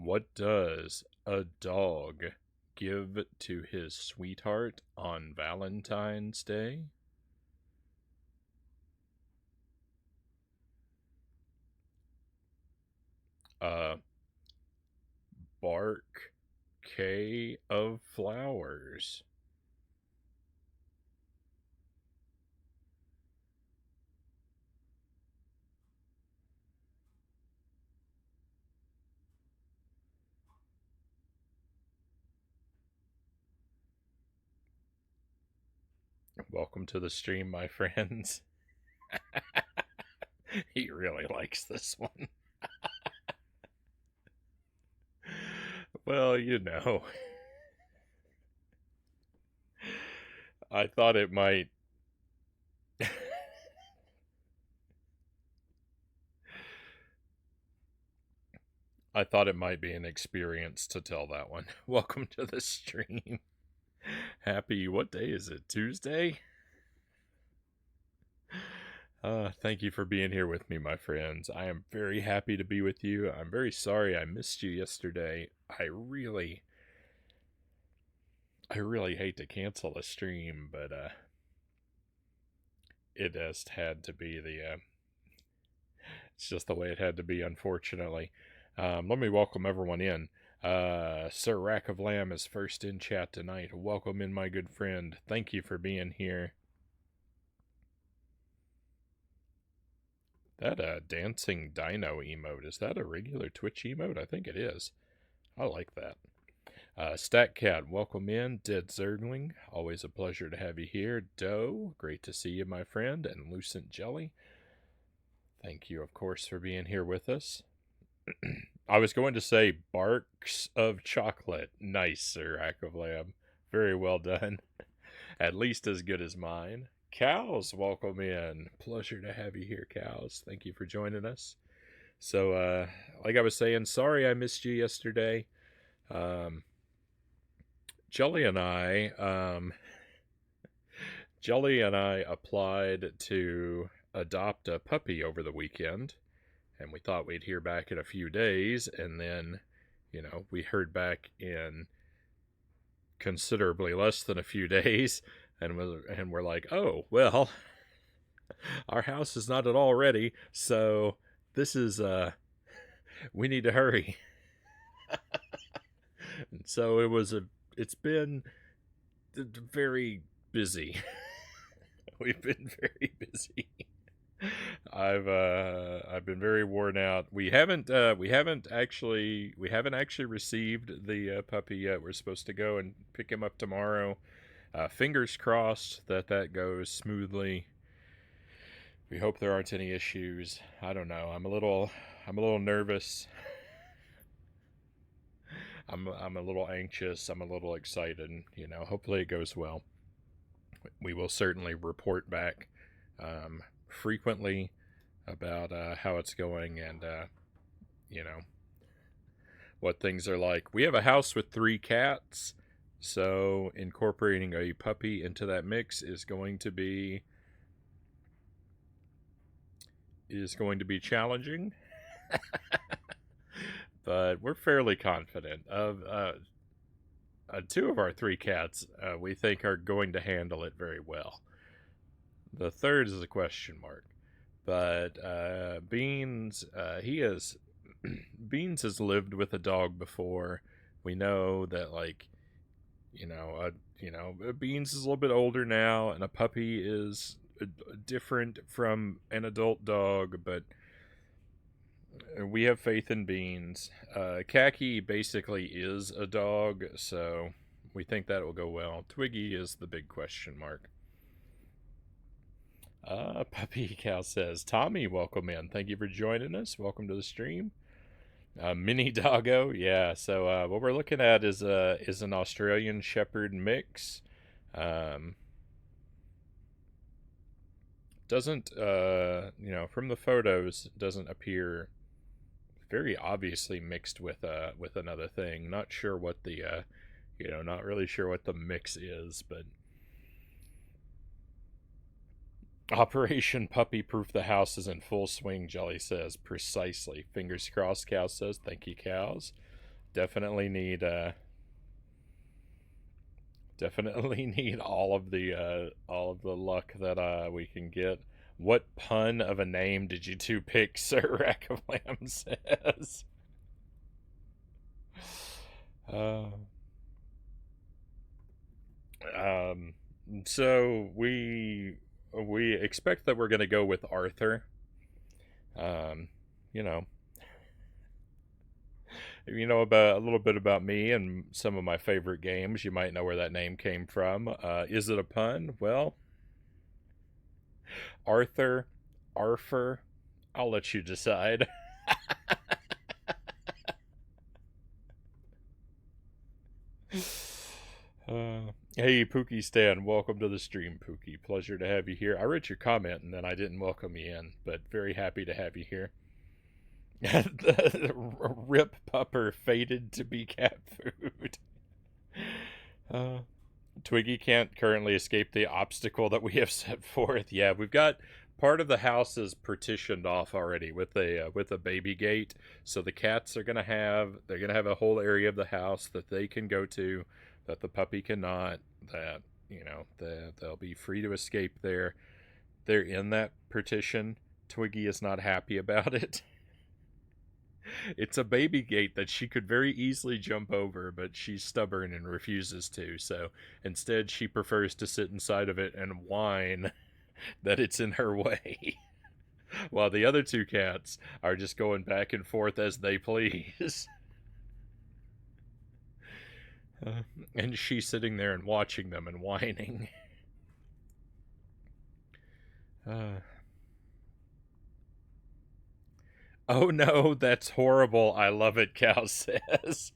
What does a dog give to his sweetheart on Valentine's Day? A bouquet of flowers. Welcome to the stream, my friends. He really likes this one. Well, I thought it might. I thought it might be an experience to tell that one. Welcome to the stream. Happy, what day is it? Tuesday? Thank you for being here with me, my friends. I am very happy to be with you. I'm very sorry I missed you yesterday. I really hate to cancel a stream, but it just had to be it's just the way it had to be, unfortunately. Let me welcome everyone in. Sir Rack of Lamb is first in chat tonight. Welcome in, my good friend. Thank you for being here. That dancing dino emote, is that a regular Twitch emote? I think it is. I like that. Statcat, welcome in. Dead Zergling, always a pleasure to have you here. Doe, great to see you, my friend. And Lucent Jelly, thank you, of course, for being here with us. I was going to say barks of chocolate. Nice, Sir Hack of Lamb. Very well done. At least as good as mine. Cows, welcome in. Pleasure to have you here, Cows. Thank you for joining us. So, like I was saying, sorry I missed you yesterday. Jelly and I applied to adopt a puppy over the weekend, and we thought we'd hear back in a few days, and then, we heard back in considerably less than a few days, and we're like, oh, well, our house is not at all ready, so this is, we need to hurry. And so it's been very busy. We've been very busy. I've been very worn out. We haven't actually received the puppy yet. We're supposed to go and pick him up tomorrow. Fingers crossed that goes smoothly. We hope there aren't any issues. I don't know. I'm a little nervous. I'm a little anxious. I'm a little excited. Hopefully it goes well. We will certainly report back frequently about how it's going and what things are like. We have a house with 3 cats, so incorporating a puppy into that mix is going to be challenging. But we're fairly confident of 2 of our 3 cats. We think are going to handle it very well. The third is a question mark. But Beans, Beans has lived with a dog before. We know that, Beans is a little bit older now, and a puppy is different from an adult dog, but we have faith in Beans. Khaki basically is a dog, so we think that will go well. Twiggy is the big question mark. Puppy Cow says, Tommy, welcome in. Thank you for joining us. Welcome to the stream. Mini Doggo, yeah. So what we're looking at is an Australian Shepherd mix. Doesn't from the photos, doesn't appear very obviously mixed with another thing. Not sure what the not really sure what the mix is, but Operation Puppy Proof the House is in full swing, Jelly says. Precisely. Fingers crossed, Cow says. Thank you, Cows. Definitely need definitely need all of the luck that we can get. What pun of a name did you two pick? Sir Rack of Lamb says. Uh, um, so we expect that we're gonna go with Arthur. Um, you know, if you know about a little bit about me and some of my favorite games, you might know where that name came from. Is it a pun? Well, Arthur, Arfer, I'll let you decide. Hey, Pookie Stan, welcome to the stream, Pookie. Pleasure to have you here. I read your comment and then I didn't welcome you in, but very happy to have you here. Rip Pupper fated to be cat food. Uh, Twiggy can't currently escape the obstacle that we have set forth. Yeah, we've got part of the house is partitioned off already with a baby gate, so the cats are they're gonna have a whole area of the house that they can go to, that the puppy cannot. That they'll be free to escape there. They're in that partition. Twiggy is not happy about it. It's a baby gate that she could very easily jump over, but she's stubborn and refuses to. So instead, she prefers to sit inside of it and whine that it's in her way. While the other two cats are just going back and forth as they please. And she's sitting there and watching them and whining. Oh no, that's horrible. I love it, Cal says.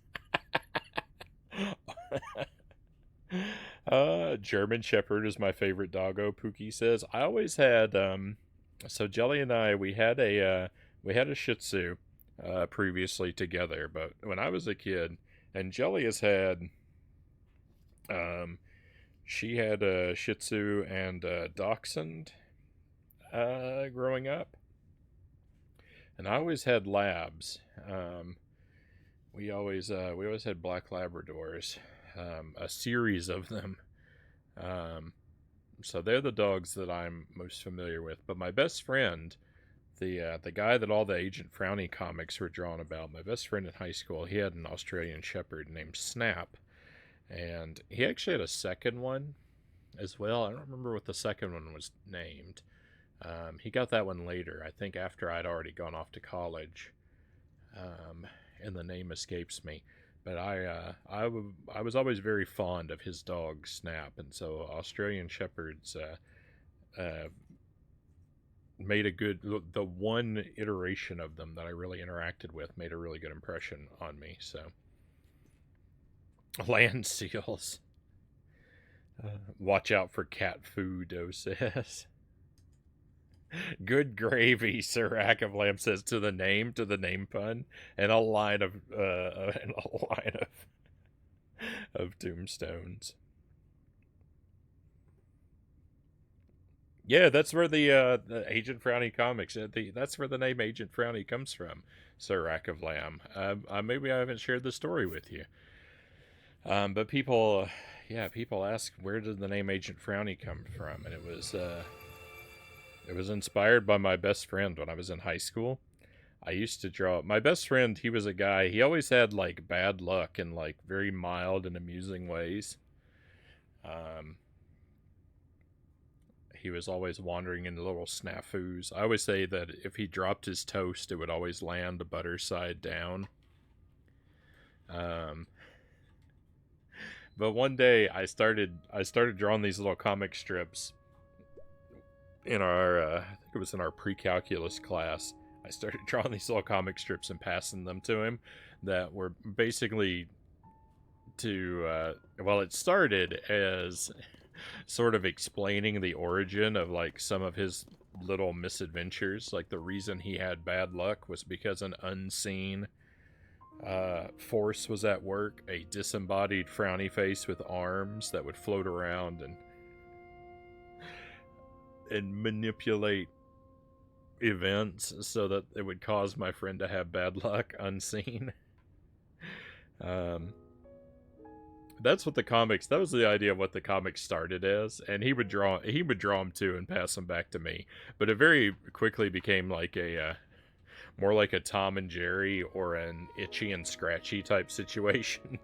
German Shepherd is my favorite doggo, Pookie says. I always had so Jelly and I we had a Shih Tzu previously together, but when I was a kid, and Jelly has had she had a Shih Tzu and a Dachshund growing up. And I always had labs. We always had black Labradors, a series of them. So they're the dogs that I'm most familiar with. But my best friend, the guy that all the Agent Frownie comics were drawn about, my best friend in high school, he had an Australian Shepherd named Snap, and he actually had a second one as well. I don't remember what the second one was named. He got that one later, I think after I'd already gone off to college, and the name escapes me. But I was always very fond of his dog Snap, and so Australian Shepherds made a good. The one iteration of them that I really interacted with made a really good impression on me. So, land seals. Watch out for cat food, O says. Good gravy, Sir Rack of Lamb says to the name pun, and a line of tombstones. Yeah, that's where the Agent Frownie comics. That's where the name Agent Frownie comes from, Sir Rack of Lamb. Maybe I haven't shared the story with you. But people ask, where did the name Agent Frownie come from? And it was inspired by my best friend when I was in high school. I used to draw. My best friend, he was a guy, he always had like bad luck in like very mild and amusing ways. He was always wandering into little snafus. I always say that if he dropped his toast, it would always land the butter side down. But one day I started drawing these little comic strips in our I think it was in our pre-calculus class. I started drawing these little comic strips and passing them to him that were basically to it started as sort of explaining the origin of like some of his little misadventures. Like the reason he had bad luck was because an unseen force was at work, a disembodied frowny face with arms that would float around and manipulate events so that it would cause my friend to have bad luck unseen. Um, that's what the comics. That was the idea of what the comics started as, and he would draw them too and pass them back to me. But it very quickly became like a more like a Tom and Jerry or an Itchy and Scratchy type situation,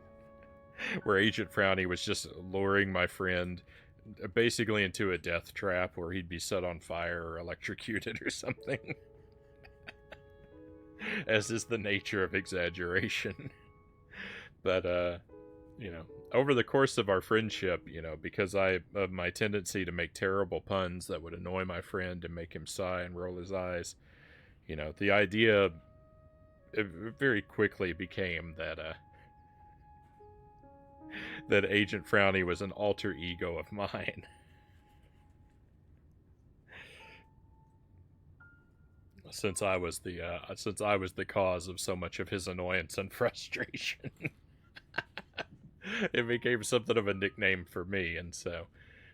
where Agent Frownie was just luring my friend basically into a death trap where he'd be set on fire or electrocuted or something. As is the nature of exaggeration. But you know, over the course of our friendship, you know, because of my tendency to make terrible puns that would annoy my friend and make him sigh and roll his eyes, you know, the idea very quickly became that that Agent Frownie was an alter ego of mine. Since I was the cause of so much of his annoyance and frustration. It became something of a nickname for me, and so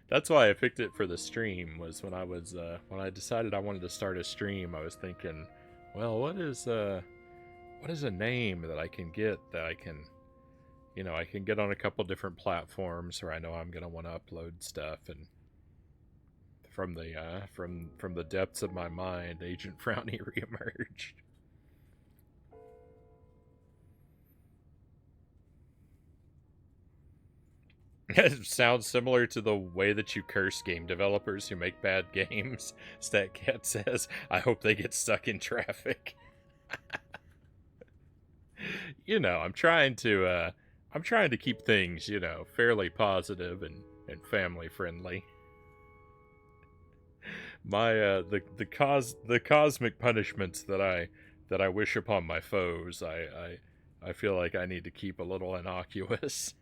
that's why I picked it for the stream. Was when I decided I wanted to start a stream, I was thinking, well, what is a name that I can get that I can, you know, I can get on a couple different platforms where I know I'm gonna want to upload stuff. And from the depths of my mind, Agent Frownie reemerged. It sounds similar to the way that you curse game developers who make bad games. Statcat says, I hope they get stuck in traffic. You know, I'm trying to keep things, you know, fairly positive and family friendly. My the cosmic punishments that I wish upon my foes, I feel like I need to keep a little innocuous.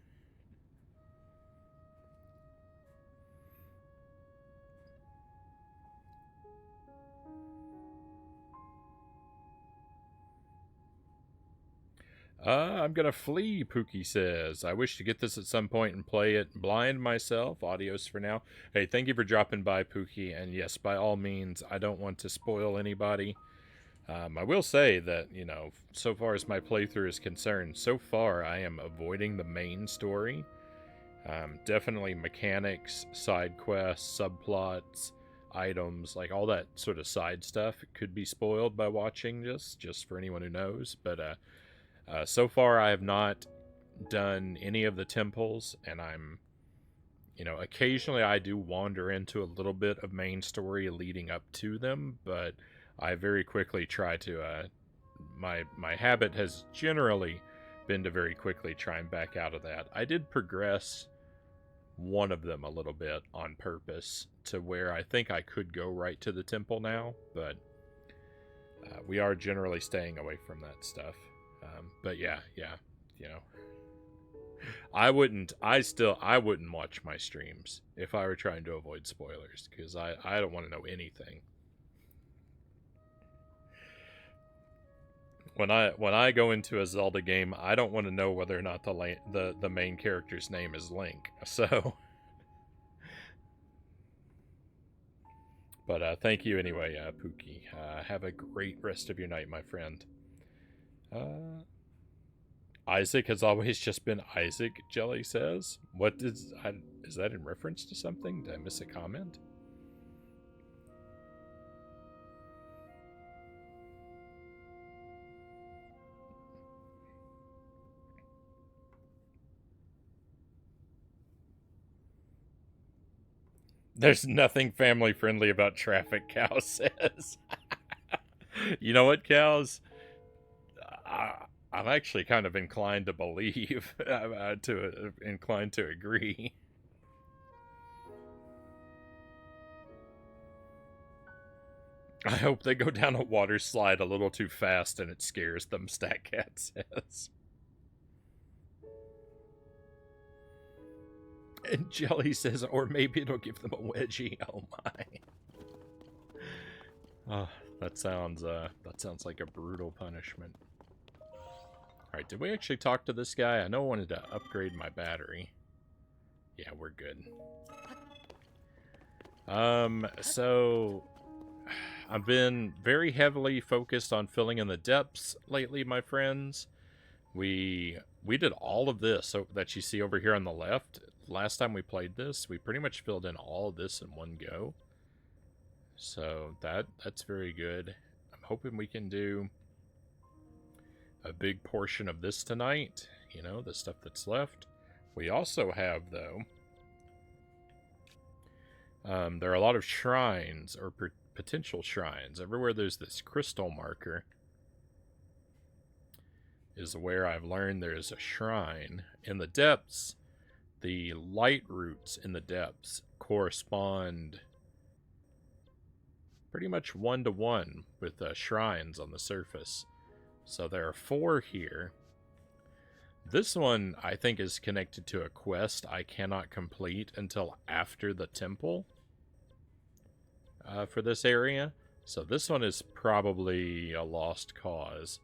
I'm gonna flee, Pookie says. I wish to get this at some point and play it blind myself. Adios for now. Hey, thank you for dropping by, Pookie. And yes, by all means, I don't want to spoil anybody. I will say that, you know, so far as my playthrough is concerned, so far I am avoiding the main story. Definitely mechanics, side quests, subplots, items, like all that sort of side stuff could be spoiled by watching just for anyone who knows. But so far I have not done any of the temples, and I'm, you know, occasionally I do wander into a little bit of main story leading up to them, but I very quickly try to my habit has generally been to very quickly try and back out of that. I did progress one of them a little bit on purpose to where I think I could go right to the temple now, but we are generally staying away from that stuff. But yeah, you know, I wouldn't watch my streams if I were trying to avoid spoilers, because I don't want to know anything. When I go into a Zelda game, I don't want to know whether or not the main character's name is Link. So, but thank you anyway, Pookie. Have a great rest of your night, my friend. Isaac has always just been Isaac, Jelly says. Is that in reference to something? Did I miss a comment? There's nothing family friendly about traffic, Cow says. You know what, Cows? I'm actually kind of inclined to believe, inclined to agree. I hope they go down a water slide a little too fast and it scares them, Statcat says. And Jelly says, or maybe it'll give them a wedgie. Oh my. Oh, that sounds like a brutal punishment. Alright, did we actually talk to this guy? I know I wanted to upgrade my battery. Yeah, we're good. So I've been very heavily focused on filling in the depths lately, my friends. We did all of this that you see over here on the left. Last time we played this, we pretty much filled in all of this in one go. So that's very good. I'm hoping we can do a big portion of this tonight. You know, the stuff that's left. We also have, though, there are a lot of shrines, or potential shrines. Everywhere there's this crystal marker is where I've learned there's a shrine. In the depths, the light roots in the depths correspond pretty much 1-to-1 with shrines on the surface. So there are 4 here. This one, I think, is connected to a quest I cannot complete until after the temple for this area. So this one is probably a lost cause.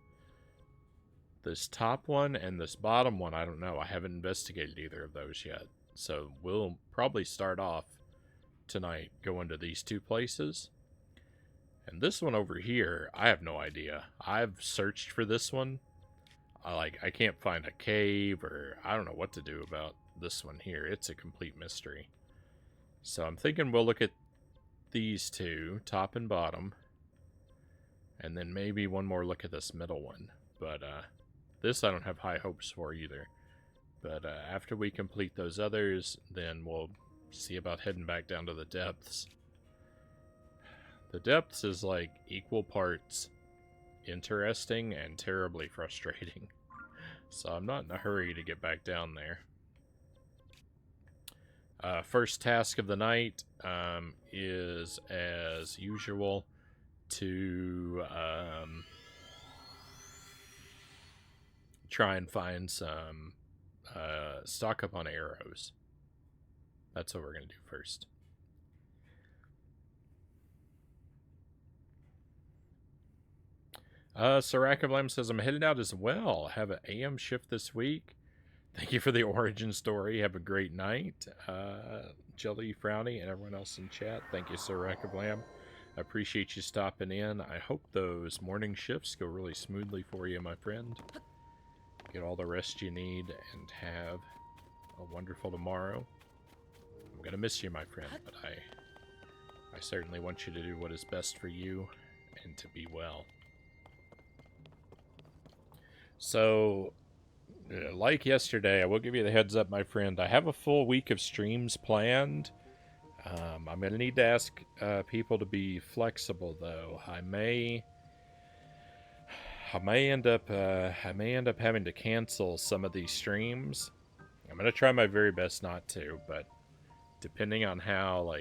This top one and this bottom one, I don't know. I haven't investigated either of those yet. So we'll probably start off tonight going to these 2 places. And this one over here, I have no idea. I've searched for this one. I can't find a cave, or I don't know what to do about this one here. It's a complete mystery. So I'm thinking we'll look at these 2, top and bottom. And then maybe one more look at this middle one. But this I don't have high hopes for either. But after we complete those others, then we'll see about heading back down to the depths. The depths is like equal parts interesting and terribly frustrating. So I'm not in a hurry to get back down there. First task of the night is, as usual, to try and find some stock up on arrows. That's what we're going to do first. Sarakablam says, I'm headed out as well. Have an AM shift this week. Thank you for the origin story. Have a great night. Jelly, Frownie, and everyone else in chat. Thank you, Sarakablam. I appreciate you stopping in. I hope those morning shifts go really smoothly for you, my friend. Get all the rest you need and have a wonderful tomorrow. I'm going to miss you, my friend, but I certainly want you to do what is best for you and to be well. So, like yesterday, I will give you the heads up, my friend. I have a full week of streams planned. I'm going to need to ask people to be flexible, though. I may end up having to cancel some of these streams. I'm going to try my very best not to, but depending on how,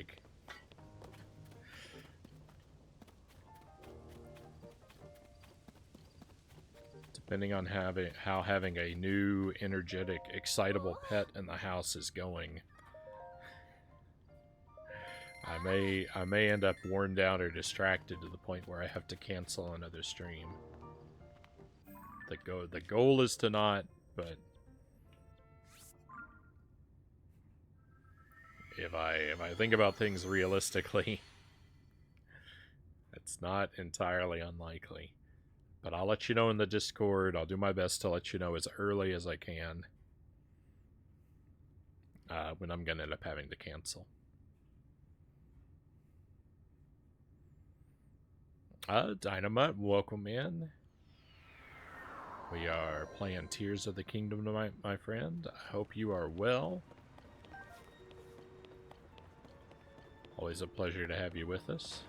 depending on how having a new, energetic, excitable pet in the house is going, I may end up worn down or distracted to the point where I have to cancel another stream. The goal is to not, but if I think about things realistically, it's not entirely unlikely. But I'll let you know in the Discord. I'll do my best to let you know as early as I can when I'm going to end up having to cancel. Dynamite, welcome in. We are playing Tears of the Kingdom tonight, my friend. I hope you are well. Always a pleasure to have you with us.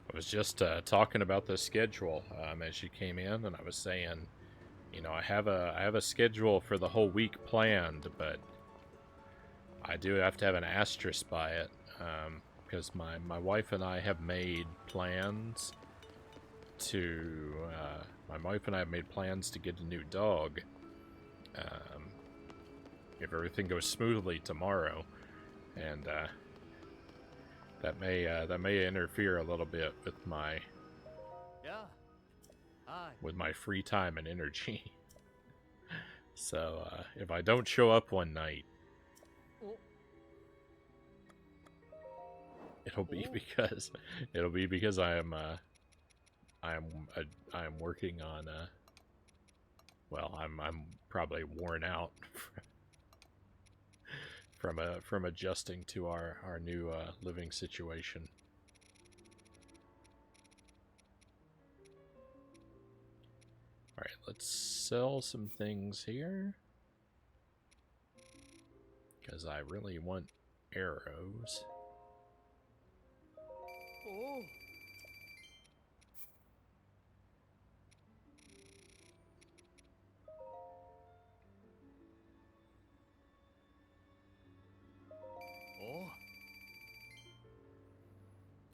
I was just talking about the schedule as you came in, and I was saying, you know, I have a schedule for the whole week planned, but I do have to have an asterisk by it because my wife and I have made plans to get a new dog if everything goes smoothly tomorrow, and That may interfere a little bit with my free time and energy. So if I don't show up one night, it'll be because I am working on well, I'm probably worn out from adjusting to our new living situation. All right, let's sell some things here because I really want arrows.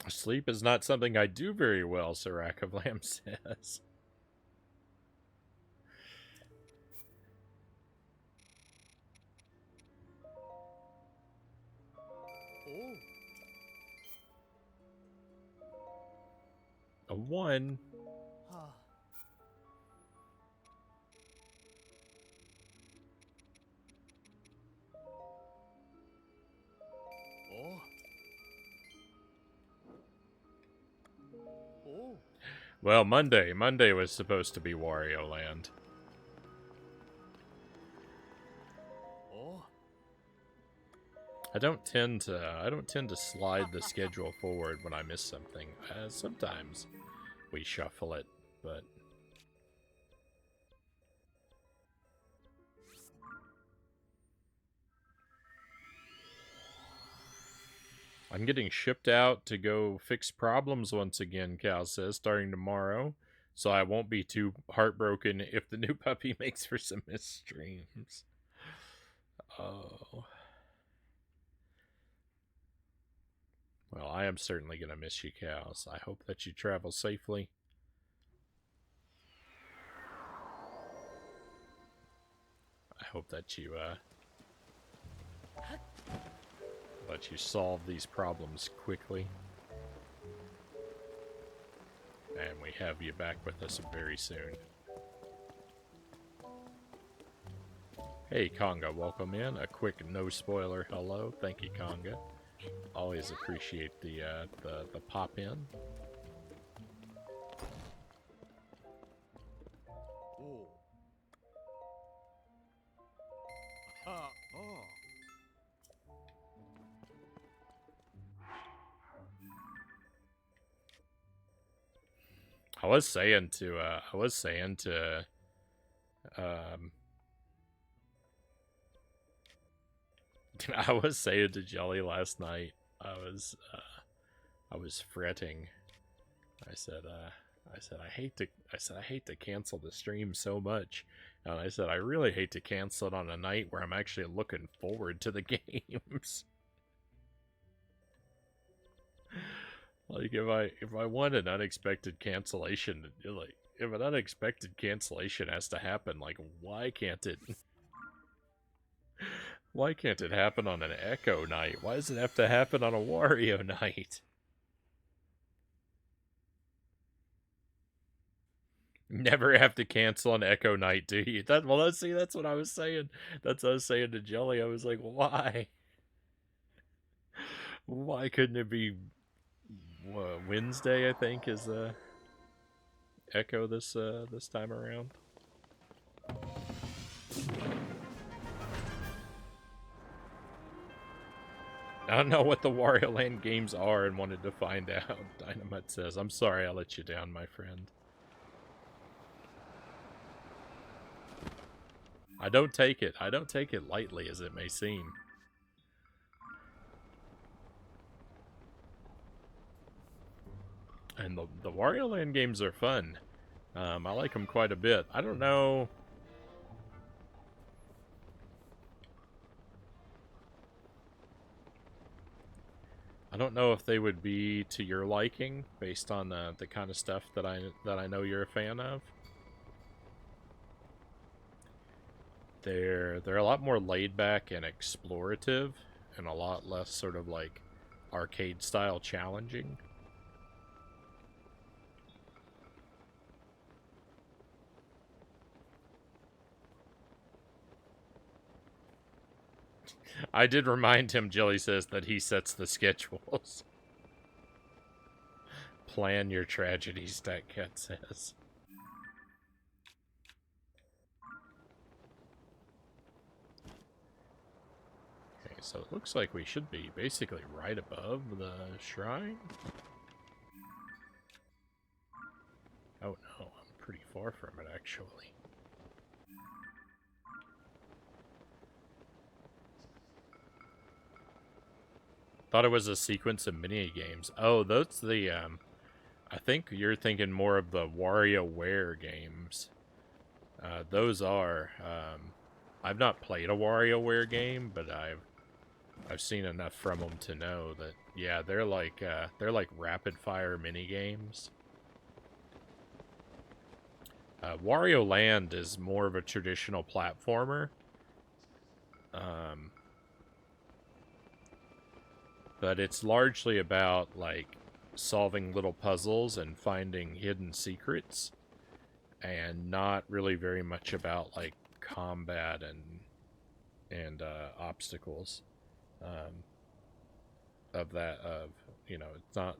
Sleep is not something I do very well, Sirac of Lamb says. A 1. Well, Monday was supposed to be Wario Land. I don't tend to slide the schedule forward when I miss something. Sometimes we shuffle it, but I'm getting shipped out to go fix problems once again, Cal says, starting tomorrow. So I won't be too heartbroken if the new puppy makes for some missed streams. Oh. Well, I am certainly going to miss you, Cows. I hope that you travel safely. I hope that you solve these problems quickly. And we have you back with us very soon. Hey, Conga, welcome in. A quick no-spoiler hello. Thank you, Conga. Always appreciate the pop-in. I was saying to I was saying to Jelly last night. I was fretting. I said I hate to cancel the stream so much. And I said I really hate to cancel it on a night where I'm actually looking forward to the games. Like if I want an unexpected cancellation, like if an unexpected cancellation has to happen, like why can't it happen on an Echo night? Why does it have to happen on a Wario night? Never have to cancel an Echo night, do you? That's what I was saying. That's what I was saying to Jelly. I was like, why? Why couldn't it be Wednesday, I think, is Echo this time around? I don't know what the Wario Land games are and wanted to find out. Dynamite says, I'm sorry I let you down, my friend. I don't take it lightly as it may seem. And the Wario Land games are fun. I like them quite a bit. I don't know. I don't know if they would be to your liking based on the kind of stuff that I know you're a fan of. They're a lot more laid back and explorative, and a lot less sort of like arcade style challenging. I did remind him, Jelly says, that he sets the schedules. Plan your tragedy, StatCat says. Okay, so it looks like we should be basically right above the shrine. Oh no, I'm pretty far from it, actually. Thought it was a sequence of mini games. Oh, that's the, I think you're thinking more of the WarioWare games. Those are, I've not played a WarioWare game, but I've seen enough from them to know that, yeah, they're like rapid-fire mini games. Wario Land is more of a traditional platformer. But it's largely about, like, solving little puzzles and finding hidden secrets. And not really very much about, like, combat and obstacles. You know, it's not,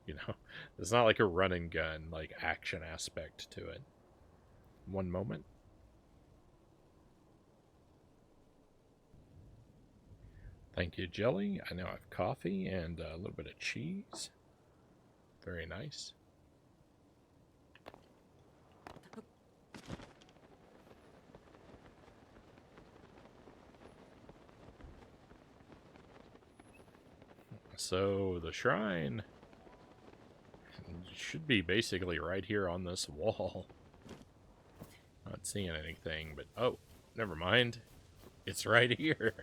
you know, it's not like a run and gun, like, action aspect to it. One moment. Thank you, Jelly. I now have coffee and a little bit of cheese. Very nice. So, the shrine should be basically right here on this wall. Not seeing anything, but oh, never mind. It's right here.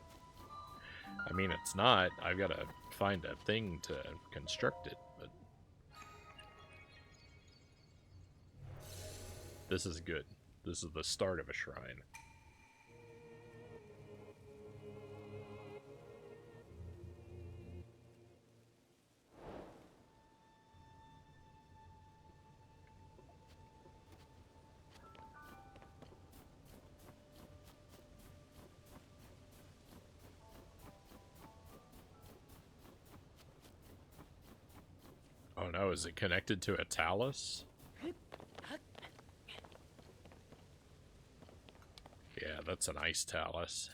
I mean, it's not. I've got to find a thing to construct it, but this is good. This is the start of a shrine. Oh no, is it connected to a talus? Yeah, that's an ice talus.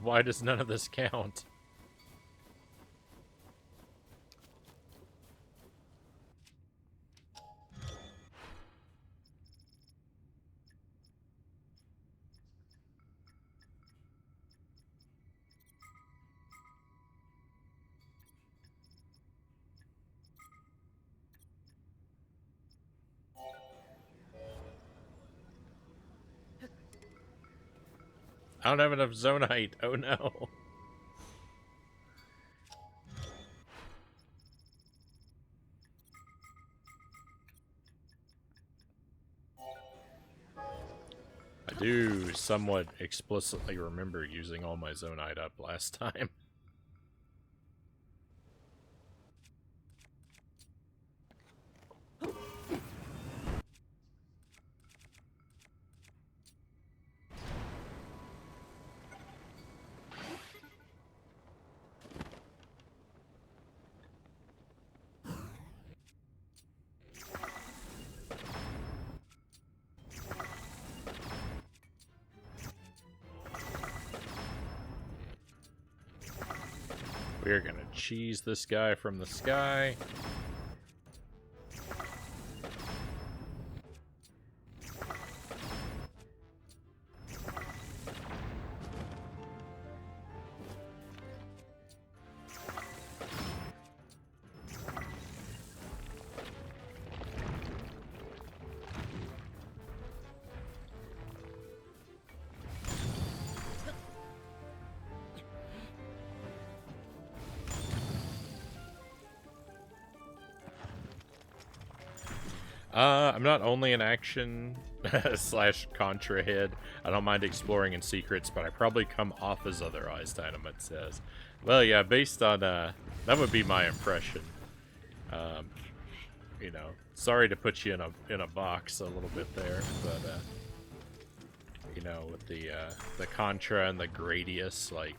Why does none of this count? I don't have enough zonite. Oh no. I do somewhat explicitly remember using all my zonite up last time. We're gonna cheese this guy from the sky. I'm not only an action slash contra head. I don't mind exploring in secrets, but I probably come off as otherwise, Dynamite says. Well, yeah, based on, that would be my impression. Um, you know, sorry to put you in a box a little bit there, but, you know, with the contra and the gradius, like,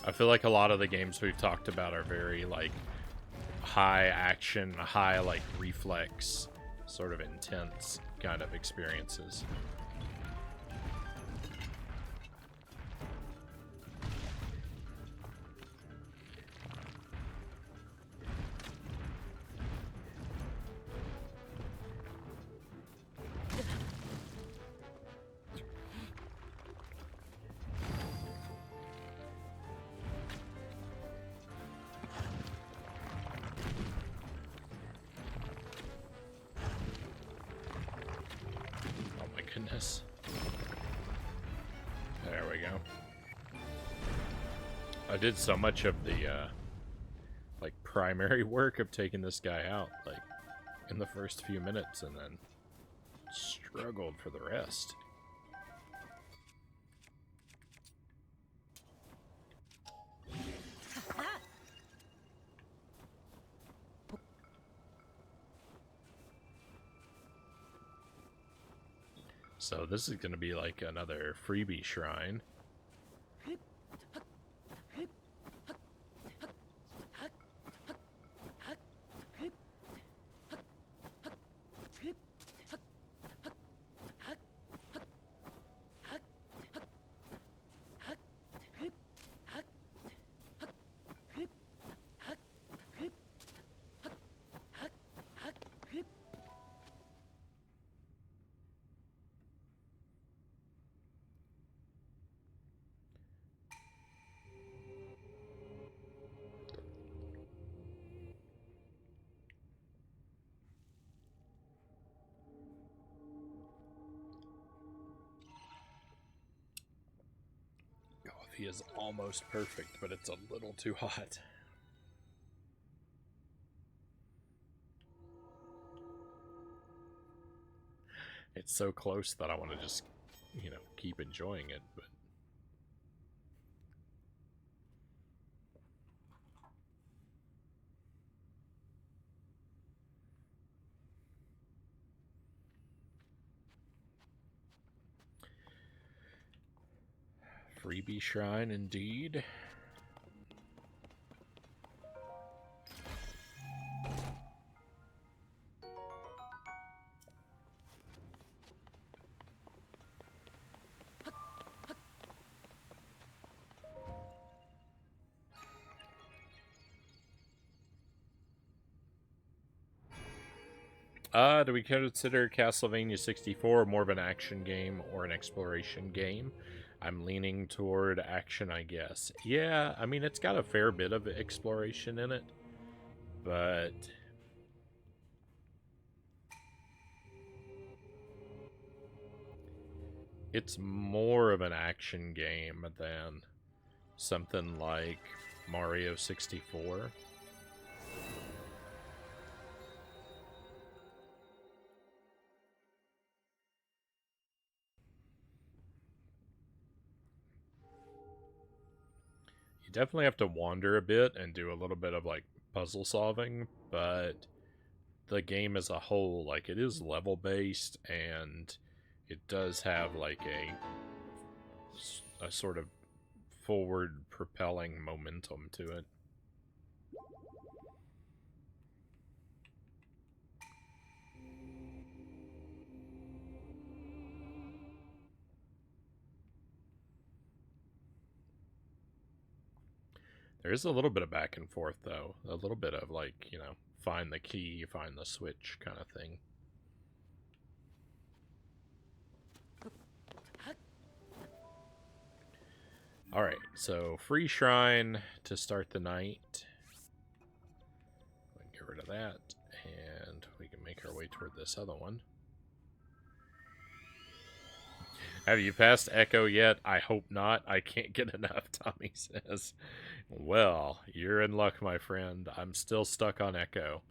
I feel like a lot of the games we've talked about are very, like, high action, high, like, reflex, sort of intense kind of experiences. Goodness. There we go. I did so much of the, like, primary work of taking this guy out, like, in the first few minutes, and then struggled for the rest. So this is going to be like another freebie shrine. Coffee is almost perfect, but it's a little too hot. It's so close that I want to just, you know, keep enjoying it, but freebie shrine indeed. Do we consider Castlevania 64 more of an action game or an exploration game? I'm leaning toward action, I guess. Yeah, I mean, it's got a fair bit of exploration in it, but it's more of an action game than something like Mario 64. You definitely have to wander a bit and do a little bit of, like, puzzle solving, but the game as a whole, like, it is level based, and it does have, like, a sort of forward propelling momentum to it. There is a little bit of back and forth, though. A little bit of, like, you know, find the key, find the switch kind of thing. Alright, so free shrine to start the night. Get rid of that, and we can make our way toward this other one. Have you passed Echo yet? I hope not. I can't get enough, Tommy says. Well, you're in luck, my friend. I'm still stuck on Echo.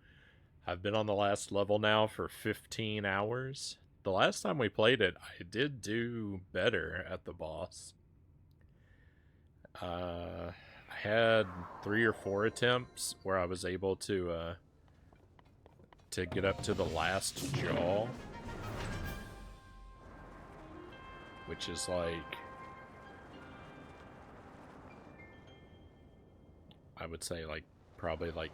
I've been on the last level now for 15 hours. The last time we played it, I did do better at the boss. I had 3 or 4 attempts where I was able to get up to the last jaw, which is like, I would say like probably like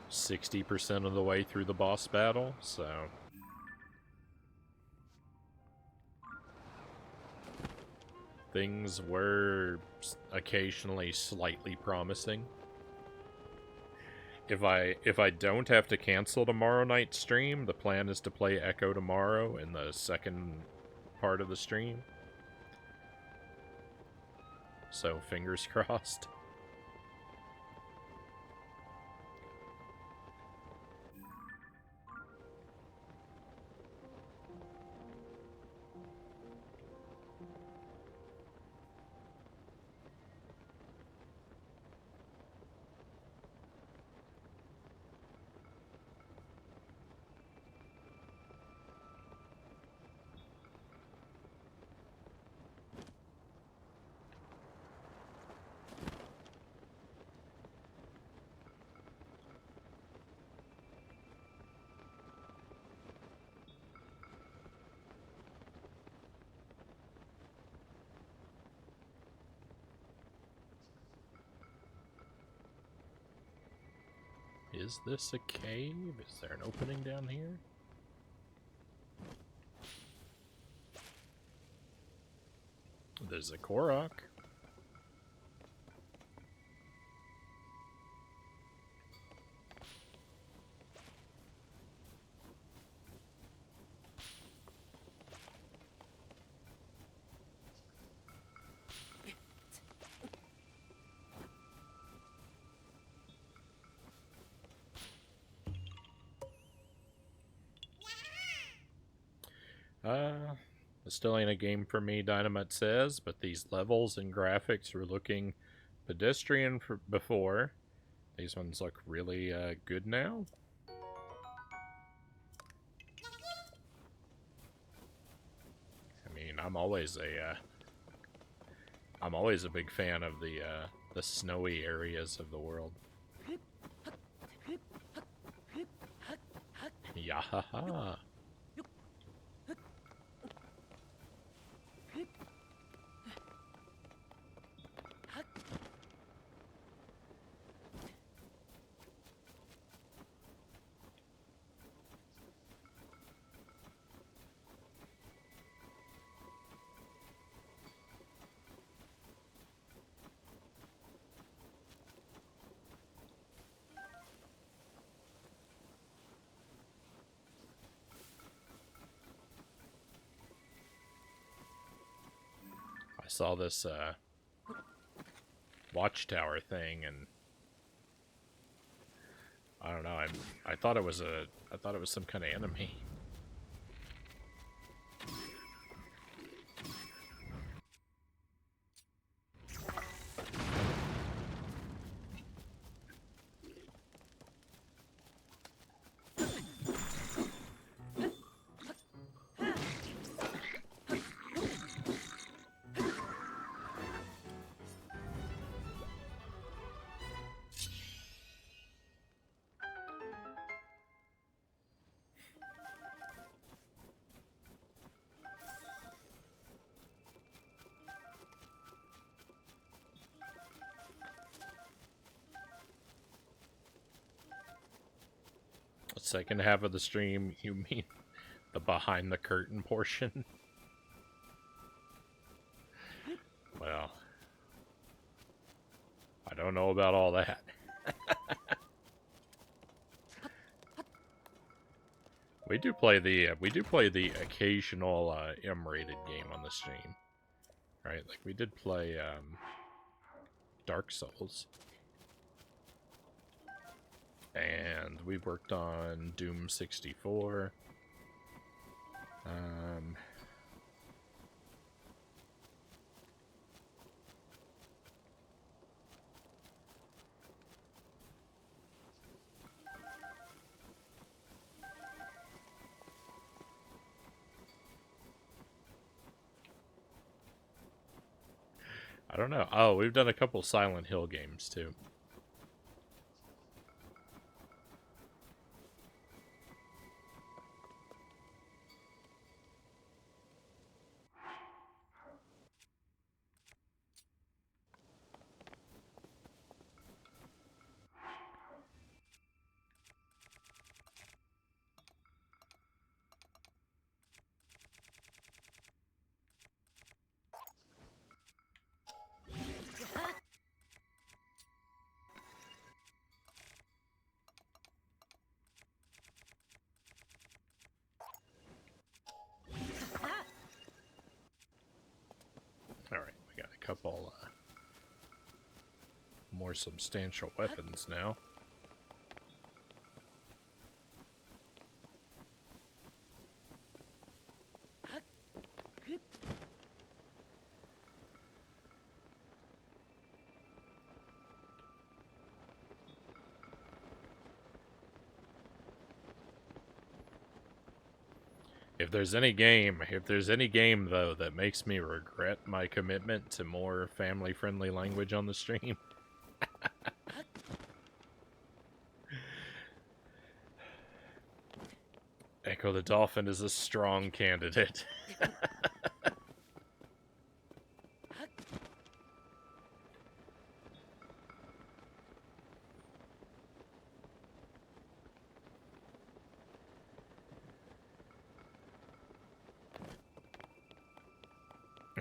60% of the way through the boss battle, so things were occasionally slightly promising. If I don't have to cancel tomorrow night's stream, the plan is to play Echo tomorrow in the second part of the stream. So fingers crossed. Is this a cave? Is there an opening down here? There's a Korok. It still ain't a game for me, Dynamite says, but these levels and graphics were looking pedestrian before. These ones look really good now. I mean, I'm always a big fan of the snowy areas of the world. Yahaha. I saw this watchtower thing, and I don't know. I thought it was some kind of enemy. Second half of the stream, you mean the behind the curtain portion? Well, I don't know about all that. We do play the occasional M-rated game on the stream. right? Like, we did play Dark Souls. And we worked on Doom 64. I don't know. Oh, we've done a couple Silent Hill games, too. Alright, we got a couple more substantial weapons now. If there's any game though that makes me regret my commitment to more family-friendly language on the stream, Echo the Dolphin is a strong candidate.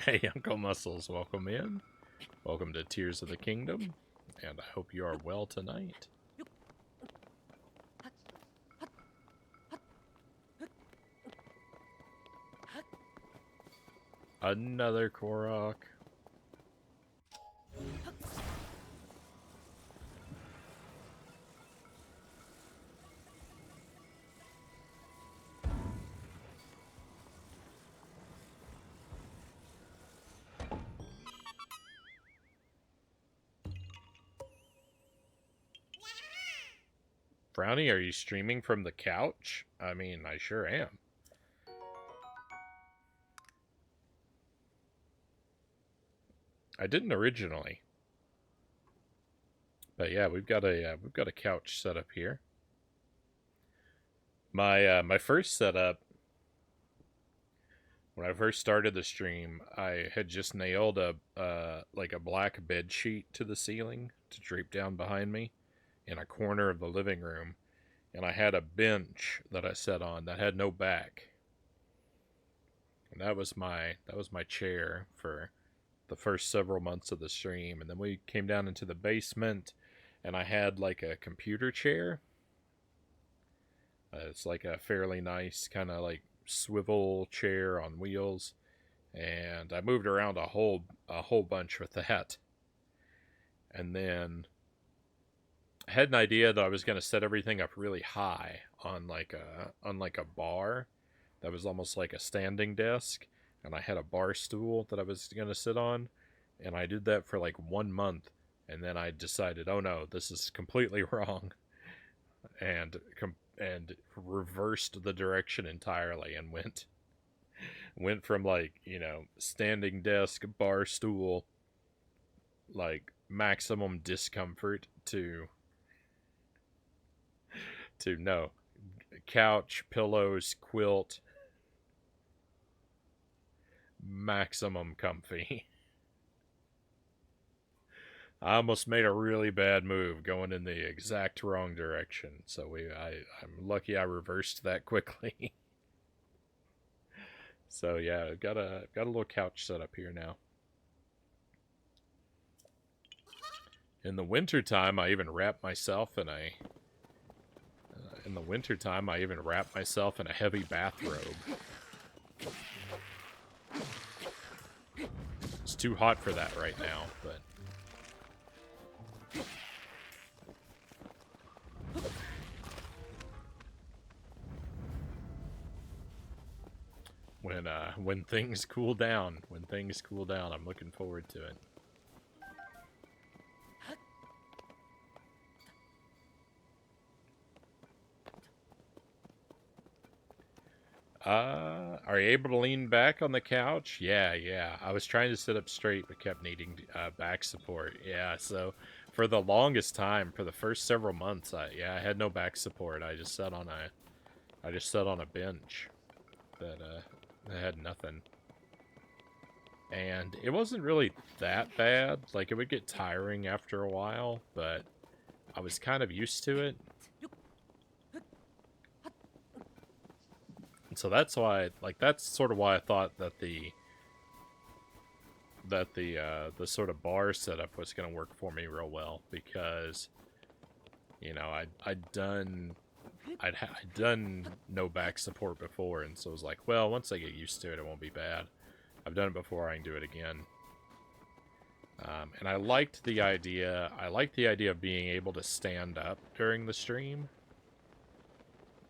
Hey, Uncle Muscles, welcome in. Welcome to Tears of the Kingdom, and I hope you are well tonight. Another Korok. Frownie, are you streaming from the couch? I mean, I sure am. I didn't originally, but yeah, we've got a couch set up here. My first setup, when I first started the stream, I had just nailed a like a black bed sheet to the ceiling to drape down behind me in a corner of the living room, and I had a bench that I sat on that had no back. And that was my chair for the first several months of the stream, and then we came down into the basement, and I had like a computer chair. It's like a fairly nice kind of like swivel chair on wheels, and I moved around a whole bunch with that. And then I had an idea that I was going to set everything up really high on like a bar that was almost like a standing desk, and I had a bar stool that I was going to sit on, and I did that for like 1 month, and then I decided, oh no, this is completely wrong, and reversed the direction entirely and went from like, you know, standing desk, bar stool, like maximum discomfort to no, couch, pillows, quilt, maximum comfy. I almost made a really bad move going in the exact wrong direction, so I'm lucky I reversed that quickly. So yeah, I've got a little couch set up here now. In the wintertime, I even wrap myself in a heavy bathrobe. It's too hot for that right now, but when things cool down, I'm looking forward to it. Are you able to lean back on the couch? Yeah. I was trying to sit up straight, but kept needing back support. Yeah, so for the longest time, for the first several months, I had no back support. I just sat on a bench that had nothing. And it wasn't really that bad. Like, it would get tiring after a while, but I was kind of used to it. And so that's why, like, that's sort of why I thought that the sort of bar setup was going to work for me real well, because, you know, I'd done no back support before, and so it was like, well, once I get used to it, it won't be bad. I've done it before, I can do it again. And I liked the idea. I liked the idea of being able to stand up during the stream.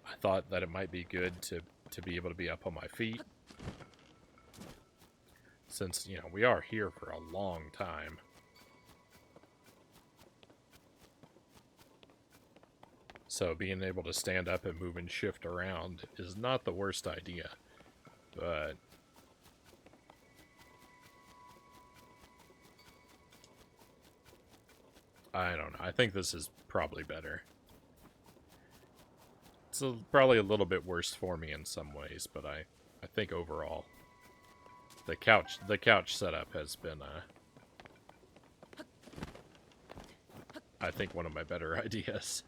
I thought that it might be good to be able to be up on my feet, since, you know, we are here for a long time. So being able to stand up and move and shift around is not the worst idea, but I don't know. I think this is probably better. It's probably a little bit worse for me in some ways, but I think overall the couch setup has been I think one of my better ideas.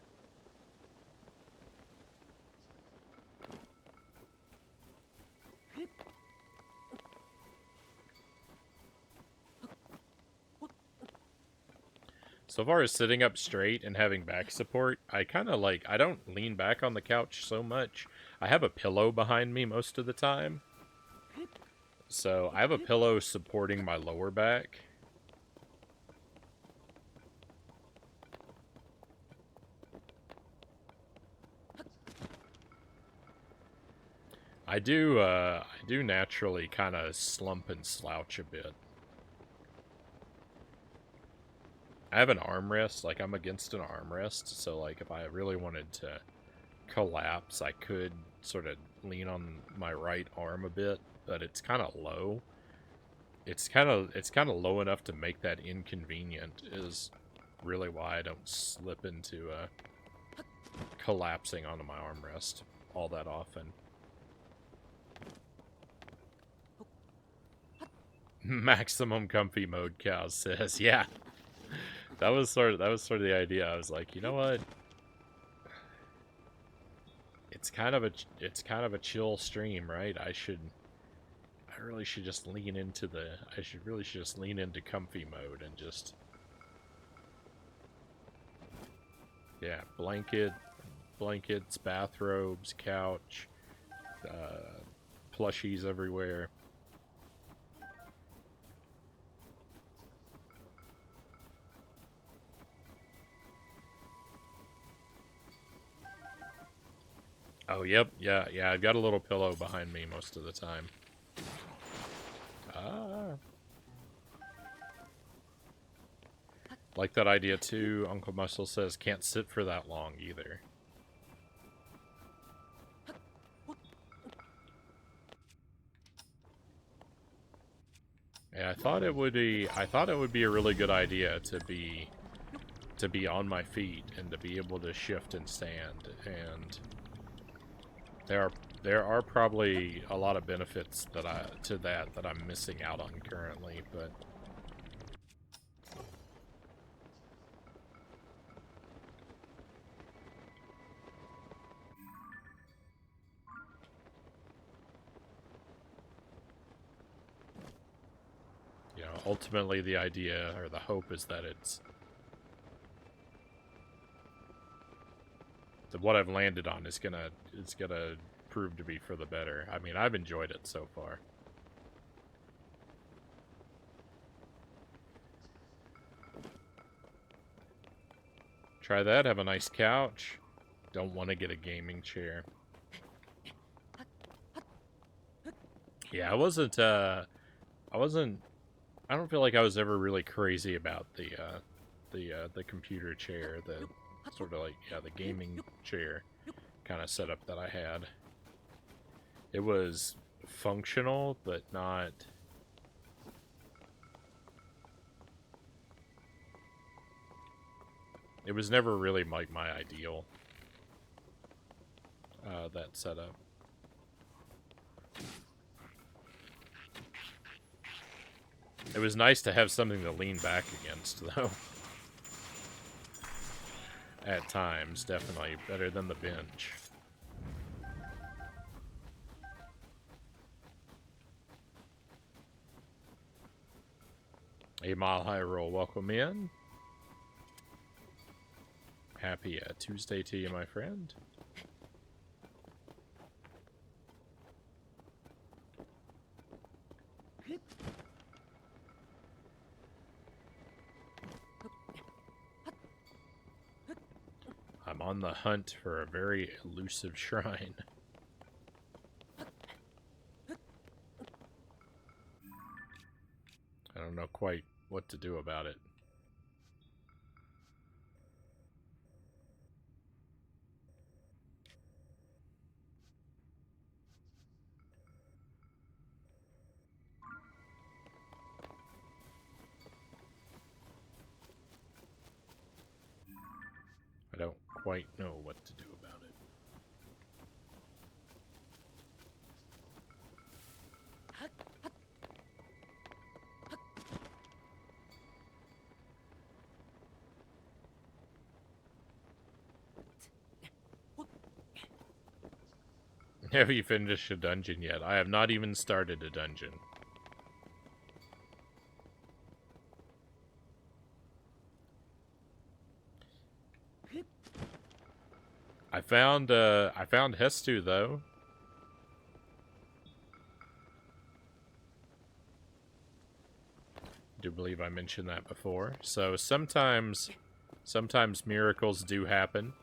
So far as sitting up straight and having back support, I kind of like, I don't lean back on the couch so much. I have a pillow behind me most of the time. So I have a pillow supporting my lower back. I do naturally kind of slump and slouch a bit. I have an armrest, like I'm against an armrest, so like if I really wanted to collapse, I could sort of lean on my right arm a bit, but it's kind of low. It's kind of low enough to make that inconvenient, is really why I don't slip into collapsing onto my armrest all that often. Maximum comfy mode, Cow says, yeah. That was sort of the idea. I was like, you know what? It's kind of a chill stream, right? I really should just lean into comfy mode and just, yeah, blankets, bathrobes, couch, plushies everywhere. Oh, yep, yeah, I've got a little pillow behind me most of the time. Like that idea too. Uncle Muscle says can't sit for that long either. Yeah, I thought it would be a really good idea to be on my feet and to be able to shift and stand, and there are probably a lot of benefits that I'm missing out on currently, but you know, ultimately the idea or the hope is that what I've landed on is gonna prove to be for the better. I mean, I've enjoyed it so far. Try that, have a nice couch. Don't want to get a gaming chair. Yeah, I don't feel like I was ever really crazy about the computer chair, the sort of like, yeah, the gaming chair kind of setup that I had. It was functional, but not... It was never really like my ideal, that setup. It was nice to have something to lean back against, though. At times, definitely better than the bench. A Mile High Roll, welcome in. Happy Tuesday to you, my friend. I'm on the hunt for a very elusive shrine. I don't know quite what to do about it. I don't quite know what to do about it. Have you finished a dungeon yet? I have not even started a dungeon. I found Hestu though. I do believe I mentioned that before. So sometimes miracles do happen.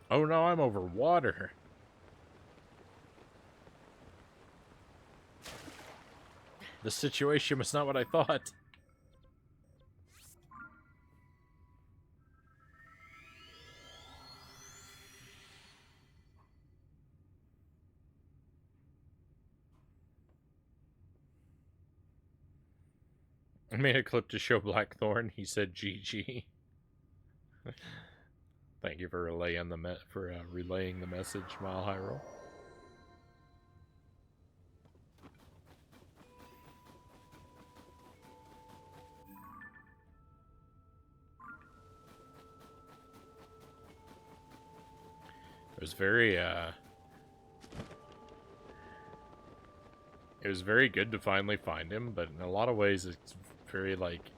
Oh no, I'm over water. The situation was not what I thought. I made a clip to show Blackthorn. He said GG. Thank you for relaying the message, Mile High Roll. It was very good to finally find him, but in a lot of ways it's very like,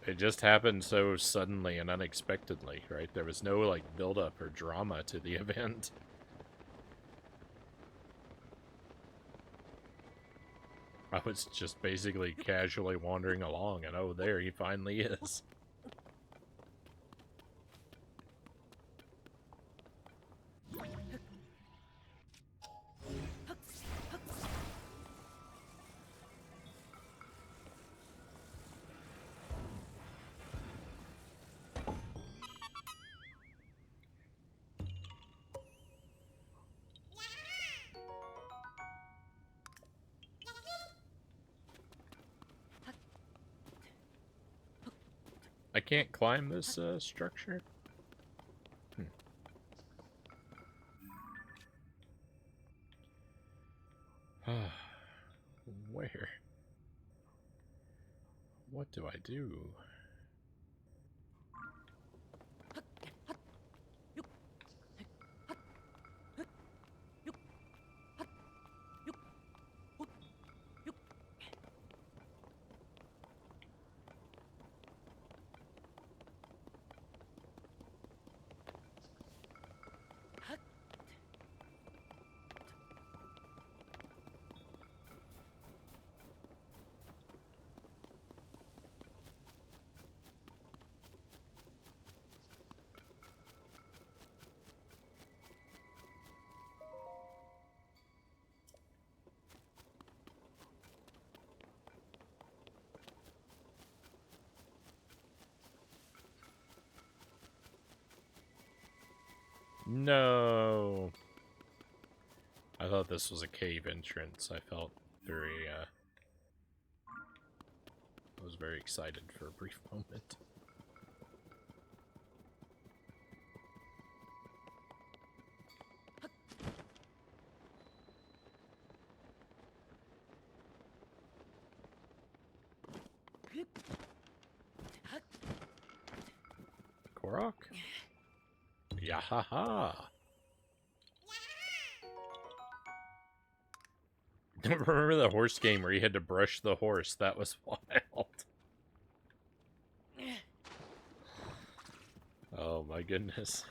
it just happened so suddenly and unexpectedly, right? There was no like build up or drama to the event. I was just basically casually wandering along, and oh, there he finally is. can't climb this structure? Where? What do I do? No. I thought this was a cave entrance. I felt very, I was very excited for a brief moment. Korok? Yahaha! Remember the horse game where you had to brush the horse? That was wild. Oh my goodness.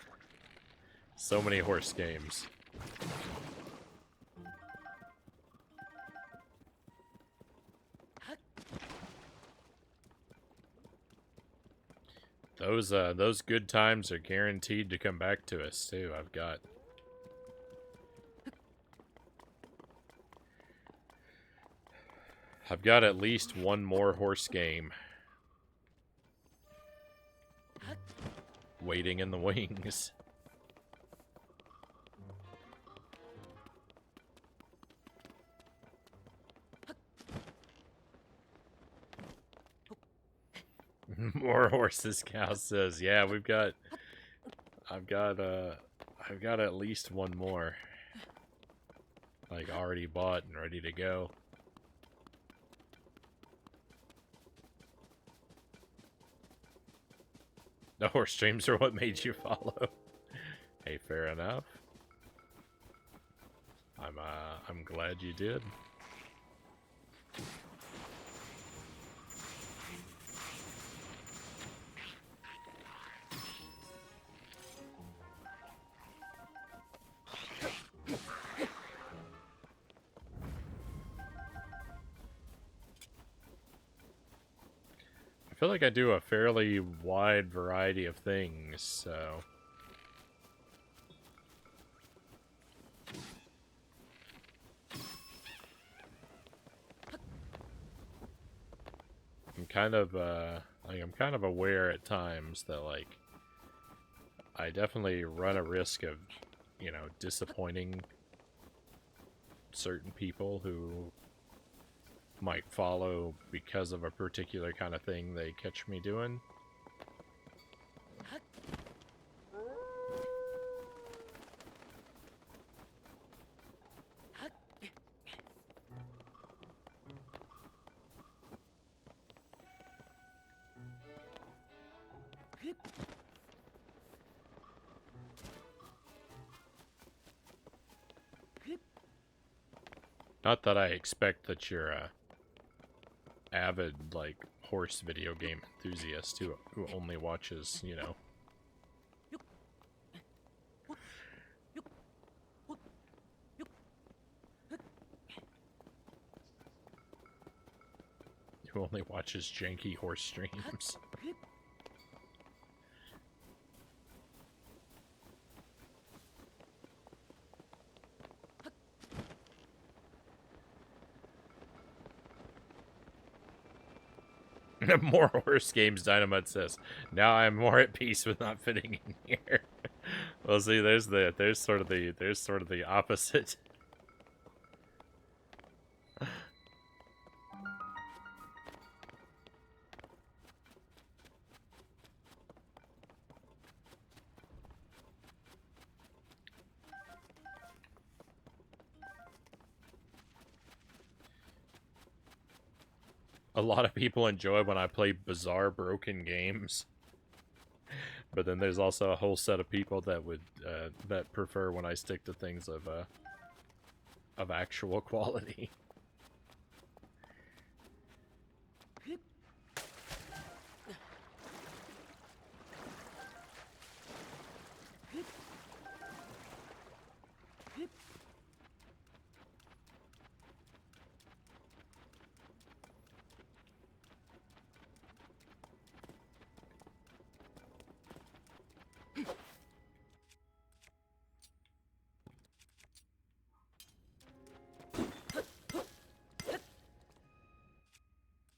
So many horse games. Those good times are guaranteed to come back to us too. I've got at least one more horse game waiting in the wings. More horses, Cal says. Yeah, I've got at least one more. Like already bought and ready to go. The horse streams are what made you follow. Hey, fair enough. I'm glad you did. I feel like I do a fairly wide variety of things, so... I'm kind of aware at times that, like, I definitely run a risk of, you know, disappointing certain people who might follow because of a particular kind of thing they catch me doing. Not that I expect that you're a avid, like, horse video game enthusiast who only watches, you know, who only watches janky horse streams. More horse games, Dynamite says. Now I'm more at peace with not fitting in here. Well, see, there's sort of the opposite. a lot of people enjoy when I play bizarre, broken games. But then there's also a whole set of people that would that prefer when I stick to things of actual quality.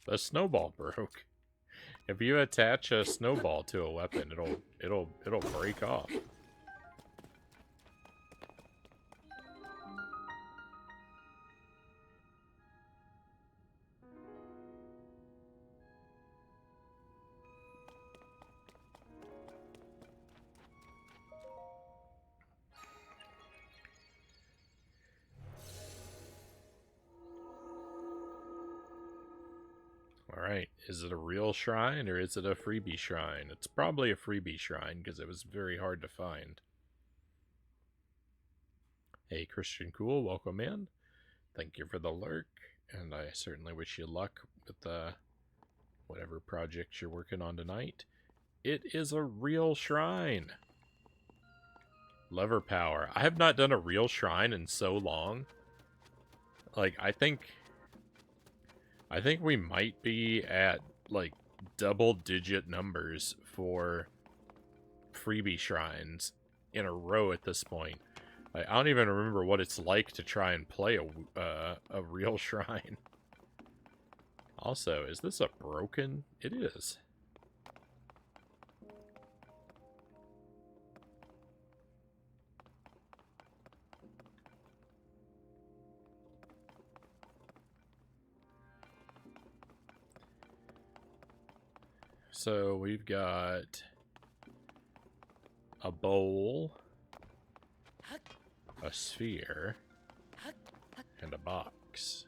The snowball broke. If you attach a snowball to a weapon, it'll break off. Alright, is it a real shrine or is it a freebie shrine? It's probably a freebie shrine because it was very hard to find. Hey, Christian Cool, welcome in. Thank you for the lurk, and I certainly wish you luck with whatever project you're working on tonight. It is a real shrine. Lever power. I have not done a real shrine in so long. Like, I think we might be at, like, double-digit numbers for freebie shrines in a row at this point. Like, I don't even remember what it's like to try and play a real shrine. Also, is this a broken? It is. So we've got a bowl, a sphere, and a box.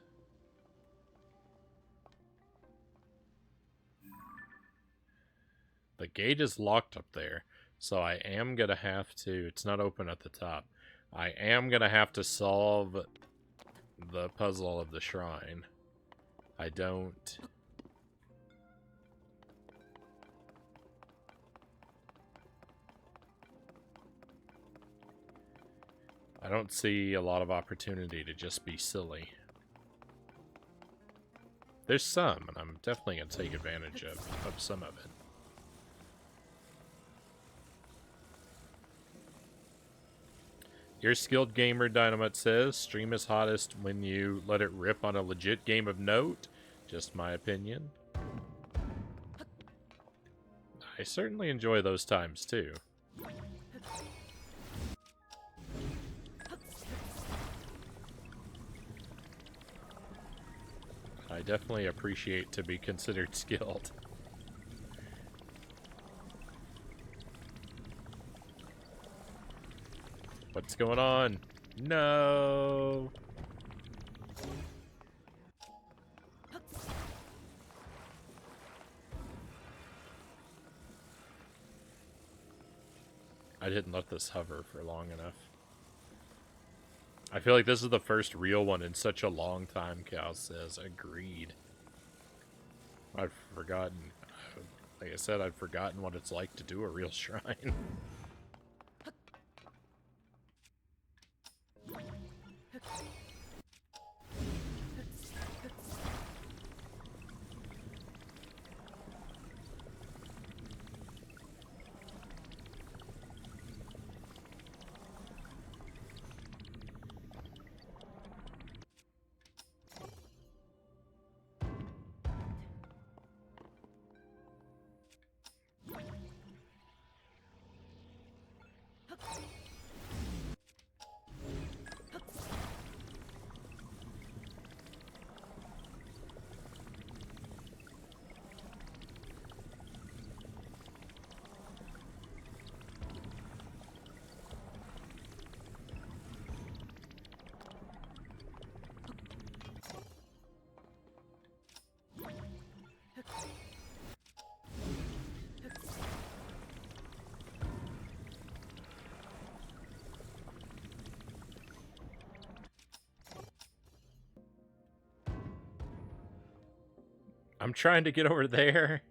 The gate is locked up there, so I am going to have to... It's not open at the top. I am going to have to solve the puzzle of the shrine. I don't see a lot of opportunity to just be silly. There's some, and I'm definitely going to take advantage of some of it. Your skilled gamer, Dynamite says, stream is hottest when you let it rip on a legit game of note. Just my opinion. I certainly enjoy those times, too. I definitely appreciate to be considered skilled. What's going on? No! I didn't let this hover for long enough. I feel like this is the first real one in such a long time, Cal says. Agreed. I've forgotten. Like I said, I've forgotten what it's like to do a real shrine. I'm trying to get over there.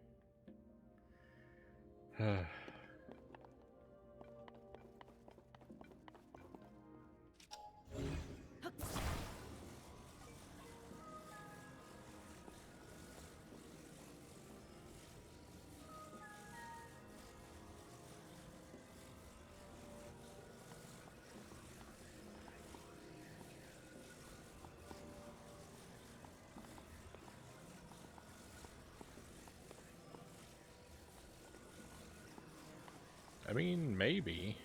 I mean, maybe.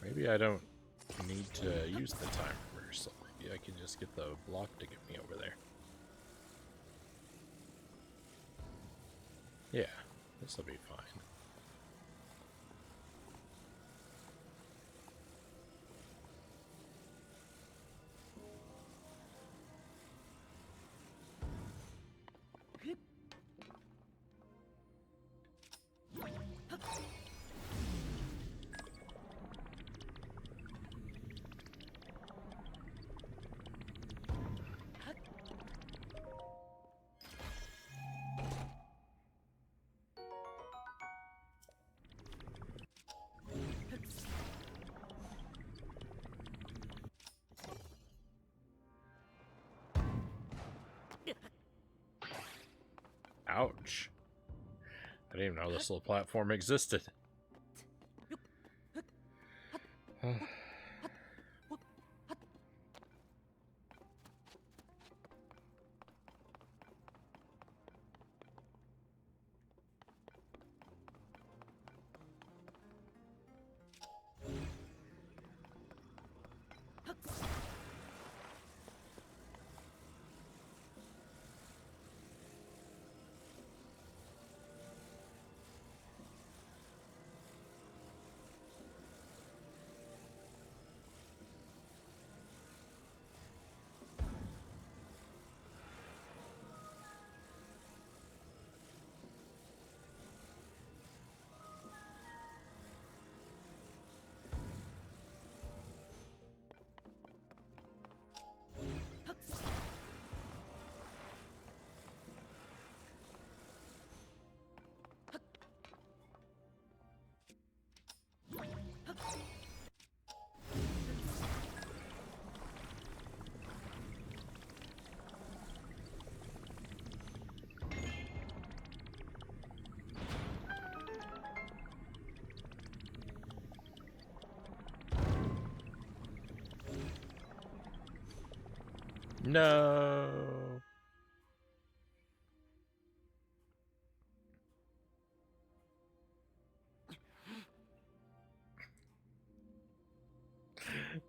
Maybe I don't need to use the time reversal. Maybe I can just get the block to get me over there. Yeah, this will be fine. Ouch. I didn't even know this little platform existed. No.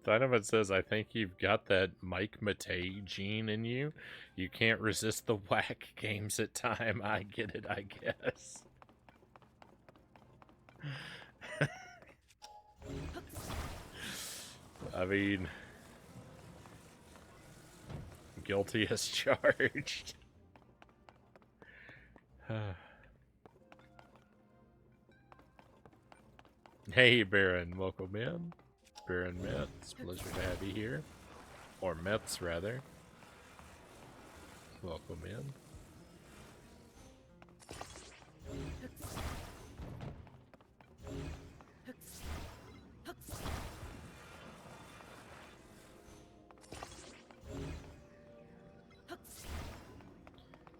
Dynamite says, I think you've got that Mike Matei gene in you. You can't resist the whack games at time. I get it, I guess. I mean, guilty as charged. Hey, Baron, welcome in. Baron Metz, pleasure to have you here. Or Metz, rather. Welcome in.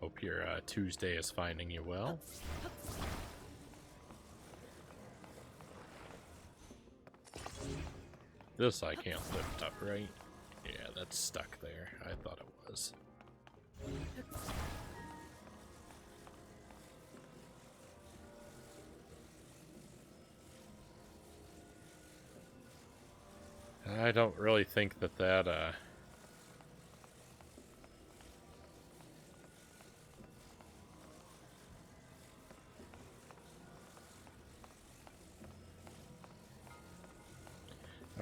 Hope your Tuesday is finding you well. This I can't lift up, right? Yeah, that's stuck there. I thought it was. I don't really think that I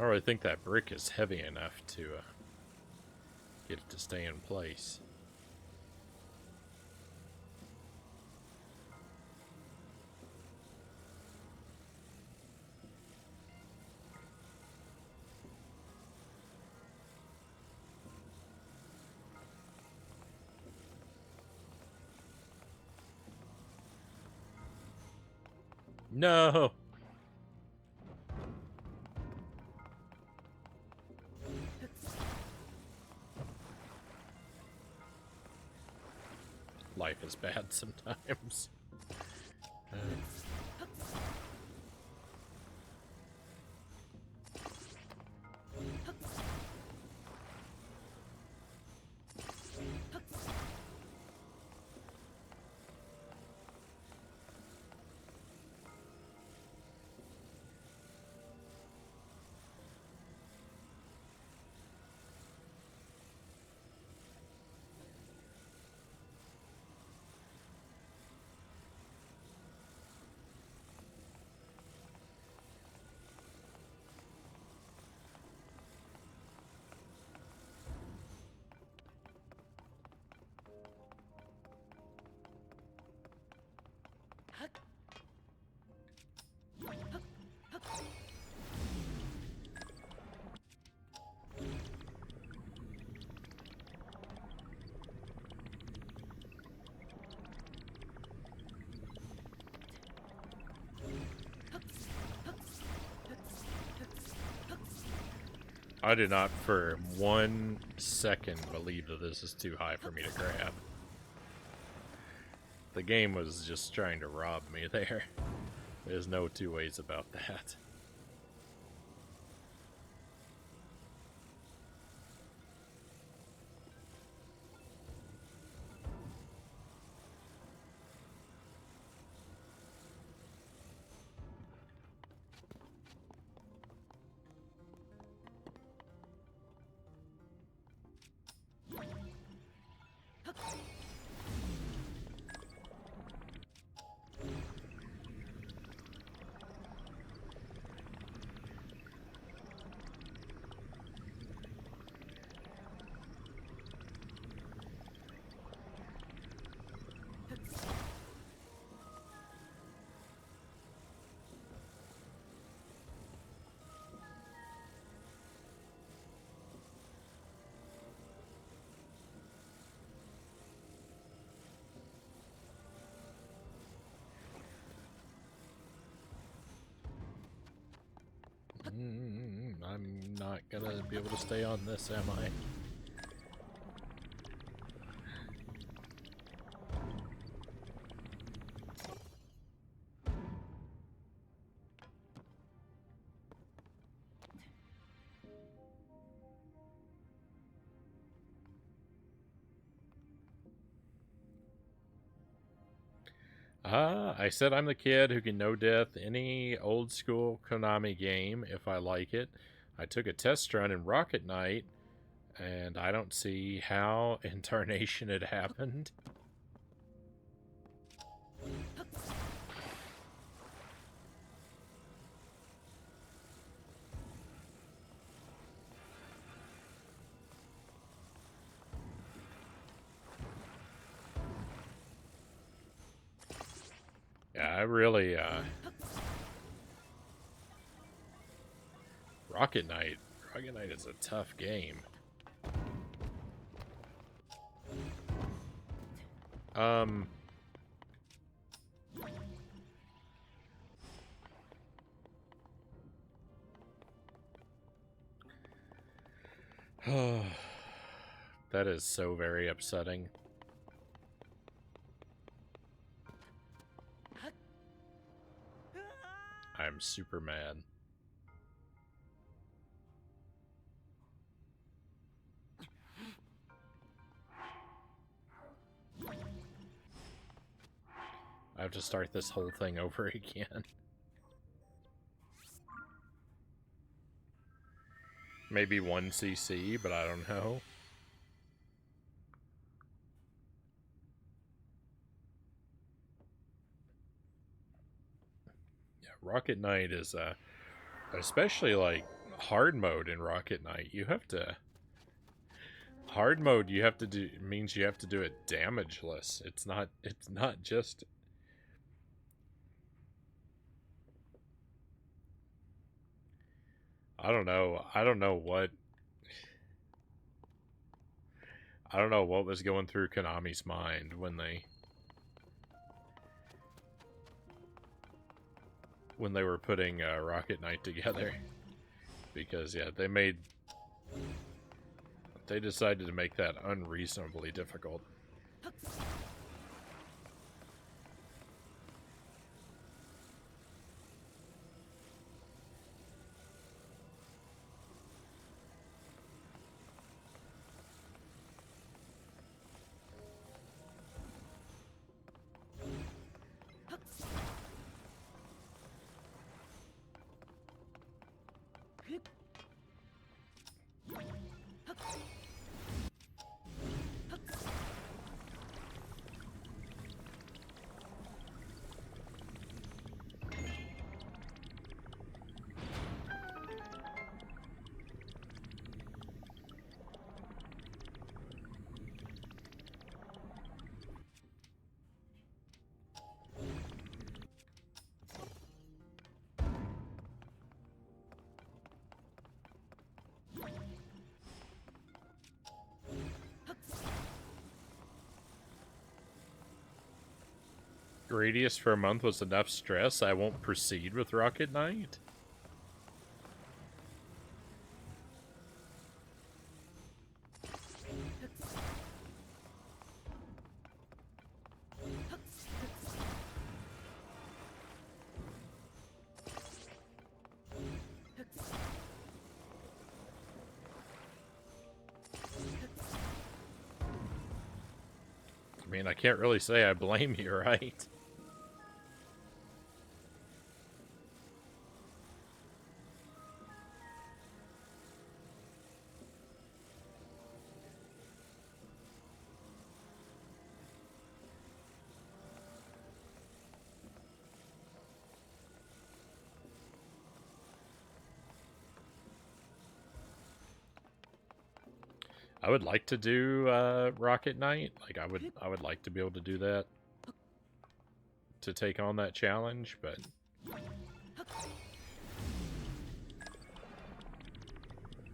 don't really think that brick is heavy enough to get it to stay in place. No! Life is bad sometimes. I do not for 1 second believe that this is too high for me to grab. The game was just trying to rob me there. There's no two ways about that. I'm not gonna be able to stay on this, am I? I said I'm the kid who can no death any old school Konami game if I like it. I took a test run in Rocket Knight, and I don't see how in tarnation it happened. Yeah, I really, Rocket Knight is a tough game. That is so very upsetting. I'm super mad. I have to start this whole thing over again. Maybe 1 CC, but I don't know. Yeah, Rocket Knight is, especially like hard mode in Rocket Knight, you have to... Hard mode, you have to do, means you have to do it damageless. It's not just... I don't know what was going through Konami's mind when they... when they were putting Rocket Knight together. Because, yeah, they decided to make that unreasonably difficult. Radius for a month was enough stress. I won't proceed with Rocket Knight. I mean, I can't really say I blame you, right? I would like to do Rocket Knight. Like I would like to be able to do that, to take on that challenge, but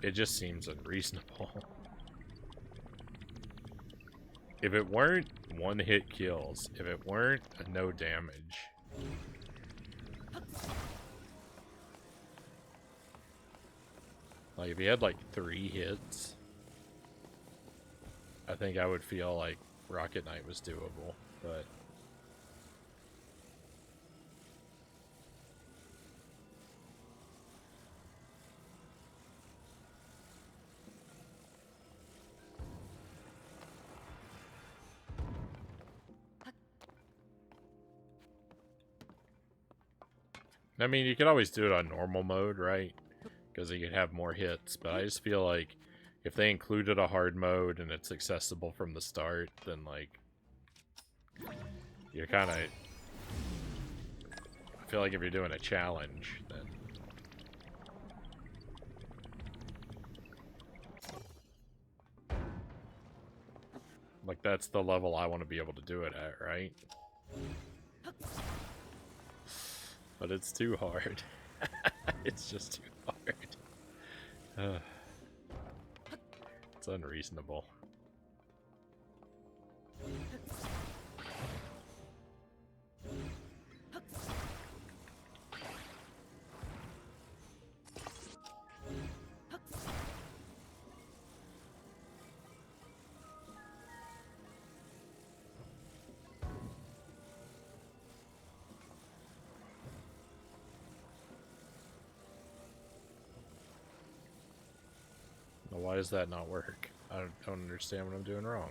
it just seems unreasonable. If it weren't one-hit kills, if it weren't a no damage, like if you had like 3 hits, I think I would feel like Rocket Knight was doable, but I mean, you could always do it on normal mode, right? Because you could have more hits, but I just feel like if they included a hard mode and it's accessible from the start, then like you're kind of, I feel like if you're doing a challenge, then like that's the level I want to be able to do it at, right? But it's too hard. It's just too hard. It's unreasonable. Now, why does that not work? I don't understand what I'm doing wrong.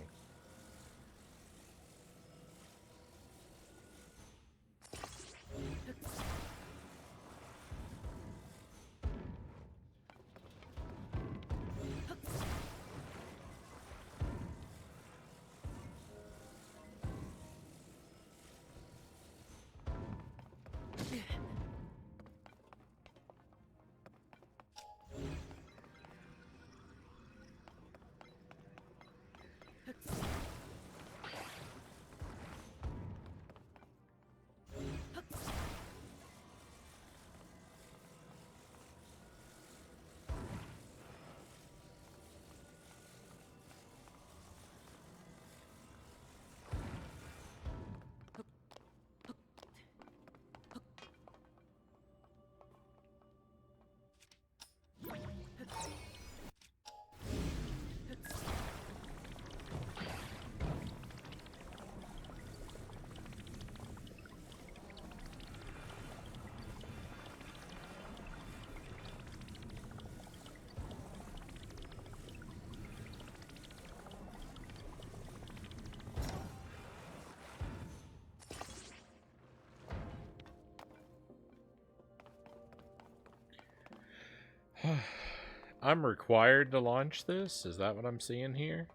I'm required to launch this? Is that what I'm seeing here?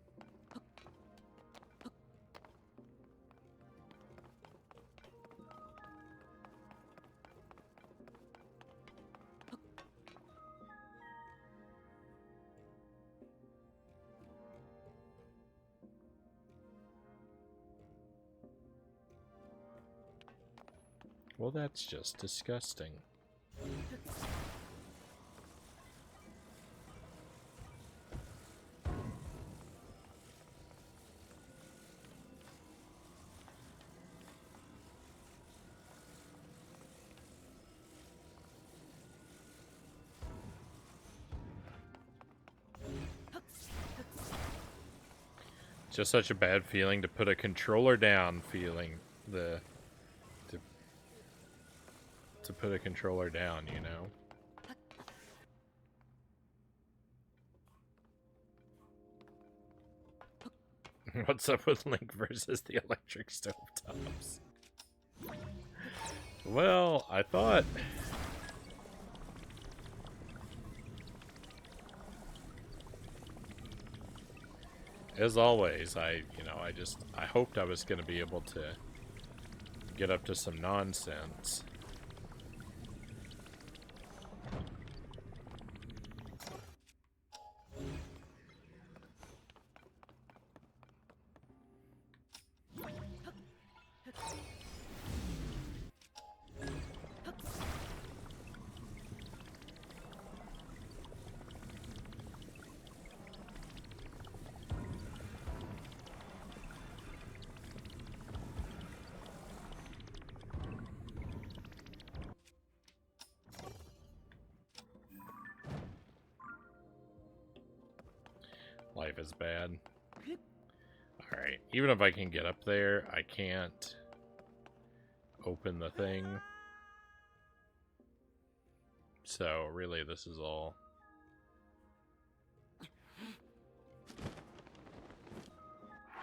Well, that's just disgusting. Just such a bad feeling to put a controller down feeling. To put a controller down, you know? What's up with Link versus the electric stovetops? Well, I thought... As always, I hoped I was going to be able to get up to some nonsense. Life is bad. Alright, even if I can get up there, I can't open the thing. So, really, this is all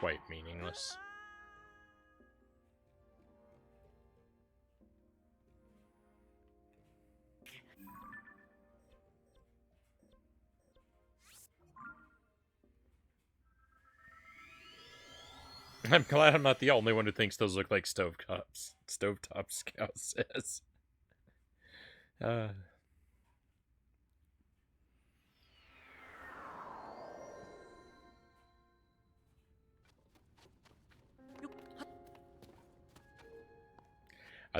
quite meaningless. I'm glad I'm not the only one who thinks those look like stovetops. Stovetop Scout says. I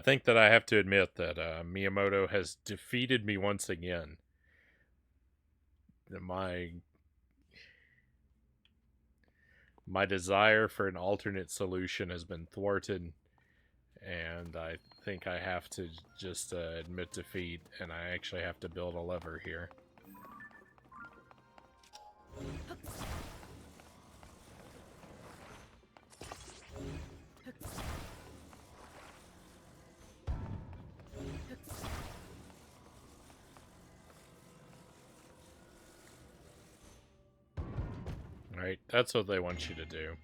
think that I have to admit that Miyamoto has defeated me once again. My desire for an alternate solution has been thwarted, and I think I have to just admit defeat, and I actually have to build a lever here. Right, that's what they want you to do.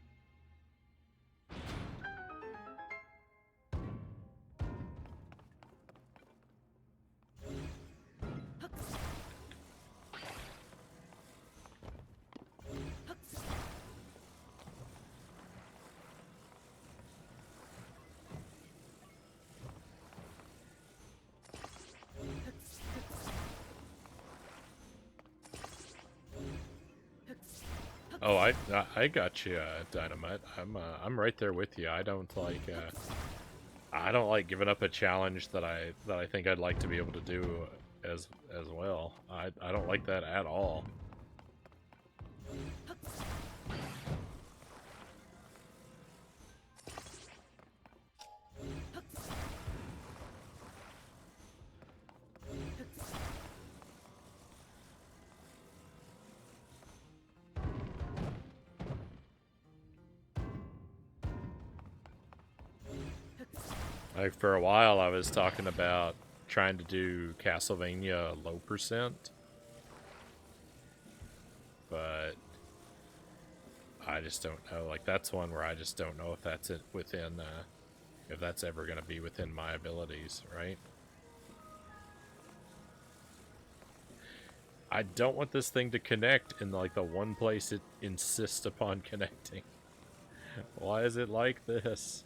Oh, I got you, Dynamite. I'm right there with you. I don't like giving up a challenge that I think I'd like to be able to do as well. I don't like that at all. Like, for a while, I was talking about trying to do Castlevania low percent, but I just don't know. Like, that's one where I just don't know if that's within, if that's ever going to be within my abilities, right? I don't want this thing to connect in like the one place it insists upon connecting. Why is it like this?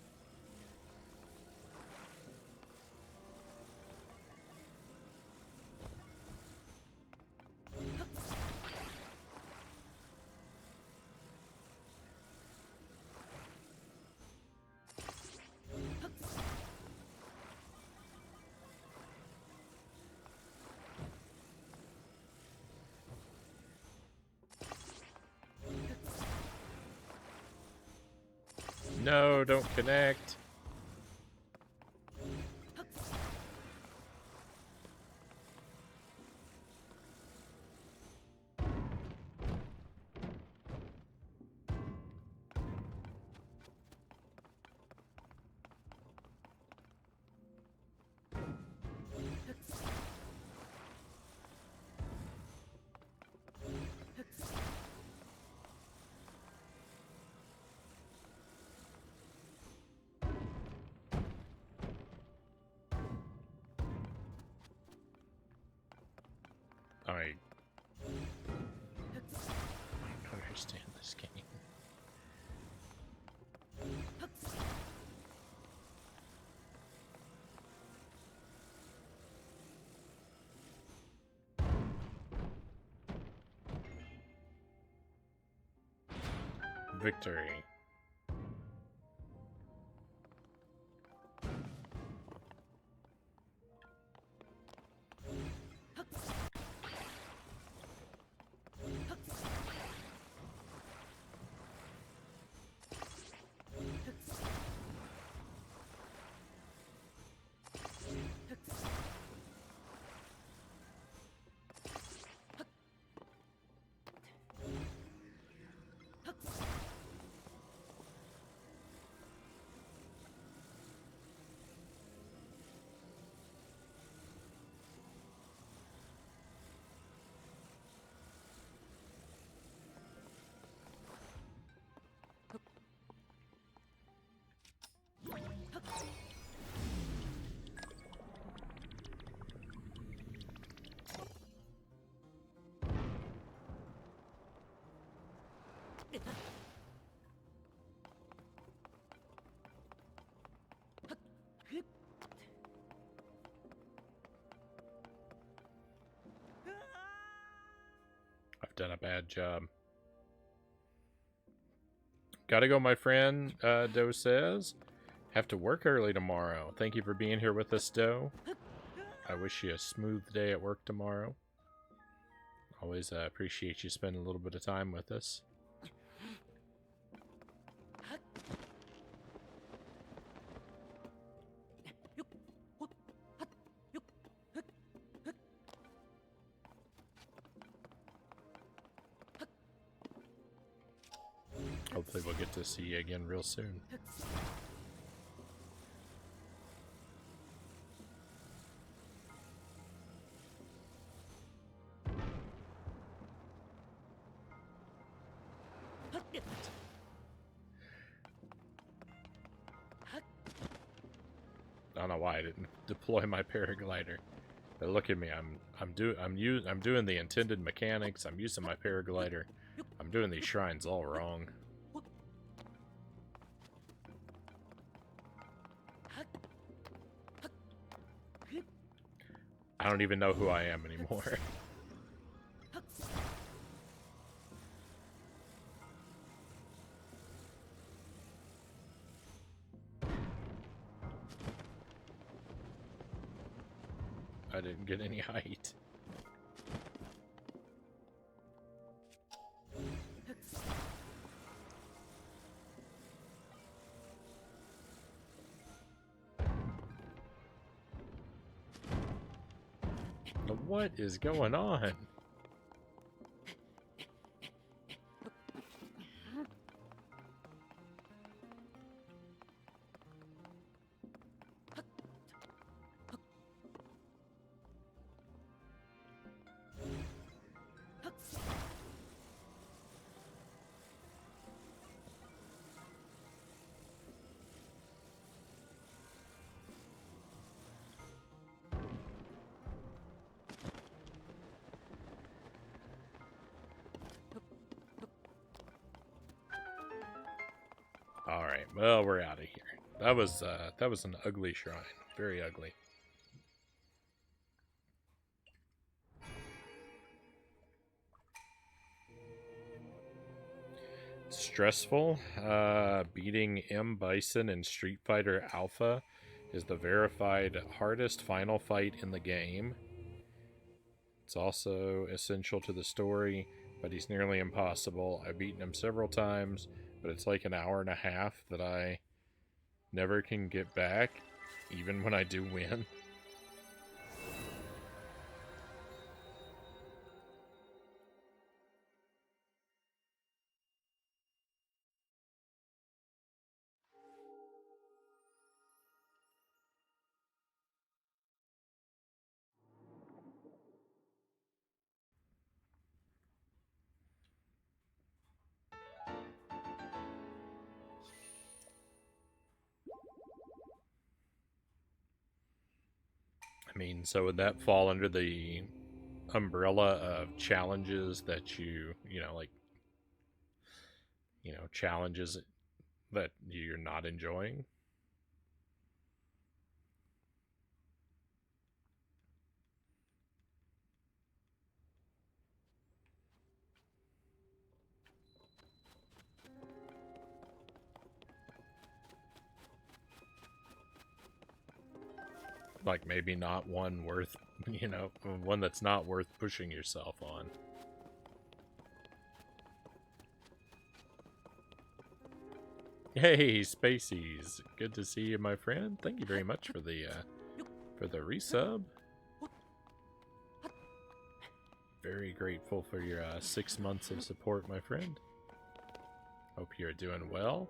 No, don't connect. I don't understand this game. Victory. I've done a bad job. Gotta go, my friend, Doe says. Have to work early tomorrow. Thank you for being here with us, Doe. I wish you a smooth day at work tomorrow. Always appreciate you spending a little bit of time with us. Hopefully we'll get to see you again real soon. I don't know why I didn't deploy my paraglider. But look at me, I'm doing the intended mechanics. I'm using my paraglider. I'm doing these shrines all wrong. I don't even know who I am anymore. I didn't get any height. What is going on? Well, we're out of here. That was an ugly shrine. Very ugly. Stressful. Beating M. Bison in Street Fighter Alpha is the verified hardest final fight in the game. It's also essential to the story, but he's nearly impossible. I've beaten him several times, but it's like an hour and a half that I never can get back, even when I do win. I mean, so would that fall under the umbrella of challenges that challenges that you're not enjoying? Like maybe not one worth, one that's not worth pushing yourself on. Hey, Spaceys. Good to see you, my friend. Thank you very much for the resub. Very grateful for your 6 months of support, my friend. Hope you're doing well.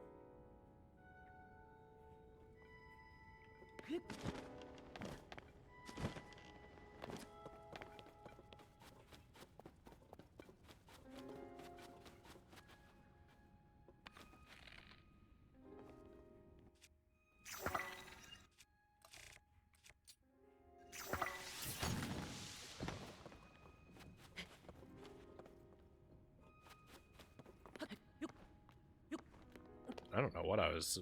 I don't know what I was...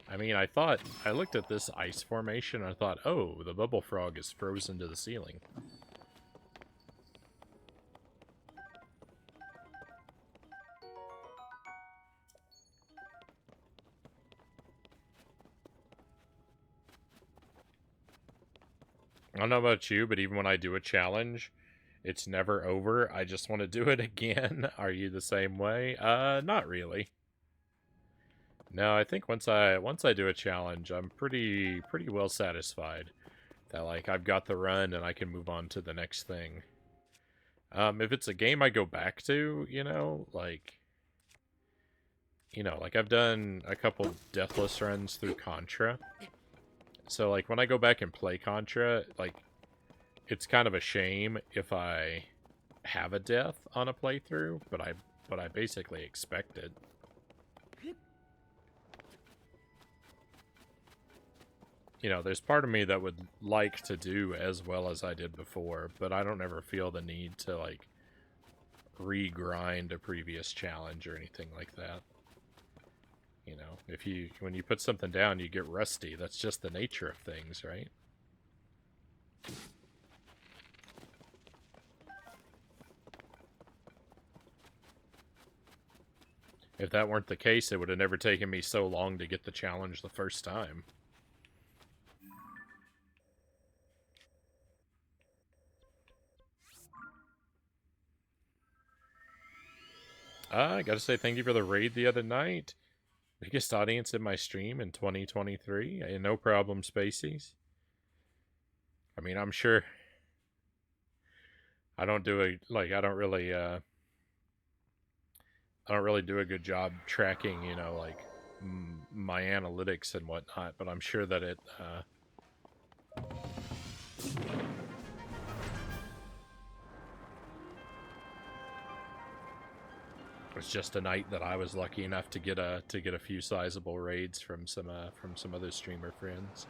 I mean, I looked at this ice formation and I thought, oh, the bubble frog is frozen to the ceiling. I don't know about you, but even when I do a challenge, it's never over. I just want to do it again. Are you the same way? Not really. No, I think once I do a challenge, I'm pretty well satisfied that like I've got the run and I can move on to the next thing. If it's a game I go back to, like I've done a couple deathless runs through Contra. So like when I go back and play Contra, like it's kind of a shame if I have a death on a playthrough, but I basically expect it. There's part of me that would like to do as well as I did before, but I don't ever feel the need to, like, re-grind a previous challenge or anything like that. When you put something down, you get rusty. That's just the nature of things, right? If that weren't the case, it would have never taken me so long to get the challenge the first time. I gotta say thank you for the raid the other night. Biggest audience in my stream in 2023. No problem, Spaceys. I mean, I'm sure I don't do a like I don't really do a good job tracking, like my analytics and whatnot, but I'm sure that it was just a night that I was lucky enough to get a few sizable raids from some other streamer friends.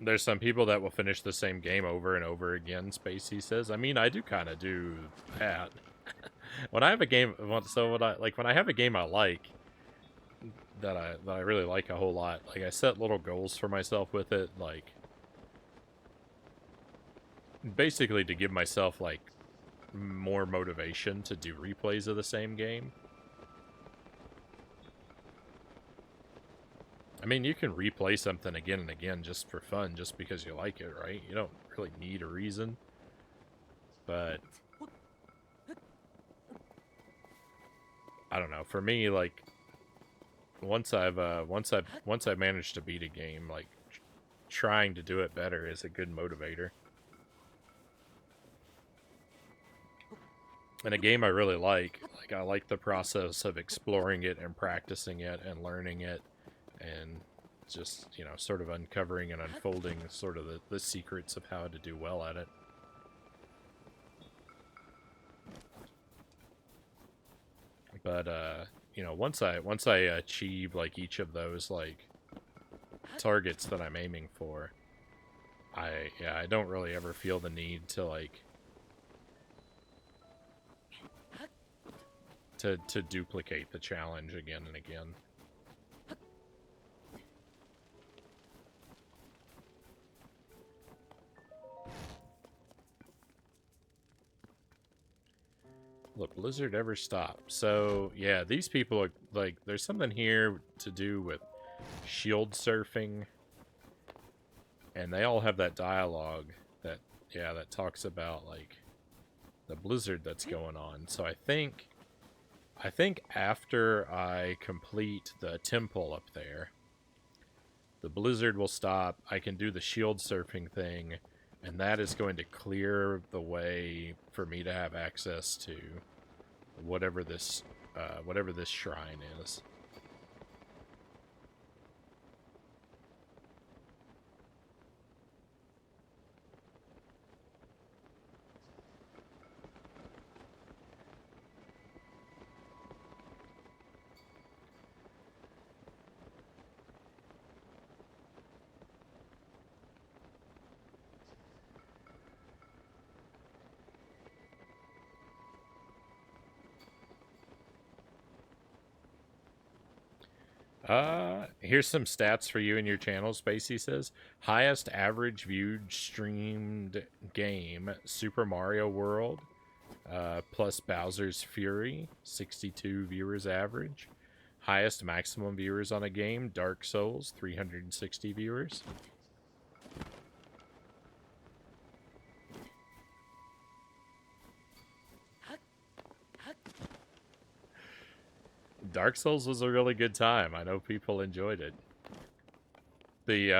There's some people that will finish the same game over and over again, Spacey says. I mean, I do kind of do that. When I have a game, so when I have a game I like, that I really like a whole lot, like I set little goals for myself with it, like basically to give myself like more motivation to do replays of the same game. I mean, you can replay something again and again just for fun, just because you like it, right? You don't really need a reason. But I don't know. For me, like once I've managed to beat a game, like trying to do it better is a good motivator. And a game I really like I like the process of exploring it and practicing it and learning it and just, you know, sort of uncovering and unfolding sort of the secrets of how to do well at it. But you know, once I achieve like each of those like targets that I'm aiming for, I don't really ever feel the need to like to duplicate the challenge again and again. Look, Blizzard ever stop? So, yeah, these people are, like, there's something here to do with shield surfing. And they all have that dialogue that, yeah, that talks about, like, the blizzard that's going on. So I think after I complete the temple up there, the blizzard will stop. I can do the shield surfing thing, and that is going to clear the way for me to have access to whatever this shrine is. Here's some stats for you and your channel, Spacey says. Highest average viewed streamed game, Super Mario World, plus Bowser's Fury, 62 viewers average. Highest maximum viewers on a game, Dark Souls, 360 viewers. Dark Souls was a really good time. I know people enjoyed it. The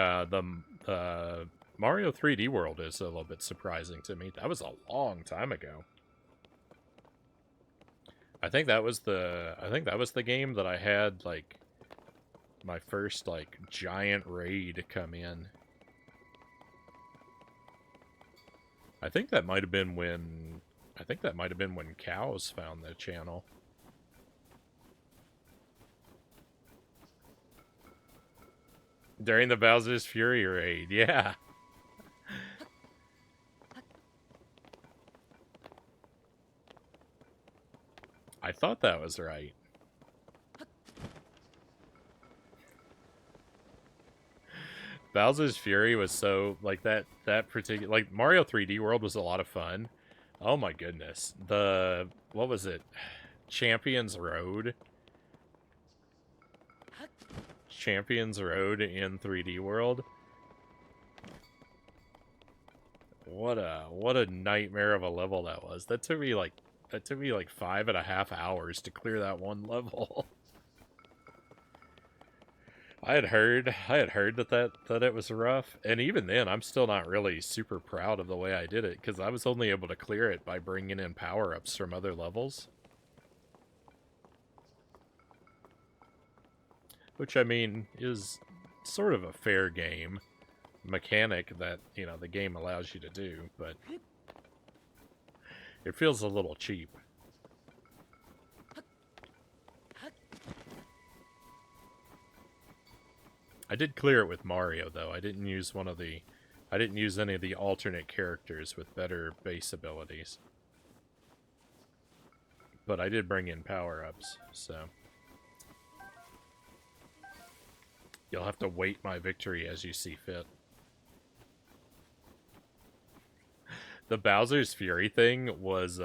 Mario 3D World is a little bit surprising to me. That was a long time ago. I think that was the game that I had like my first like giant raid come in. I think that might have been when Cows found the channel. During the Bowser's Fury raid, yeah. I thought that was right. Bowser's Fury was so, like, that particular, like, Mario 3D World was a lot of fun. Oh my goodness. What was it? Champions Road in 3D World. What a nightmare of a level that was. That took me like 5.5 hours to clear that one level. I had heard that it was rough, and even then I'm still not really super proud of the way I did it, because I was only able to clear it by bringing in power-ups from other levels. Which, I mean, is sort of a fair game mechanic that, you know, the game allows you to do, but it feels a little cheap. I did clear it with Mario, though. I didn't use one of the I didn't use any of the alternate characters with better base abilities. But I did bring in power-ups, so... You'll have to wait my victory as you see fit. The Bowser's Fury thing was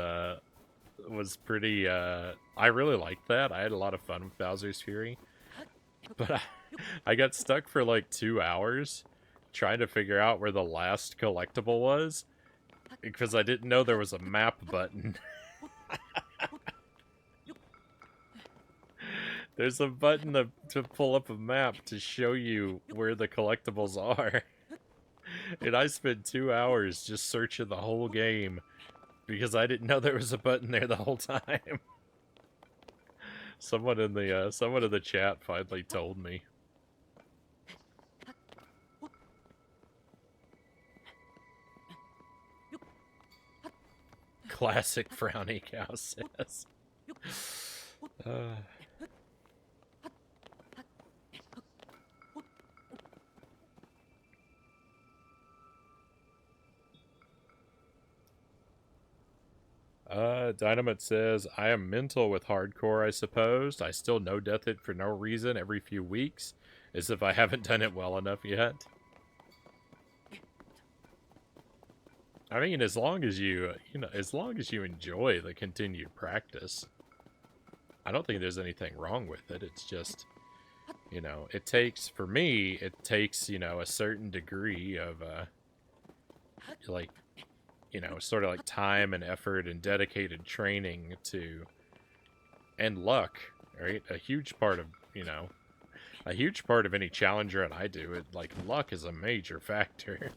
pretty, I really liked that. I had a lot of fun with Bowser's Fury. But I got stuck for like 2 hours trying to figure out where the last collectible was because I didn't know there was a map button. There's a button to pull up a map to show you where the collectibles are. And I spent 2 hours just searching the whole game because I didn't know there was a button there the whole time. Someone in the chat finally told me. Classic Frownie Cow says. Dynamite says, I am mental with hardcore, I suppose. I still no-death it for no reason every few weeks, as if I haven't done it well enough yet. I mean, as long as you enjoy the continued practice, I don't think there's anything wrong with it. It's just, it takes, for me, a certain degree of, sort of like time and effort and dedicated training and luck, right? A huge part of any challenger that I do, luck is a major factor.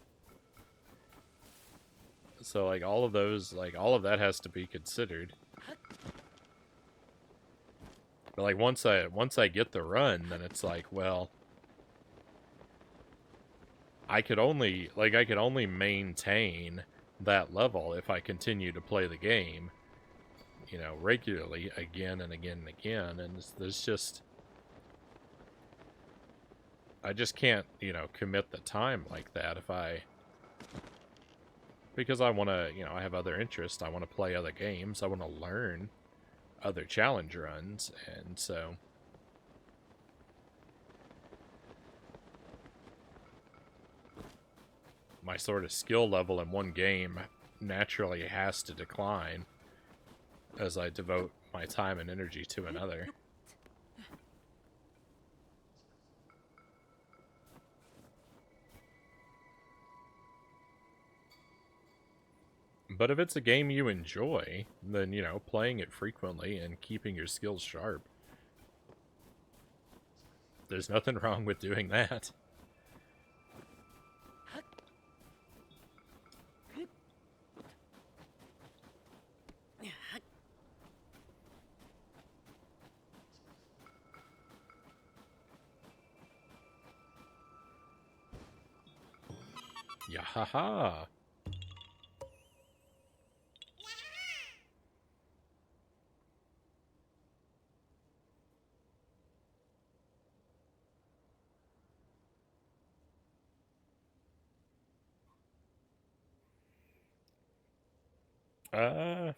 So, all of that has to be considered. But, once I get the run, then it's well, I could only maintain that level if I continue to play the game, regularly, again and again and again, and there's just... I just can't, commit the time like that because I want to, I have other interests. I want to play other games. I want to learn other challenge runs, and so... my sort of skill level in one game naturally has to decline as I devote my time and energy to another. But if it's a game you enjoy, then, playing it frequently and keeping your skills sharp, there's nothing wrong with doing that. Yahaha!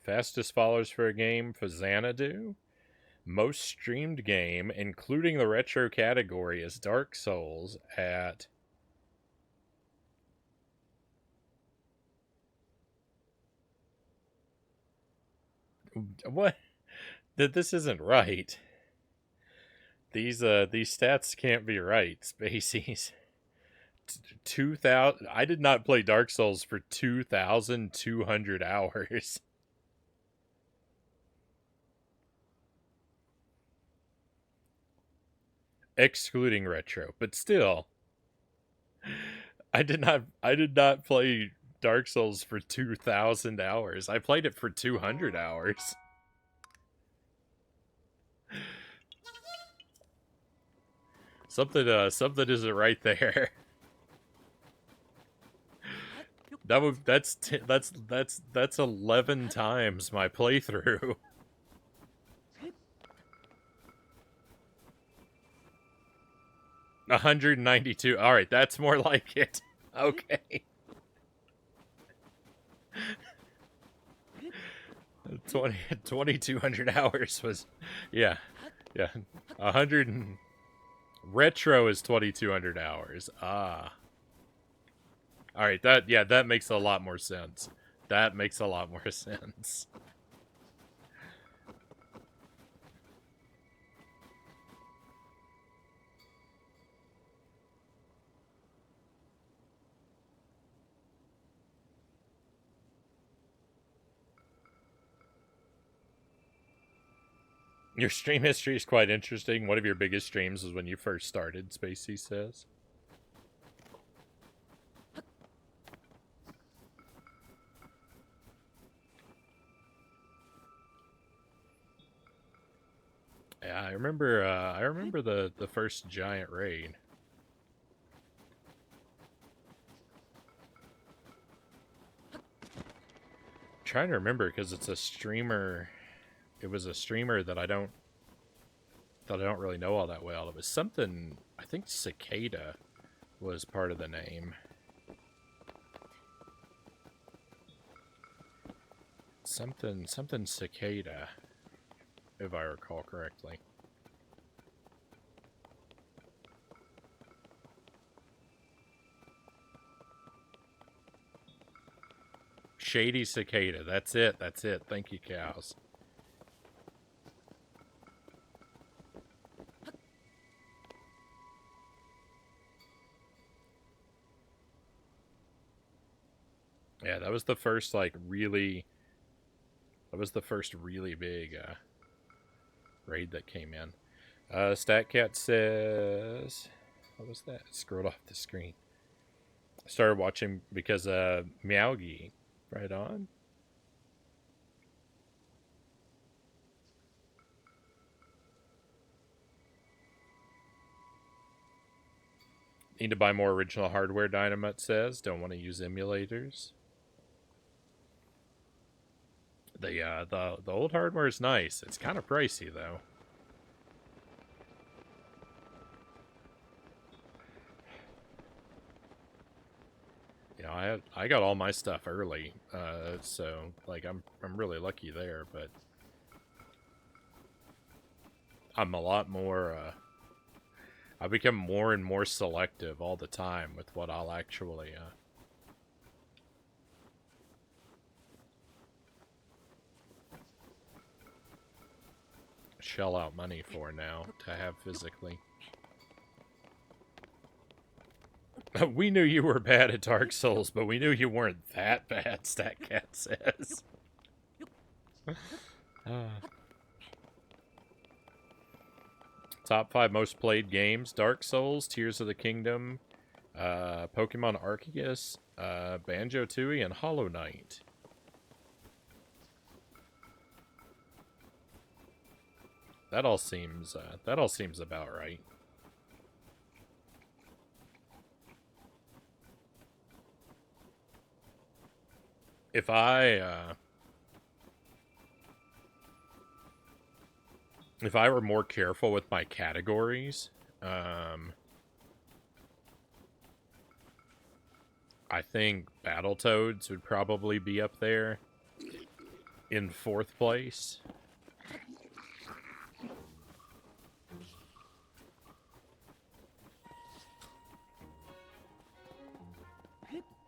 Fastest followers for a game for Xanadu. Most streamed game, including the retro category, is Dark Souls at... What? This isn't right. These stats can't be right, Spaceys. 2,000... I did not play Dark Souls for 2,200 hours. Excluding retro, but still. I did not play Dark Souls for 2,000 hours. I played it for 200 hours. Something isn't right there. That's 11 times my playthrough. $192. All right, that's more like it. Okay. 2,200 hours was, yeah, yeah. 100 and retro is 2,200 hours. Ah. All right, that makes a lot more sense. That makes a lot more sense. Your stream history is quite interesting. One of your biggest streams was when you first started, Spacey says. Yeah, I remember the first giant raid. Trying to remember because it's a streamer. It was a streamer that I don't really know all that well. It was something, I think Cicada was part of the name. Something Cicada, if I recall correctly. Shady Cicada. That's it. Thank you, cows. Yeah, that was the first, like, really... That was the first really big raid that came in. StatCat says... What was that? Scrolled off the screen. I started watching because Meowgie. Right on. Need to buy more original hardware, Dynamite says. Don't want to use emulators. The old hardware is nice. It's kind of pricey though. You know, I got all my stuff early, so like I'm really lucky there. But I'm a lot more. I become more and more selective all the time with what I'll actually. Shell out money for now to have physically. We knew you were bad at Dark Souls, but we knew you weren't that bad, StatCat says. Top 5 most played games: Dark Souls, Tears of the Kingdom, Pokemon Arceus, Banjo-Tooie, and Hollow Knight. That all seems about right. If I were more careful with my categories, I think Battletoads would probably be up there in 4th place.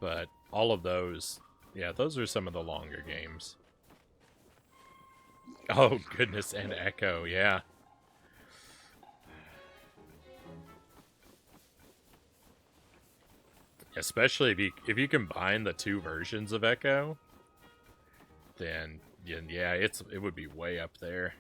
But all of those, yeah, those are some of the longer games. Oh, goodness, and Echo, yeah. Especially if you combine the 2 versions of Echo, then yeah, it would be way up there.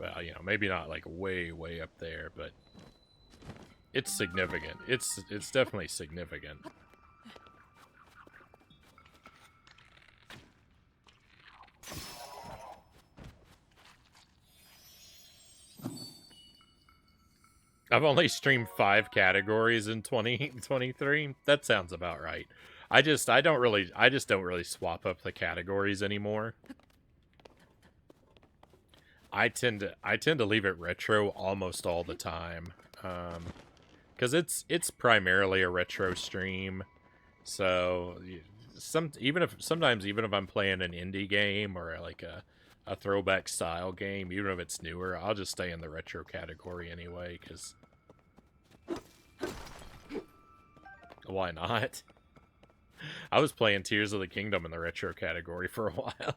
Well, you know, maybe not like way up there, but it's significant. It's definitely significant. I've only streamed 5 categories in 2023. That sounds about right. I just don't really swap up the categories anymore. I tend to leave it retro almost all the time, because it's primarily a retro stream. So sometimes even if I'm playing an indie game or like a throwback style game, even if it's newer, I'll just stay in the retro category anyway. Because why not? I was playing Tears of the Kingdom in the retro category for a while.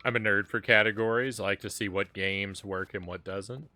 I'm a nerd for categories. I like to see what games work and what doesn't.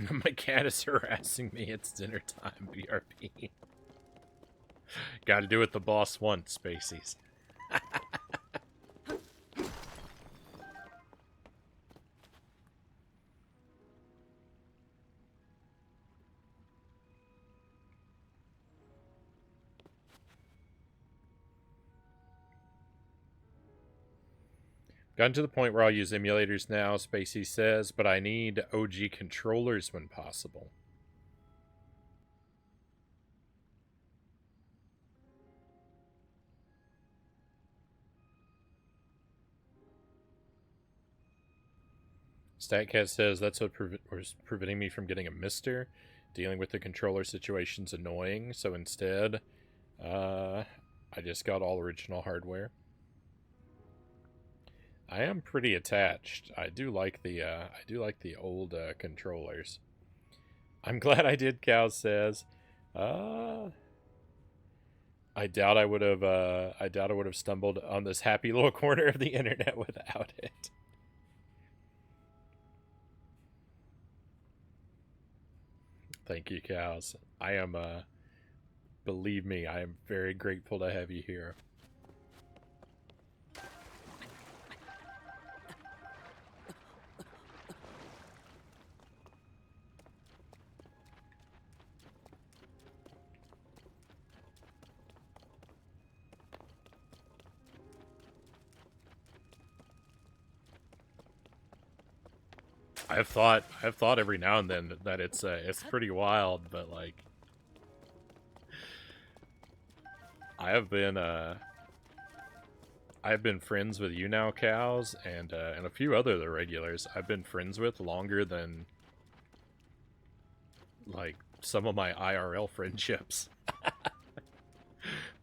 My cat is harassing me. It's dinner time, BRP. Gotta do what the boss wants, Spaceys. Gotten to the point where I'll use emulators now, Spacey says, but I need OG controllers when possible. StatCat says that's what was preventing me from getting a Mister. Dealing with the controller situation's annoying, so instead, I just got all original hardware. I am pretty attached. I do like the old controllers. I'm glad I did. Cow says, I doubt I would have. I doubt I would have stumbled on this happy little corner of the internet without it. Thank you, Cows. I am. Believe me, I am very grateful to have you here. I've thought every now and then that it's pretty wild, but like I've been friends with you now, Cows, and a few other the regulars I've been friends with longer than like some of my IRL friendships.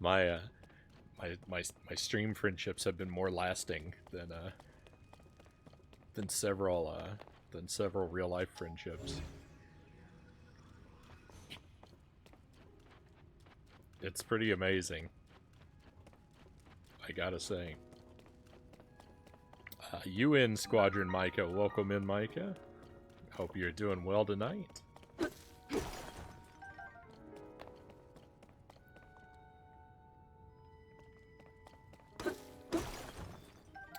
my stream friendships have been more lasting than several real life friendships. It's pretty amazing, I gotta say. UN Squadron Micah, welcome in, Micah. Hope you're doing well tonight.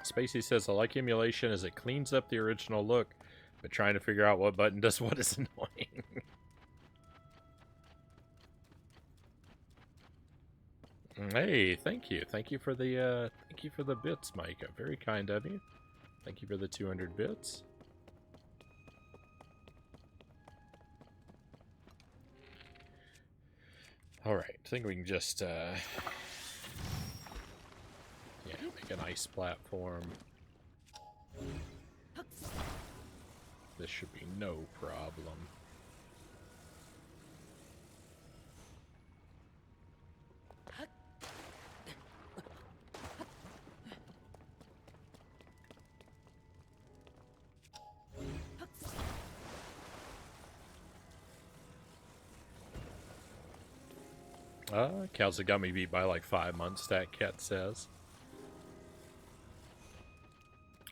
Spacey says, I like emulation as it cleans up the original look, but trying to figure out what button does what is annoying. Hey, thank you. Thank you for the bits, Micah. Very kind of you. Thank you for the 200 bits. Alright, I think we can just yeah, make an ice platform. This should be no problem. Cows got me beat by like 5 months, Stat Cat says.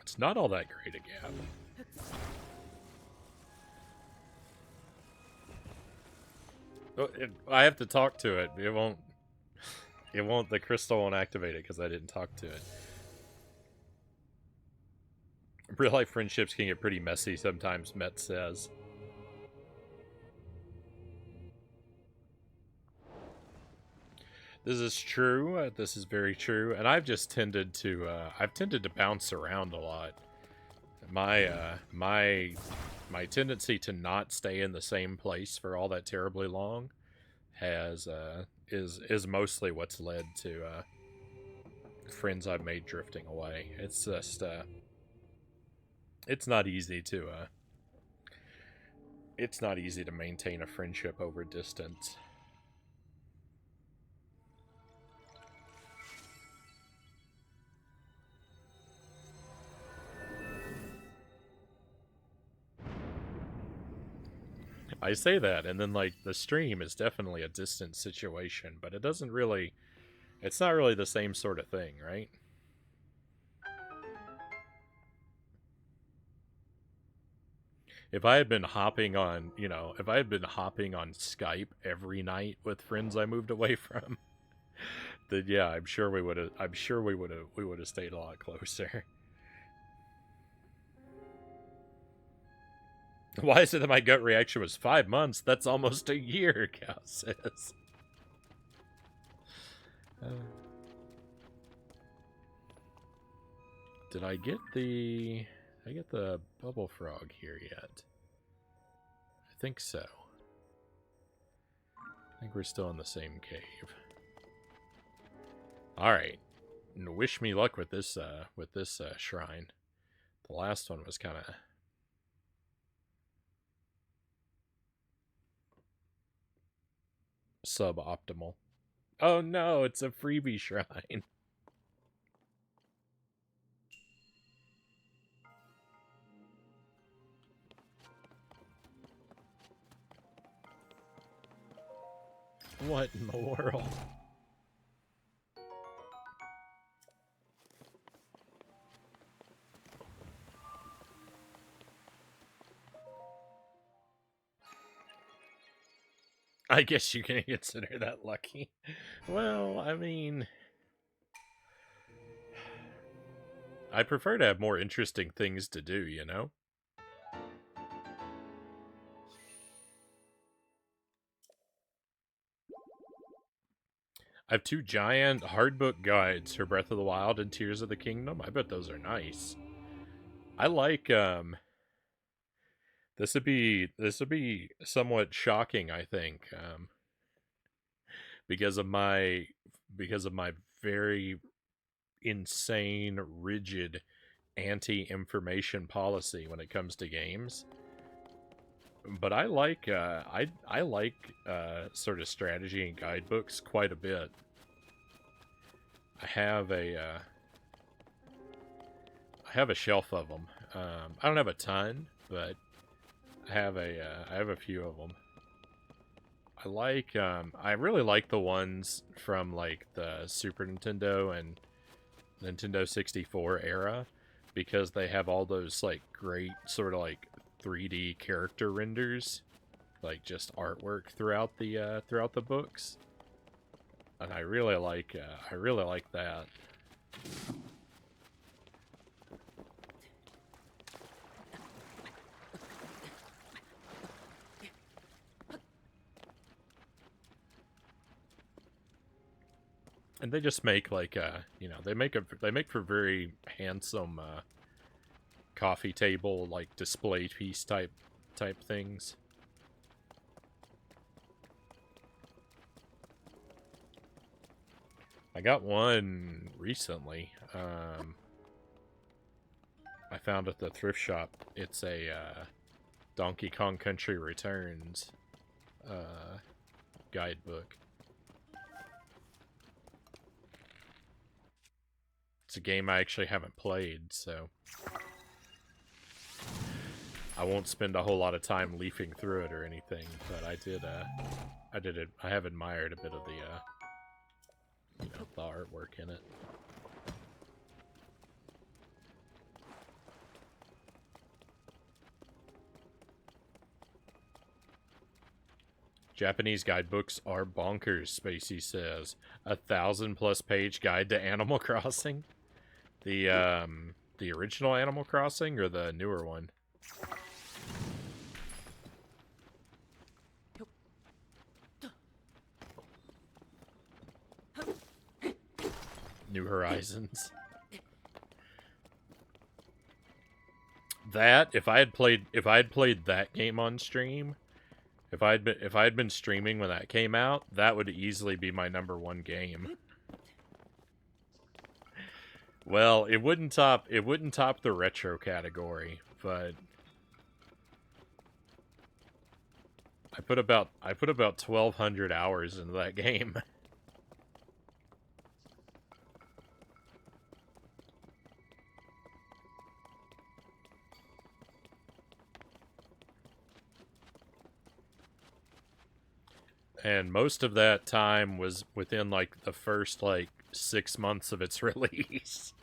It's not all that great a gap. I have to talk to it. It won't. It won't. The crystal won't activate it because I didn't talk to it. Real life friendships can get pretty messy sometimes, Met says. This is true. This is very true, and I've just tended to. I've tended to bounce around a lot. My tendency to not stay in the same place for all that terribly long is mostly what's led to friends I've made drifting away. It's just it's not easy to maintain a friendship over distance. I say that, and then like the stream is definitely a distant situation, but it doesn't really. It's not really the same sort of thing, right? If I had been hopping on, if I had been hopping on Skype every night with friends I moved away from, then yeah, I'm sure we would have. We would have stayed a lot closer. Why is it that my gut reaction was 5 months? That's almost a year, Cow says. Did I get the bubble frog here yet? I think so. I think we're still in the same cave. All right. Wish me luck with this shrine. The last one was kind of suboptimal. Oh no, it's a freebie shrine. What in the world? I guess you can consider that lucky. Well, I mean, I prefer to have more interesting things to do, you know? I have 2 giant hardbook guides for Breath of the Wild and Tears of the Kingdom. I bet those are nice. I like this would be somewhat shocking, I think, because of my very insane, rigid anti-information policy when it comes to games. But I like I like sort of strategy and guidebooks quite a bit. I have a shelf of them. I don't have a ton, but I have a few of them. I really like the ones from like the Super Nintendo and Nintendo 64 era because they have all those like great sort of like 3D character renders, like just artwork throughout the books, and I really like that. And they just make like they make for very handsome coffee table like display piece type things. I got one recently. I found at the thrift shop. It's a Donkey Kong Country Returns guidebook. It's a game I actually haven't played, so I won't spend a whole lot of time leafing through it or anything, but I I have admired a bit of the the artwork in it. Japanese guidebooks are bonkers, Spacey says. 1,000+ page guide to Animal Crossing? The original Animal Crossing or the newer one? New Horizons. That if I had played that game on stream, if I had been streaming when that came out, that would easily be my #1 game. Well, it wouldn't top the retro category, but I put about 1,200 hours into that game. And most of that time was within, like, the first, like, 6 months of its release.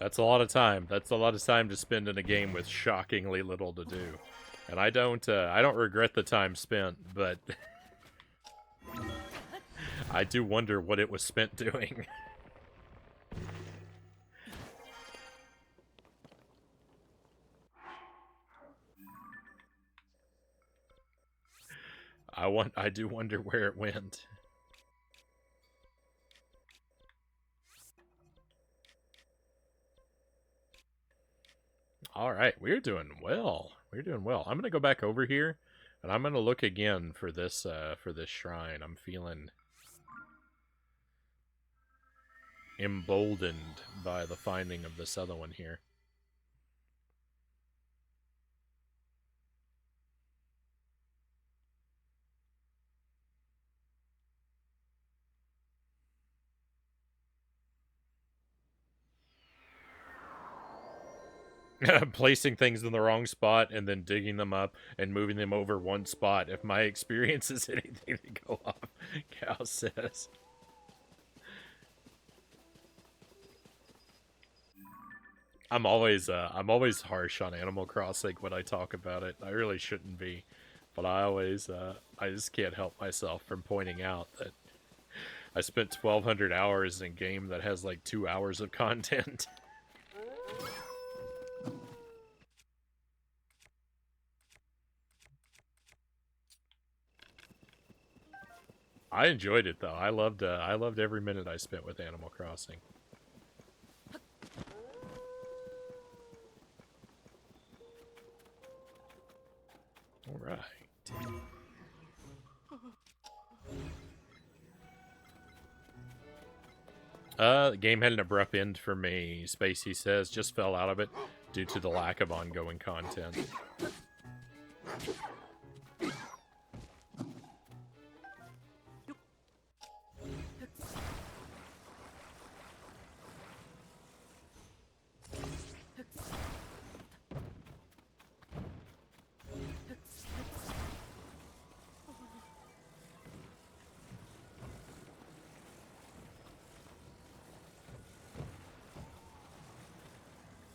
That's a lot of time. That's a lot of time to spend in a game with shockingly little to do. And I don't regret the time spent, but I do wonder what it was spent doing. I do wonder where it went. All right, we're doing well. We're doing well. I'm gonna go back over here, and I'm gonna look again for this shrine. I'm feeling emboldened by the finding of this other one here. Placing things in the wrong spot and then digging them up and moving them over one spot. If my experience is anything to go off, Cal says. I'm always harsh on Animal Crossing when I talk about it. I really shouldn't be, but I just can't help myself from pointing out that I spent 1,200 hours in a game that has like 2 hours of content. I enjoyed it though. I loved every minute I spent with Animal Crossing. All right. The game had an abrupt end for me, Spacey says. Just fell out of it due to the lack of ongoing content.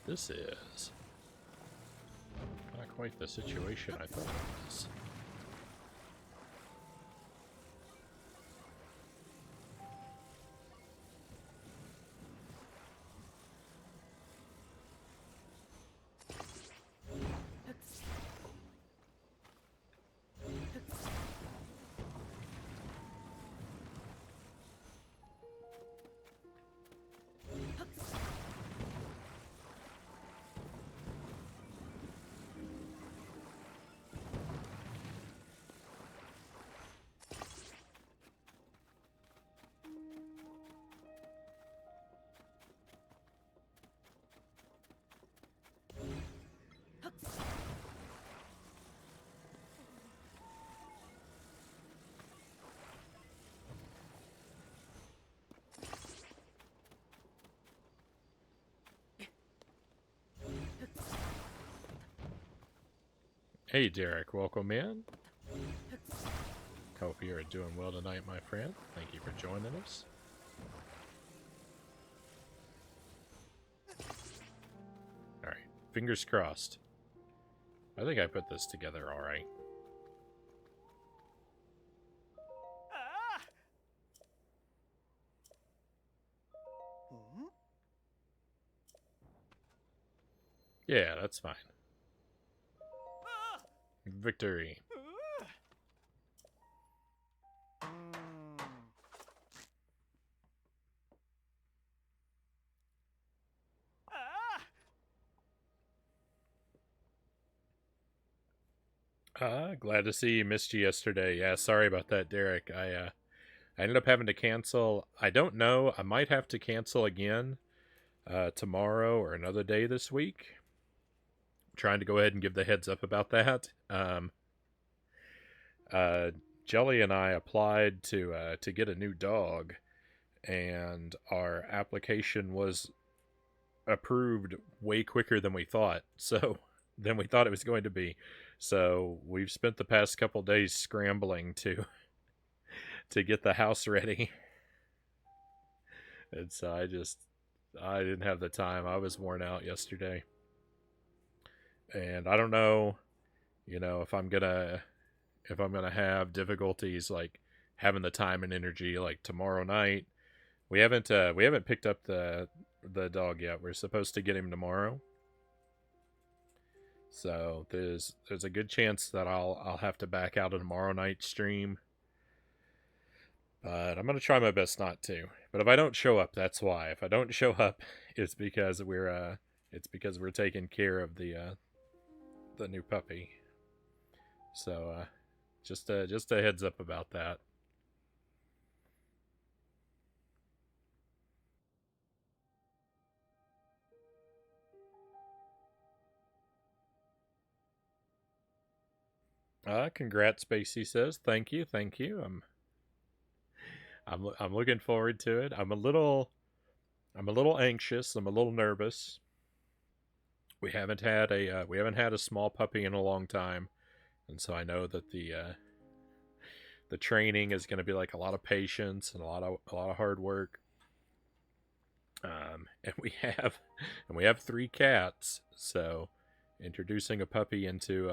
This is not quite the situation I thought it was. Hey Derek, welcome in. Hope you're doing well tonight, my friend. Thank you for joining us. Alright, fingers crossed. I think I put this together alright. Yeah, that's fine. Victory. Glad to see you. Missed you yesterday. Yeah, sorry about that, Derek. I ended up having to cancel. I don't know. I might have to cancel again tomorrow or another day this week. I'm trying to go ahead and give the heads up about that. Jelly and I applied to get a new dog, and our application was approved way quicker than we thought. So than we thought it was going to be. So we've spent the past couple days scrambling to get the house ready. And so I didn't have the time. I was worn out yesterday. And I don't know, if I'm gonna have difficulties like having the time and energy like tomorrow night. We haven't picked up the dog yet. We're supposed to get him tomorrow. So there's a good chance that I'll have to back out of tomorrow night's stream. But I'm gonna try my best not to. But if I don't show up, that's why. If I don't show up, it's because we're taking care of the new puppy. So just a heads up about that. Congrats, Spacey says. Thank you. I'm looking forward to it. I'm a little anxious. I'm a little nervous. We haven't had a small puppy in a long time, and so I know that the training is going to be like a lot of patience and a lot of hard work. And we have 3 cats, so introducing a puppy into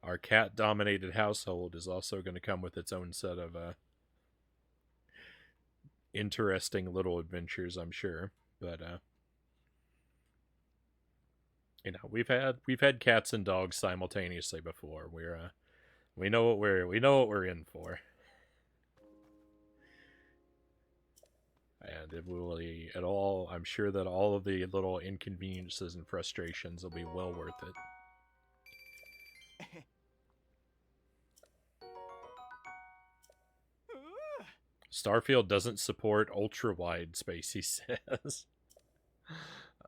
our cat-dominated household is also going to come with its own set of interesting little adventures, I'm sure. But we've had cats and dogs simultaneously before. We know what we're in for. And it will be at all. I'm sure that all of the little inconveniences and frustrations will be well worth it. Starfield doesn't support ultra wide space, he says.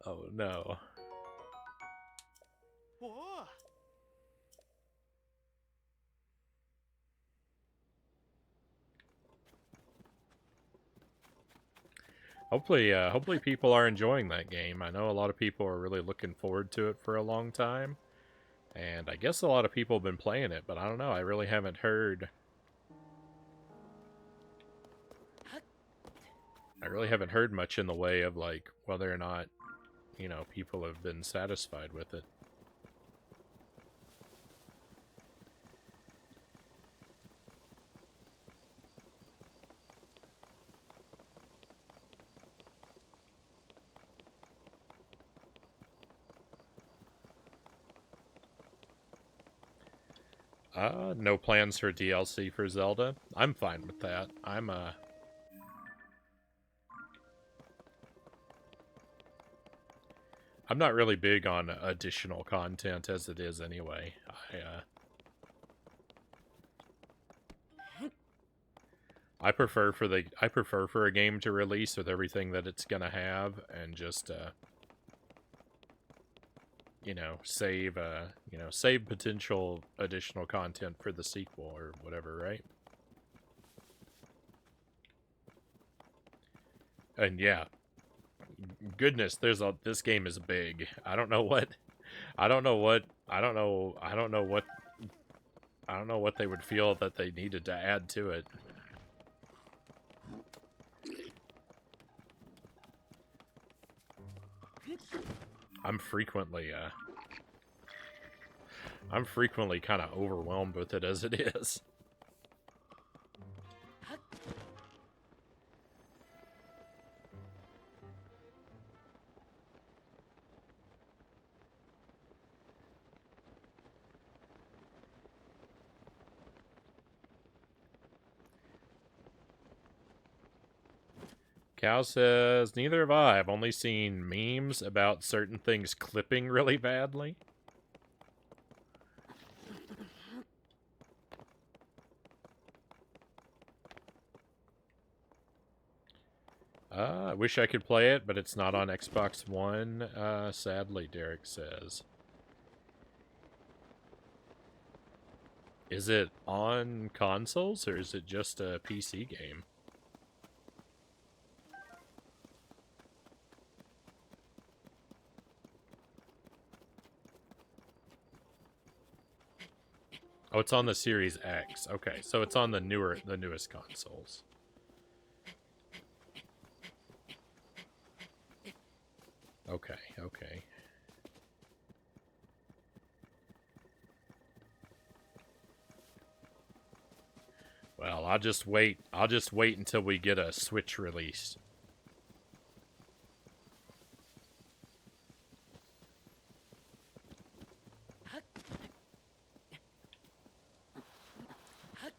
Oh no. Hopefully people are enjoying that game. I know a lot of people are really looking forward to it for a long time. And I guess a lot of people have been playing it, but I don't know. I really haven't heard much in the way of like whether or not, people have been satisfied with it. No plans for DLC for Zelda. I'm fine with that. I'm not really big on additional content as it is anyway. I prefer for a game to release with everything that it's gonna have and just save potential additional content for the sequel or whatever, right? And yeah, goodness, this game is big. I don't know what I don't know. I don't know what. I don't know what they would feel that they needed to add to it. I'm frequently kind of overwhelmed with it as it is. Cal says, neither have I. I've only seen memes about certain things clipping really badly. I wish I could play it, but it's not on Xbox One, sadly, Derek says. Is it on consoles, or is it just a PC game? Oh, it's on the Series X. Okay, so it's on the newest consoles. Okay, okay. Well, I'll just wait. I'll just wait until we get a Switch release.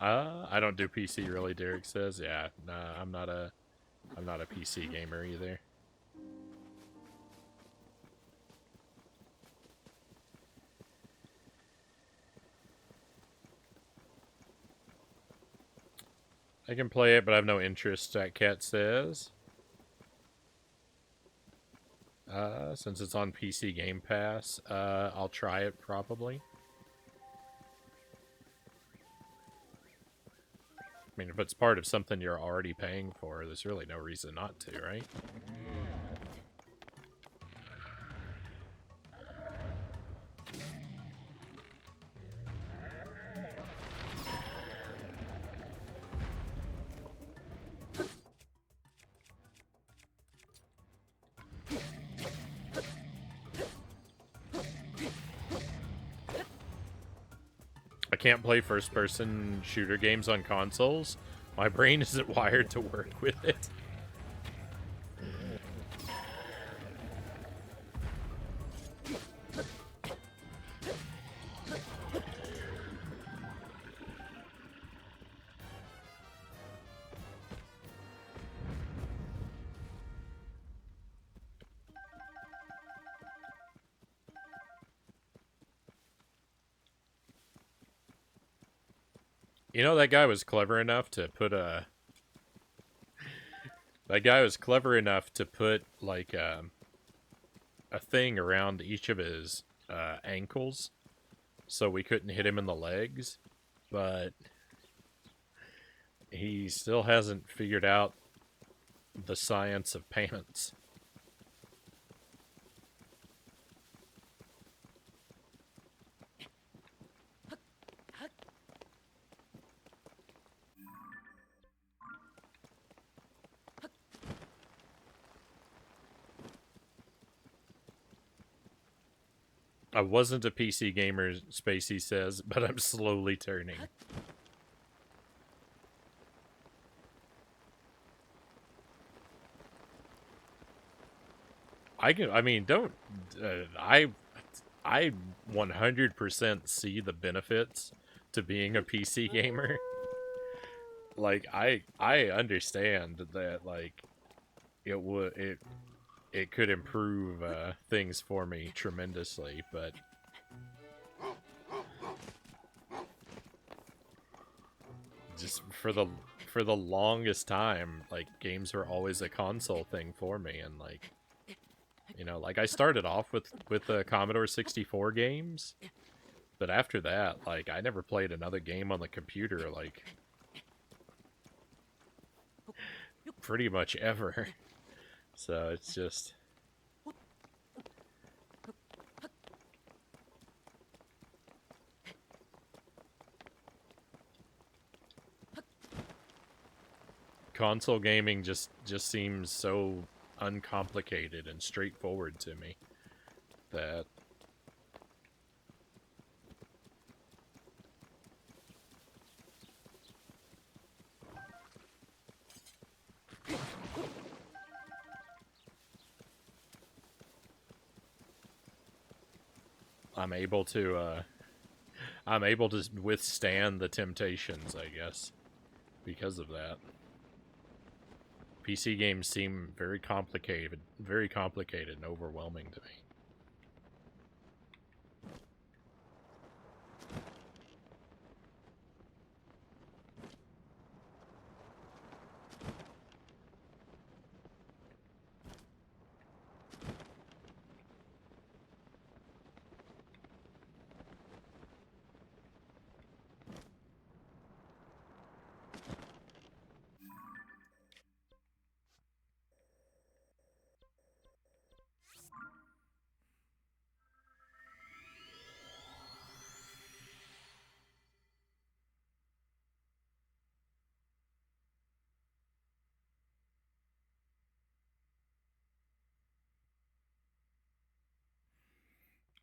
I don't do PC really, Derek says. Yeah, nah, I'm not a PC gamer either. I can play it, but I have no interest, that cat says. Since it's on PC Game Pass, I'll try it probably. I mean, if it's part of something you're already paying for, there's really no reason not to, right? I can't play first-person shooter games on consoles. My brain isn't wired to work with it. You know, that guy was clever enough to put a... That guy was clever enough to put, like, a thing around each of his ankles so we couldn't hit him in the legs, but he still hasn't figured out the science of pants. I wasn't a PC gamer, Spacey says, but I'm slowly turning. I mean, don't, I 100% see the benefits to being a PC gamer. Like, I understand that, like, it could improve things for me tremendously, but just for the longest time, like, games were always a console thing for me, and, like, you know, like, I started off with the Commodore 64 games, but after that, like, I never played another game on the computer, like, pretty much ever. So it's just... Console gaming just seems so uncomplicated and straightforward to me that I'm able to withstand the temptations, I guess, because of that. PC games seem very complicated and overwhelming to me.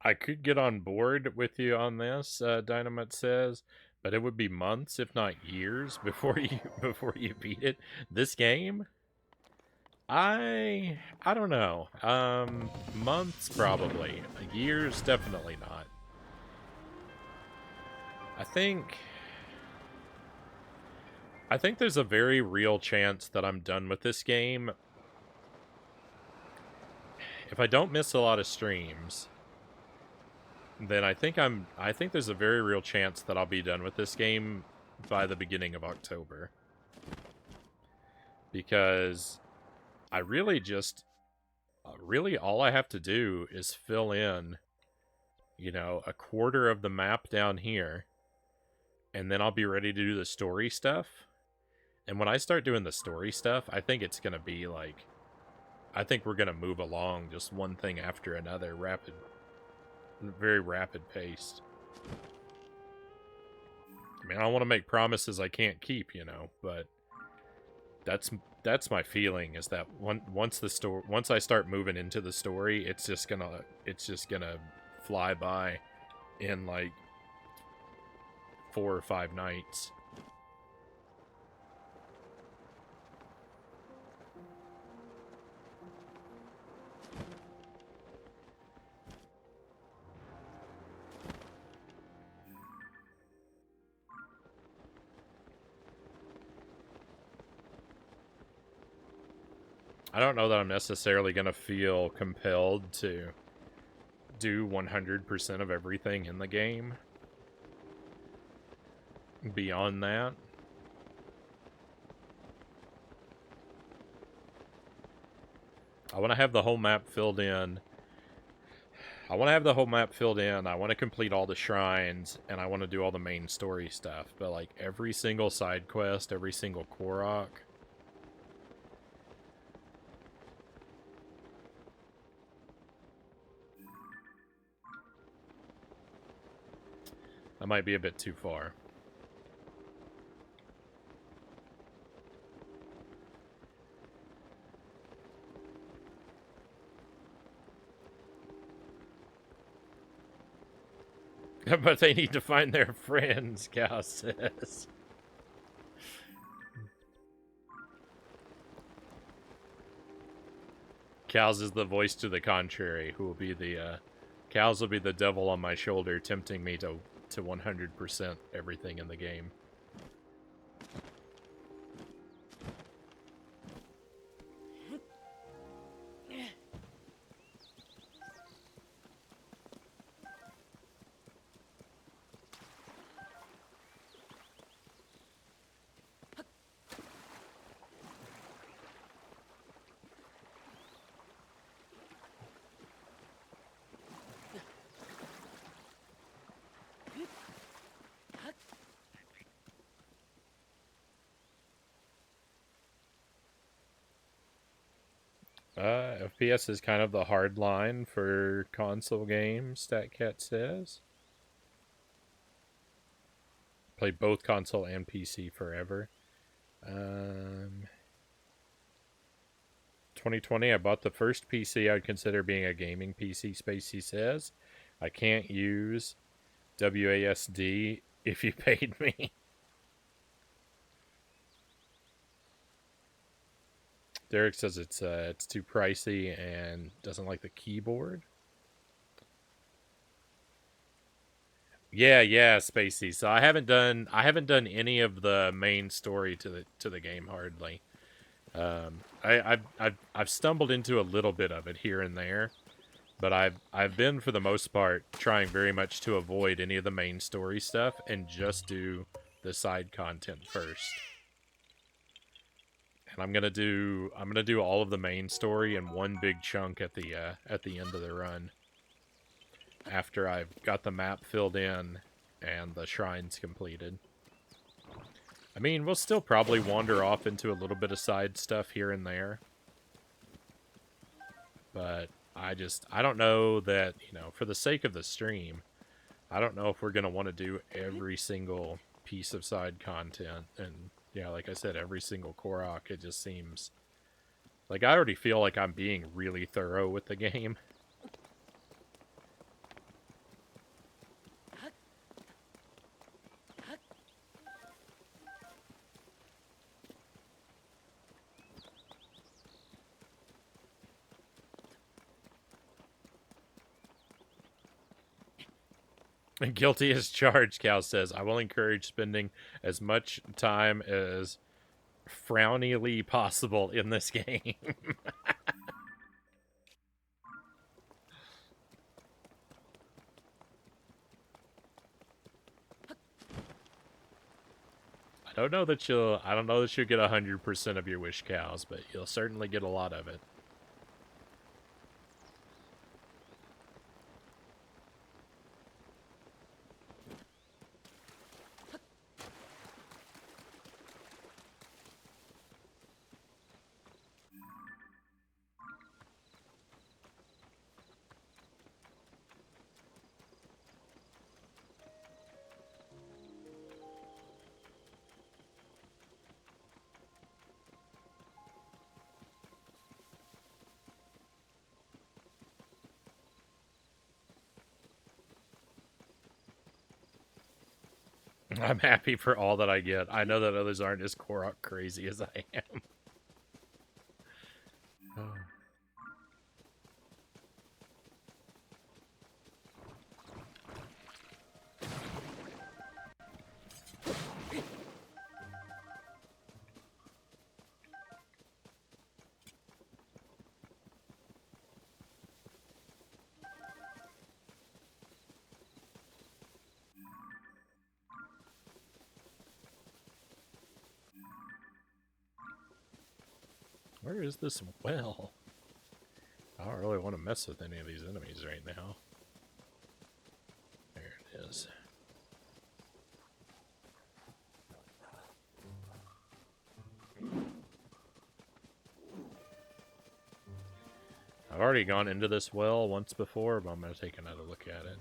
I could get on board with you on this, Dynamite says, but it would be months, if not years, before you beat it. This game, I don't know. Months probably. Years definitely not. I think there's a very real chance that I'm done with this game if I don't miss a lot of streams. Then I think there's a very real chance that I'll be done with this game by the beginning of October. Because I really all I have to do is fill in, you know, a quarter of the map down here, and then I'll be ready to do the story stuff. And when I start doing the story stuff, I think it's going to be like, I think we're going to move along just one thing after another, very rapid paced. I mean, I don't want to make promises I can't keep, you know, but that's my feeling, is that once I start moving into the story, it's just gonna fly by in like 4 or 5 nights. I don't know that I'm necessarily going to feel compelled to do 100% of everything in the game. Beyond that, I want to have the whole map filled in. I want to complete all the shrines, and I want to do all the main story stuff. But like every single side quest, every single Korok, that might be a bit too far. But they need to find their friends, Cal says. Cal's is the voice to the contrary, who will be the, Cal's will be the devil on my shoulder, tempting me to 100% everything in the game. FPS is kind of the hard line for console games, StatCat says. Play both console and PC forever. 2020, I bought the first PC I'd consider being a gaming PC, Spacey says. I can't use WASD if you paid me. Derek says it's too pricey and doesn't like the keyboard. Yeah, Spacey. So I haven't done any of the main story to the game hardly. I've stumbled into a little bit of it here and there, but I've been for the most part trying very much to avoid any of the main story stuff and just do the side content first. And I'm gonna do all of the main story in one big chunk at the end of the run. After I've got the map filled in and the shrines completed. I mean, we'll still probably wander off into a little bit of side stuff here and there. But I don't know that, for the sake of the stream, I don't know if we're going to want to do every single piece of side content. And, yeah, like I said, every single Korok, it just seems... Like, I already feel like I'm being really thorough with the game. Guilty as charged, Cal says. I will encourage spending as much time as Frownie possible in this game. I don't know that you'll get 100% of your wish cows, but you'll certainly get a lot of it. I'm happy for all that I get. I know that others aren't as Korok crazy as I am. Where is this well? I don't really want to mess with any of these enemies right now. There it is. I've already gone into this well once before, but I'm going to take another look at it.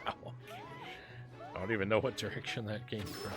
Ow. I don't even know what direction that came from.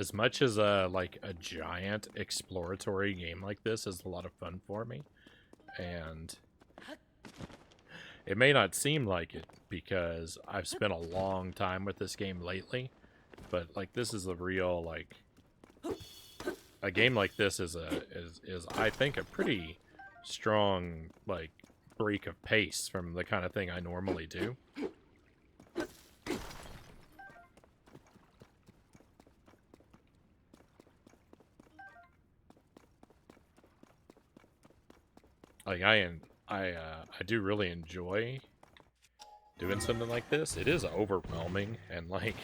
as much as like a giant exploratory game like this is a lot of fun for me, and it may not seem like it because I've spent a long time with this game lately, but like this is a real like a game like this is I think a pretty strong like break of pace from the kind of thing I normally do. Like I do really enjoy doing something like this. It is overwhelming and like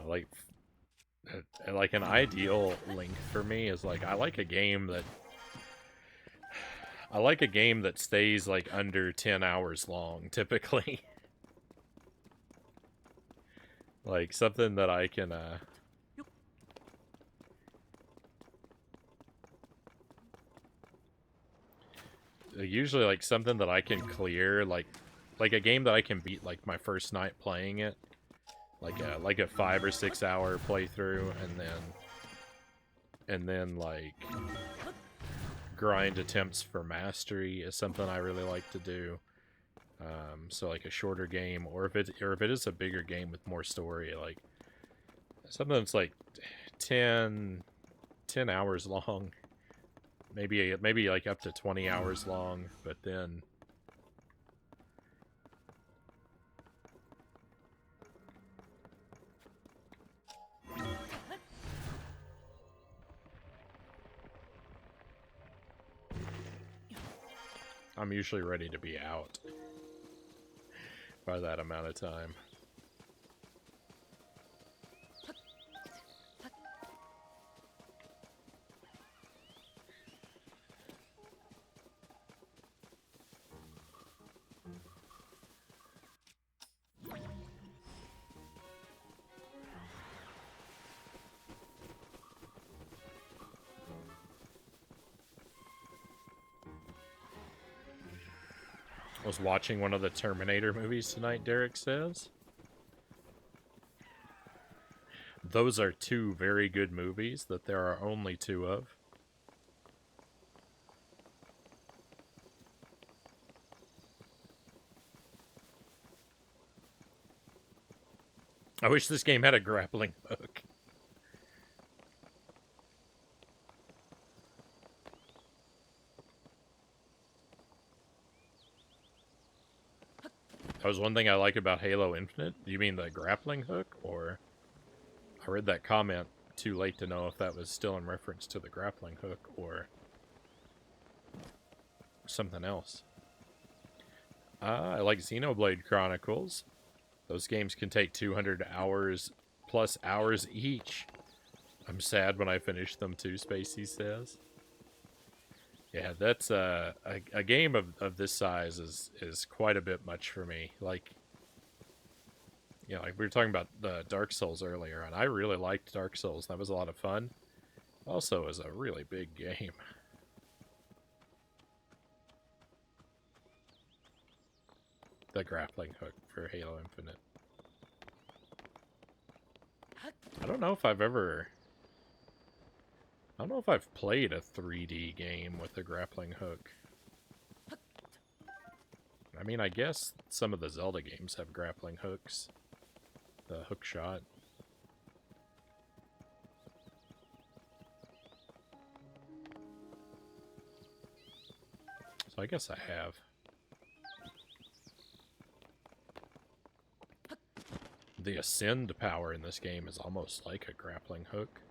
like an ideal length for me is like I like a game that stays like under 10 hours long typically. Like something that I can usually like something that I can clear like a game that I can beat like my first night playing it. Like a 5 or 6 hour playthrough and then like grind attempts for mastery is something I really like to do. So like a shorter game, or if it is a bigger game with more story, like something that's like 10 hours long, maybe like up to 20 hours long, but then I'm usually ready to be out by that amount of time. I was watching one of the Terminator movies tonight, Derek says. Those are two very good movies that there are only two of. I wish this game had a grappling hook. That was one thing I like about Halo Infinite. Do you mean the grappling hook, or I read that comment too late to know if that was still in reference to the grappling hook or something else. I like Xenoblade Chronicles. Those games can take 200 hours plus hours each. I'm sad when I finish them too, Spacey says. Yeah, that's a game of this size is quite a bit much for me. Like, you know, like we were talking about the Dark Souls earlier, and I really liked Dark Souls. That was a lot of fun. Also, is a really big game. The grappling hook for Halo Infinite. I don't know if I've played a 3D game with a grappling hook. I mean, I guess some of the Zelda games have grappling hooks. The hook shot. So I guess I have. The ascend power in this game is almost like a grappling hook.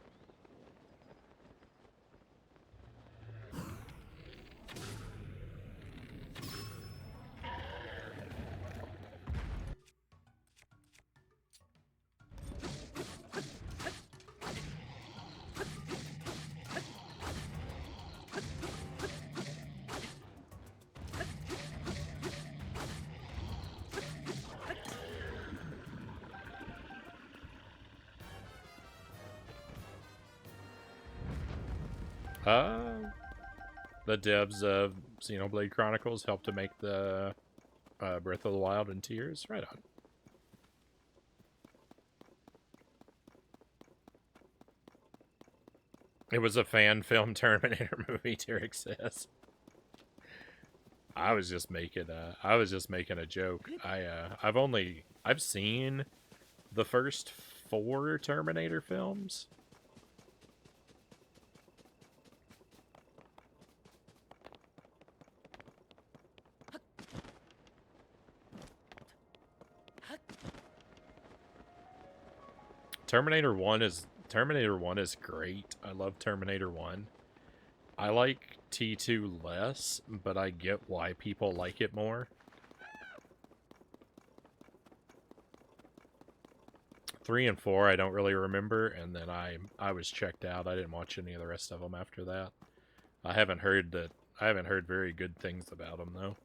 The devs of Xenoblade Chronicles helped to make the Breath of the Wild and Tears. Right on. It was a fan film Terminator movie, Derek says. I was just making a joke. I've seen the first 4 Terminator films. Terminator 1 is great. I love Terminator 1. I like T2 less, but I get why people like it more. 3 and 4 I don't really remember, and then I was checked out. I didn't watch any of the rest of them after that. I haven't heard very good things about them though.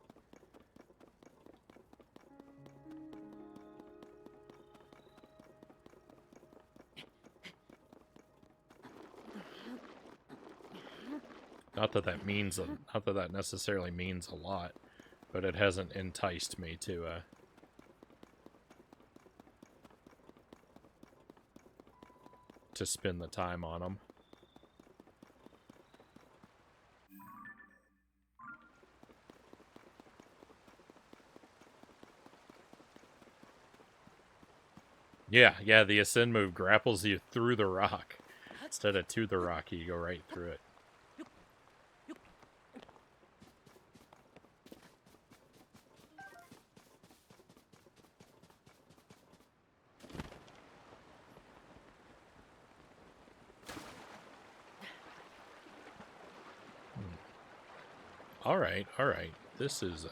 Not that that necessarily means a lot, but it hasn't enticed me to spend the time on them. Yeah, the ascend move grapples you through the rock. Instead of to the rock, you go right through it. Alright. This is,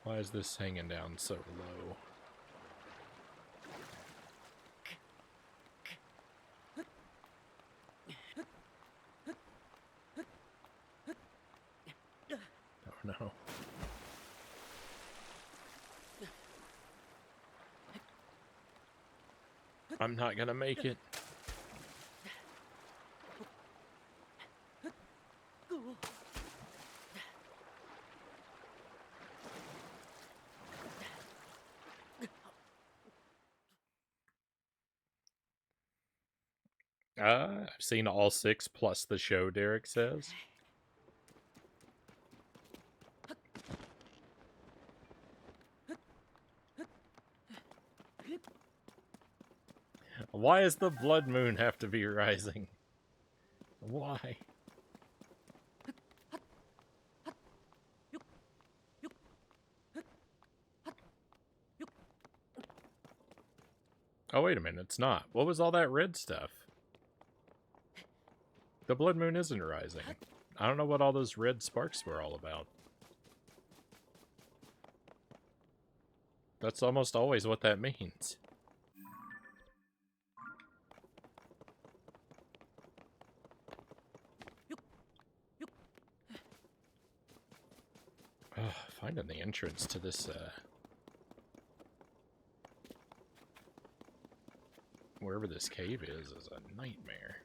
why is this hanging down so low? Oh no. I'm not gonna make it. I've seen all 6 plus the show, Derek says. Why does the blood moon have to be rising? Why? Oh, wait a minute, it's not. What was all that red stuff? The blood moon isn't rising. I don't know what all those red sparks were all about. That's almost always what that means. Finding the entrance to this, wherever this cave is a nightmare.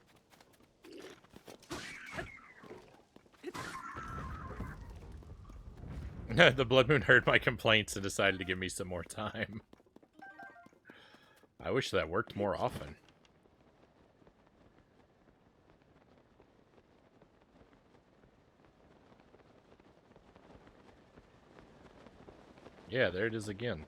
The blood moon heard my complaints and decided to give me some more time. I wish that worked more often. Yeah, there it is again.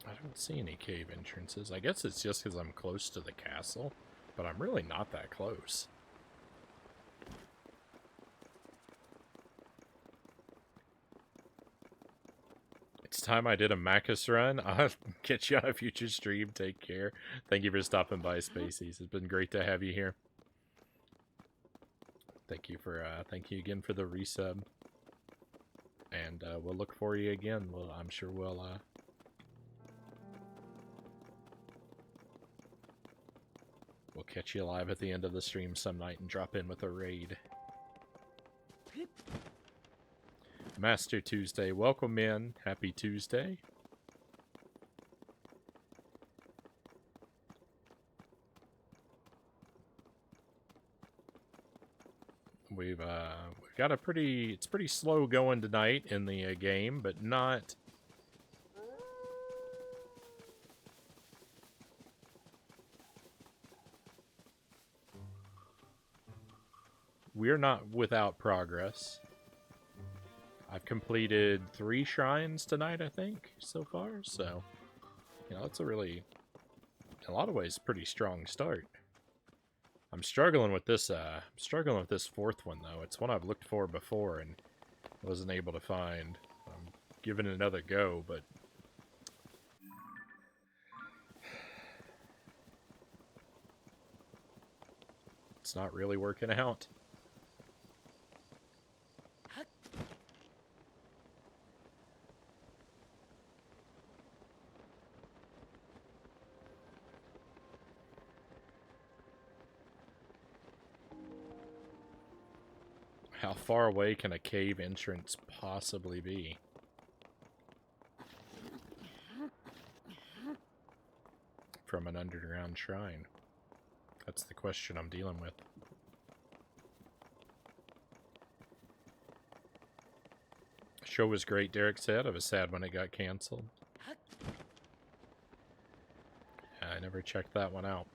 I don't see any cave entrances. I guess it's just because I'm close to the castle, but I'm really not that close. It's time I did a Macus run. I'll get you on a future stream. Take care. Thank you for stopping by, Spacies. It's been great to have you here. Thank you again for the resub. And we'll look for you again. Well, I'm sure we'll catch you live at the end of the stream some night and drop in with a raid. Master Tuesday, welcome in. Happy Tuesday. We've got a pretty. It's pretty slow going tonight in the game, but not. We're not without progress. I've completed 3 shrines tonight, I think, so far. So, you know, it's a really, in a lot of ways, pretty strong start. I'm struggling with this. I'm struggling with this 4th one though. It's one I've looked for before and wasn't able to find. I'm giving it another go, but it's not really working out. How far away can a cave entrance possibly be? From an underground shrine? That's the question I'm dealing with. Show was great, Derek said. I was sad when it got canceled. I never checked that one out.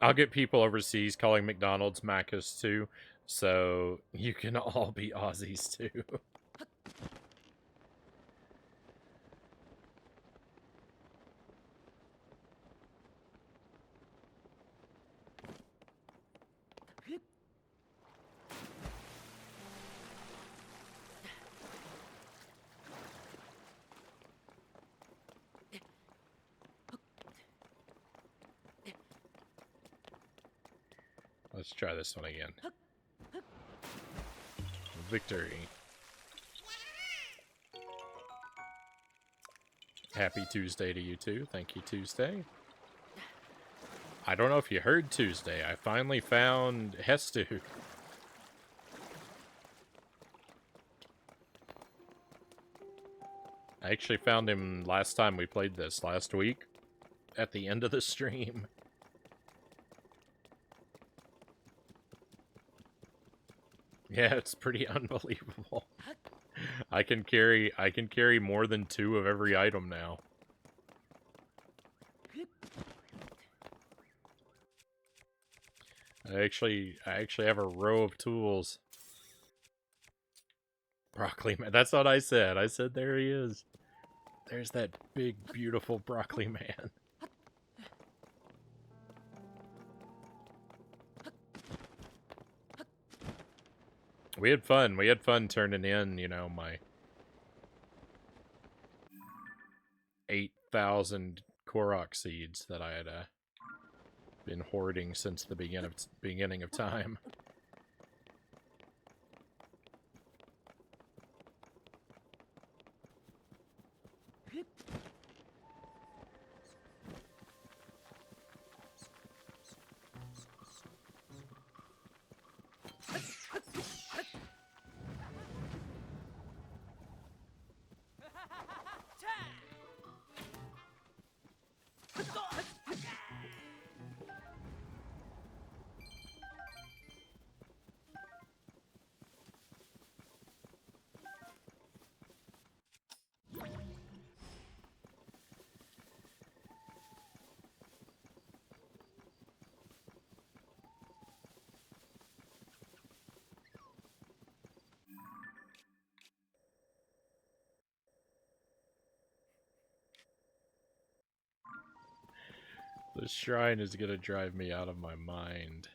I'll get people overseas calling McDonald's Macca's too, so you can all be Aussies too. Let's try this one again. Victory. Happy Tuesday to you too. Thank you, Tuesday. I don't know if you heard Tuesday. I finally found Hestu. I actually found him last time we played this, last week, at the end of the stream. Yeah, it's pretty unbelievable. I can carry more than 2 of every item now. I actually have a row of tools. Broccoli man. That's what I said. I said there he is. There's that big, beautiful broccoli man. We had fun. We had fun turning in, you know, my 8,000 Korok seeds that I had been hoarding since the beginning of time. The shrine is gonna drive me out of my mind.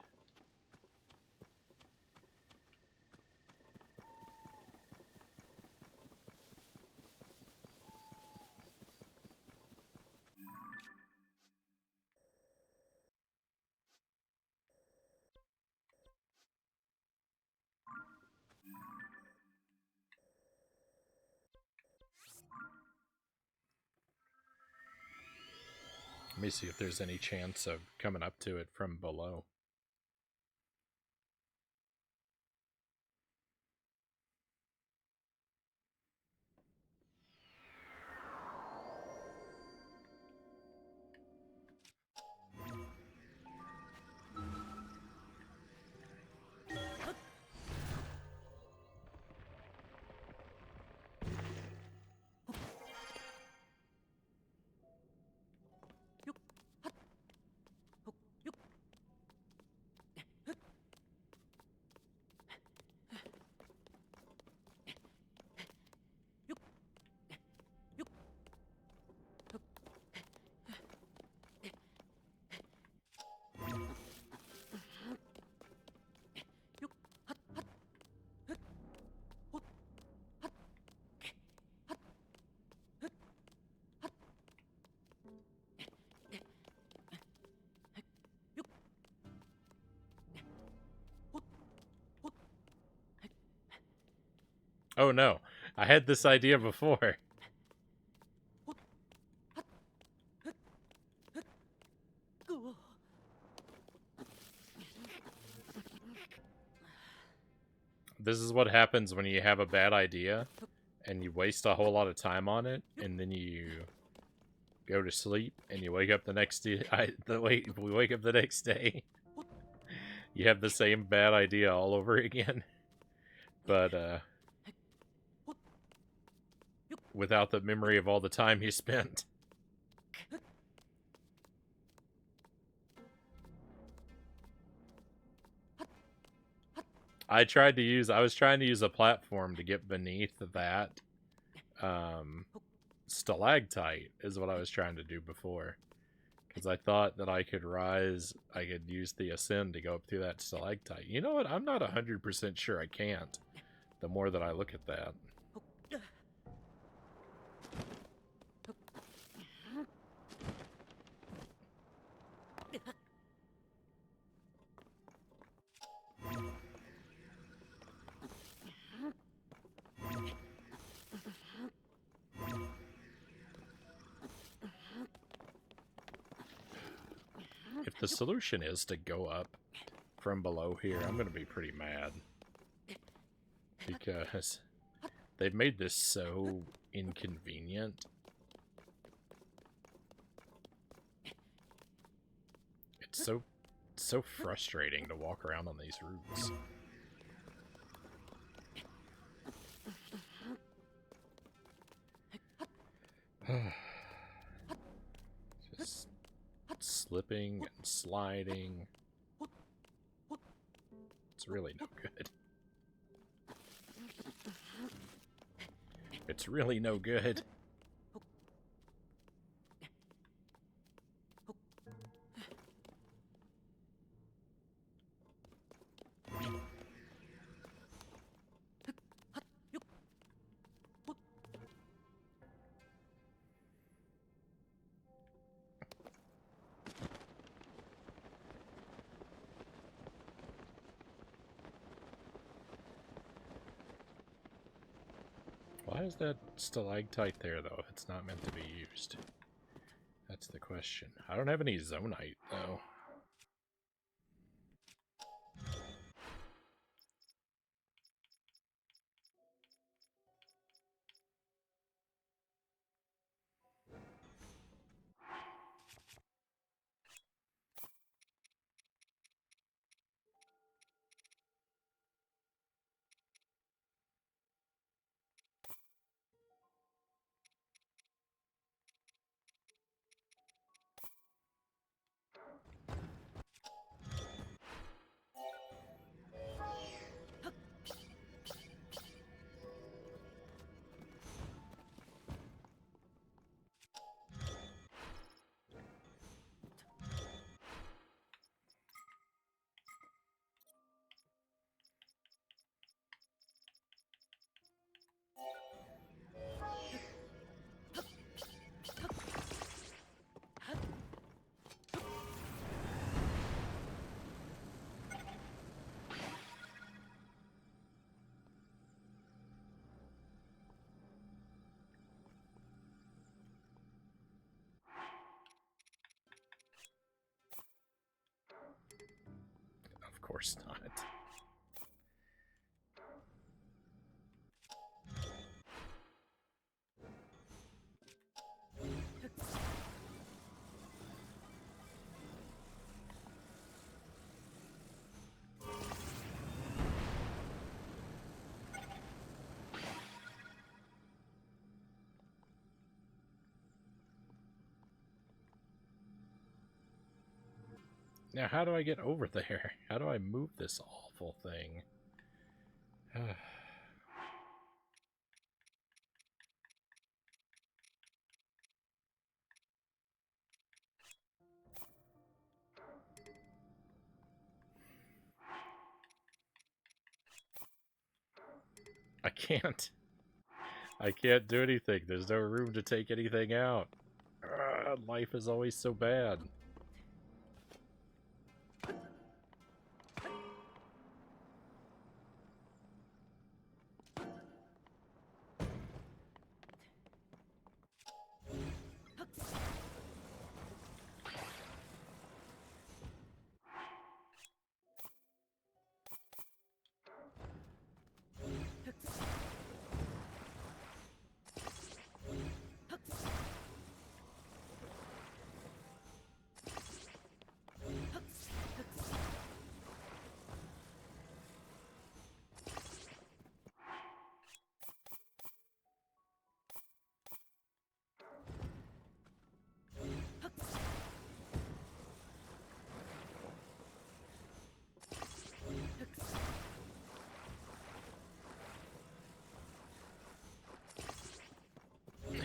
Let me see if there's any chance of coming up to it from below. Oh no, I had this idea before. This is what happens when you have a bad idea and you waste a whole lot of time on it, and then you go to sleep and you wake up the next day. We wake up the next day. You have the same bad idea all over again, but without the memory of all the time you spent. I was trying to use a platform to get beneath that stalactite is what I was trying to do before. Because I thought that I could use the ascend to go up through that stalactite. You know what? I'm not 100% sure I can't, the more that I look at that. If the solution is to go up from below here, I'm going to be pretty mad. Because they've made this so inconvenient. It's so frustrating to walk around on these routes. Just slipping and sliding. It's really no good. It's really no good. Why is that stalactite there, though, if it's not meant to be used? That's the question. I don't have any zonite, though. Of course not. Now, how do I get over there? How do I move this awful thing? I can't. I can't do anything. There's no room to take anything out. Life is always so bad.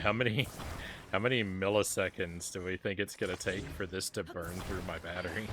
How many milliseconds do we think it's gonna take for this to burn through my battery?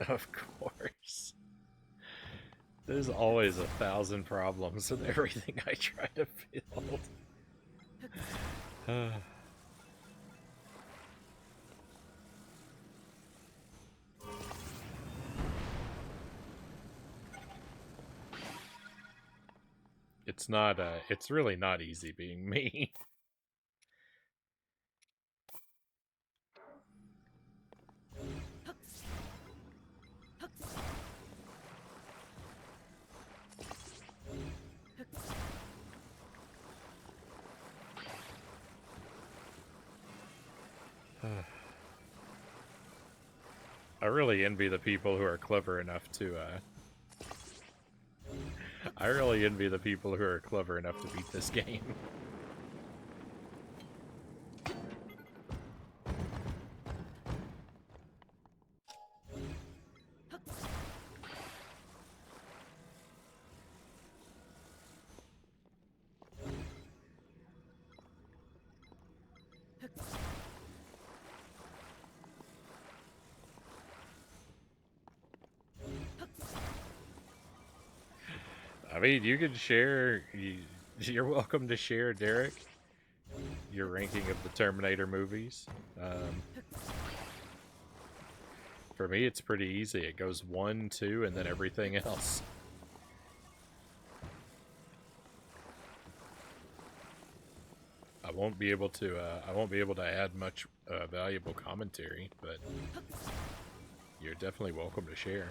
Of course. There's always 1,000 problems with everything I try to build. It's not, it's really not easy being me. I really envy the people who are clever enough to, I really envy the people who are clever enough to beat this game. I mean, you can share, you're welcome to share, Derek, your ranking of the Terminator movies. For me, it's pretty easy. It goes 1, 2, and then everything else. I won't be able to add much valuable commentary, but you're definitely welcome to share.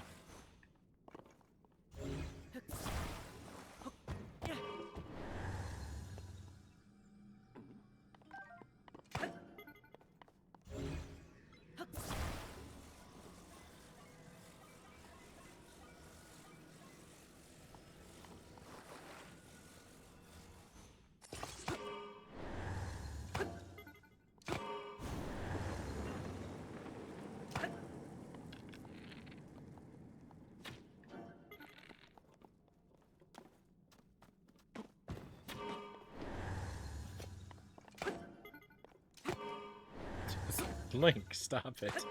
Link, stop it.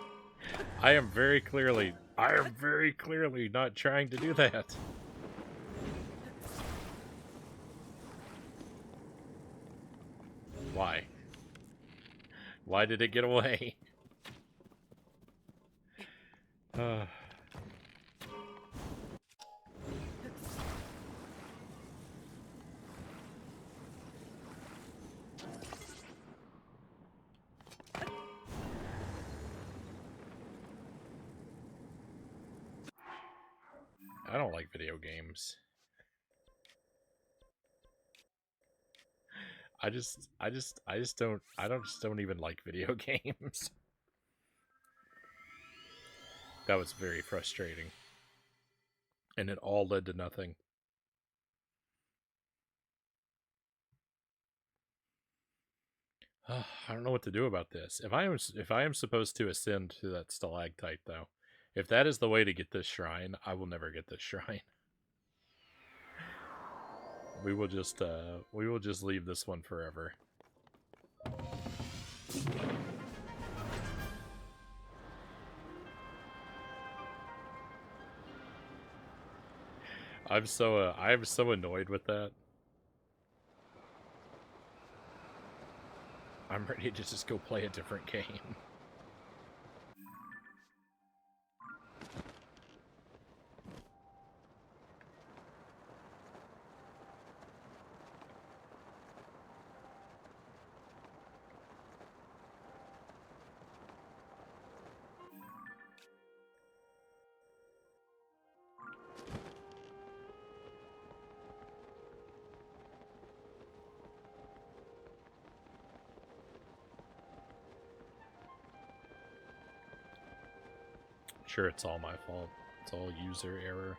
I am very clearly not trying to do that. Why? Why did it get away? I don't like video games. I just don't even like video games. That was very frustrating. And it all led to nothing. I don't know what to do about this. If I am supposed to ascend to that stalactite, though, if that is the way to get this shrine, I will never get this shrine. we will just leave this one forever. I'm so annoyed with that. I'm ready to just go play a different game. Sure, it's all my fault. It's all user error.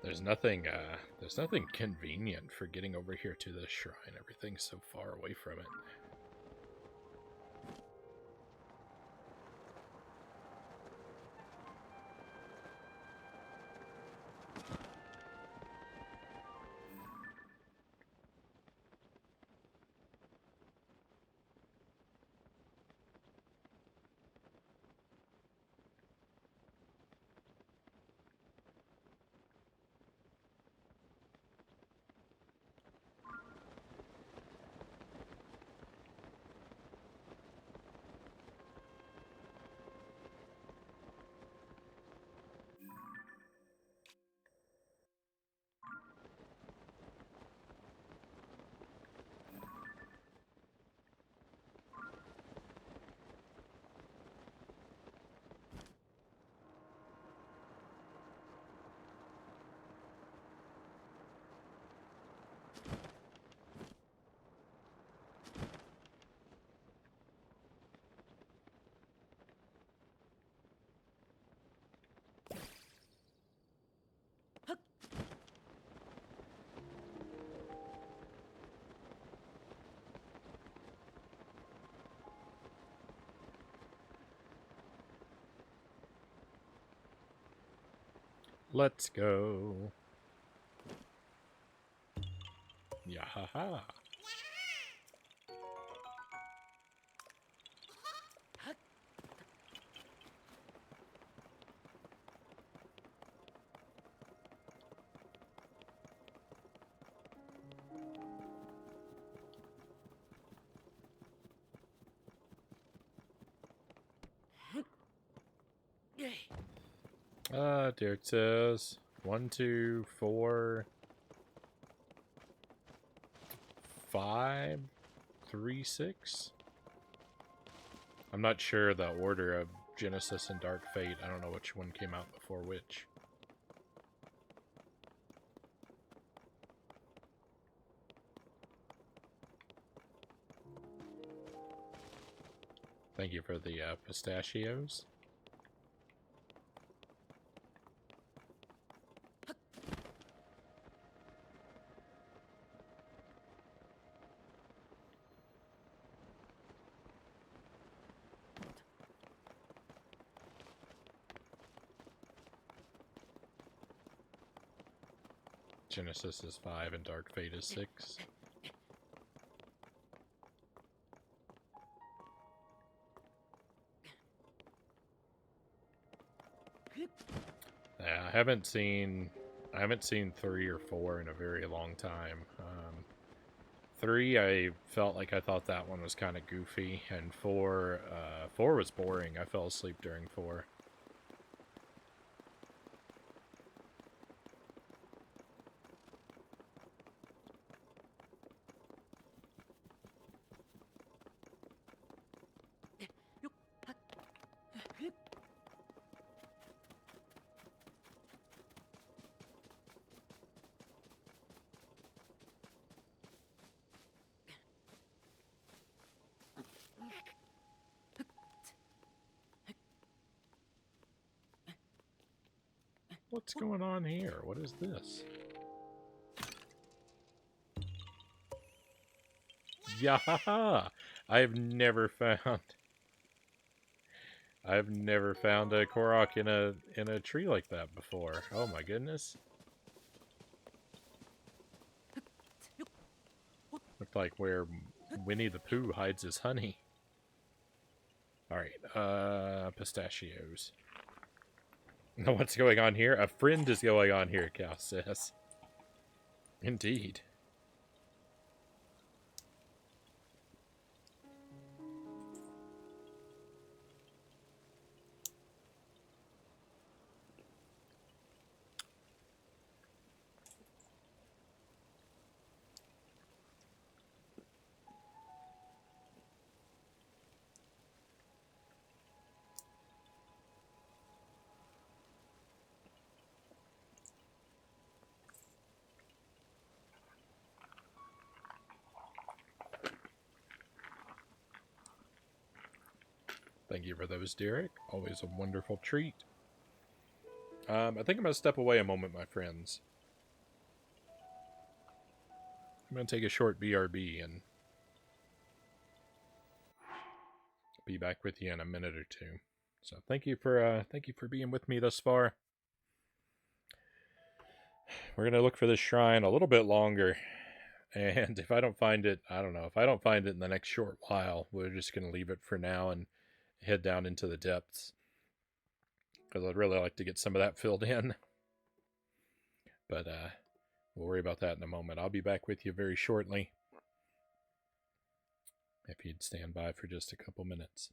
There's nothing convenient for getting over here to this shrine. Everything's so far away from it. Let's go. Yahaha. Derek says 1, 2, 4, 5, 3, 6. I'm not sure the order of Genesis and Dark Fate. I don't know which one came out before which. Thank you for the pistachios. Genesis is 5 and Dark Fate is 6. Yeah, I haven't seen 3 or 4 in a very long time. 3, I felt like I thought that one was kind of goofy, and 4 was boring. I fell asleep during 4. What's going on here? What is this? Yeah, I've never found a Korok in a tree like that before. Oh my goodness. Looked like where Winnie the Pooh hides his honey. Alright, pistachios. What's going on here? A friend is going on here, Cal says. Indeed. Thank you for those, Derek. Always a wonderful treat. I think I'm going to step away a moment, my friends. I'm going to take a short BRB and be back with you in a minute or two. So thank you for being with me thus far. We're going to look for this shrine a little bit longer. And if I don't find it, I don't know. If I don't find it in the next short while, we're just going to leave it for now and head down into the depths. Because I'd really like to get some of that filled in. But we'll worry about that in a moment. I'll be back with you very shortly. If you'd stand by for just a couple minutes.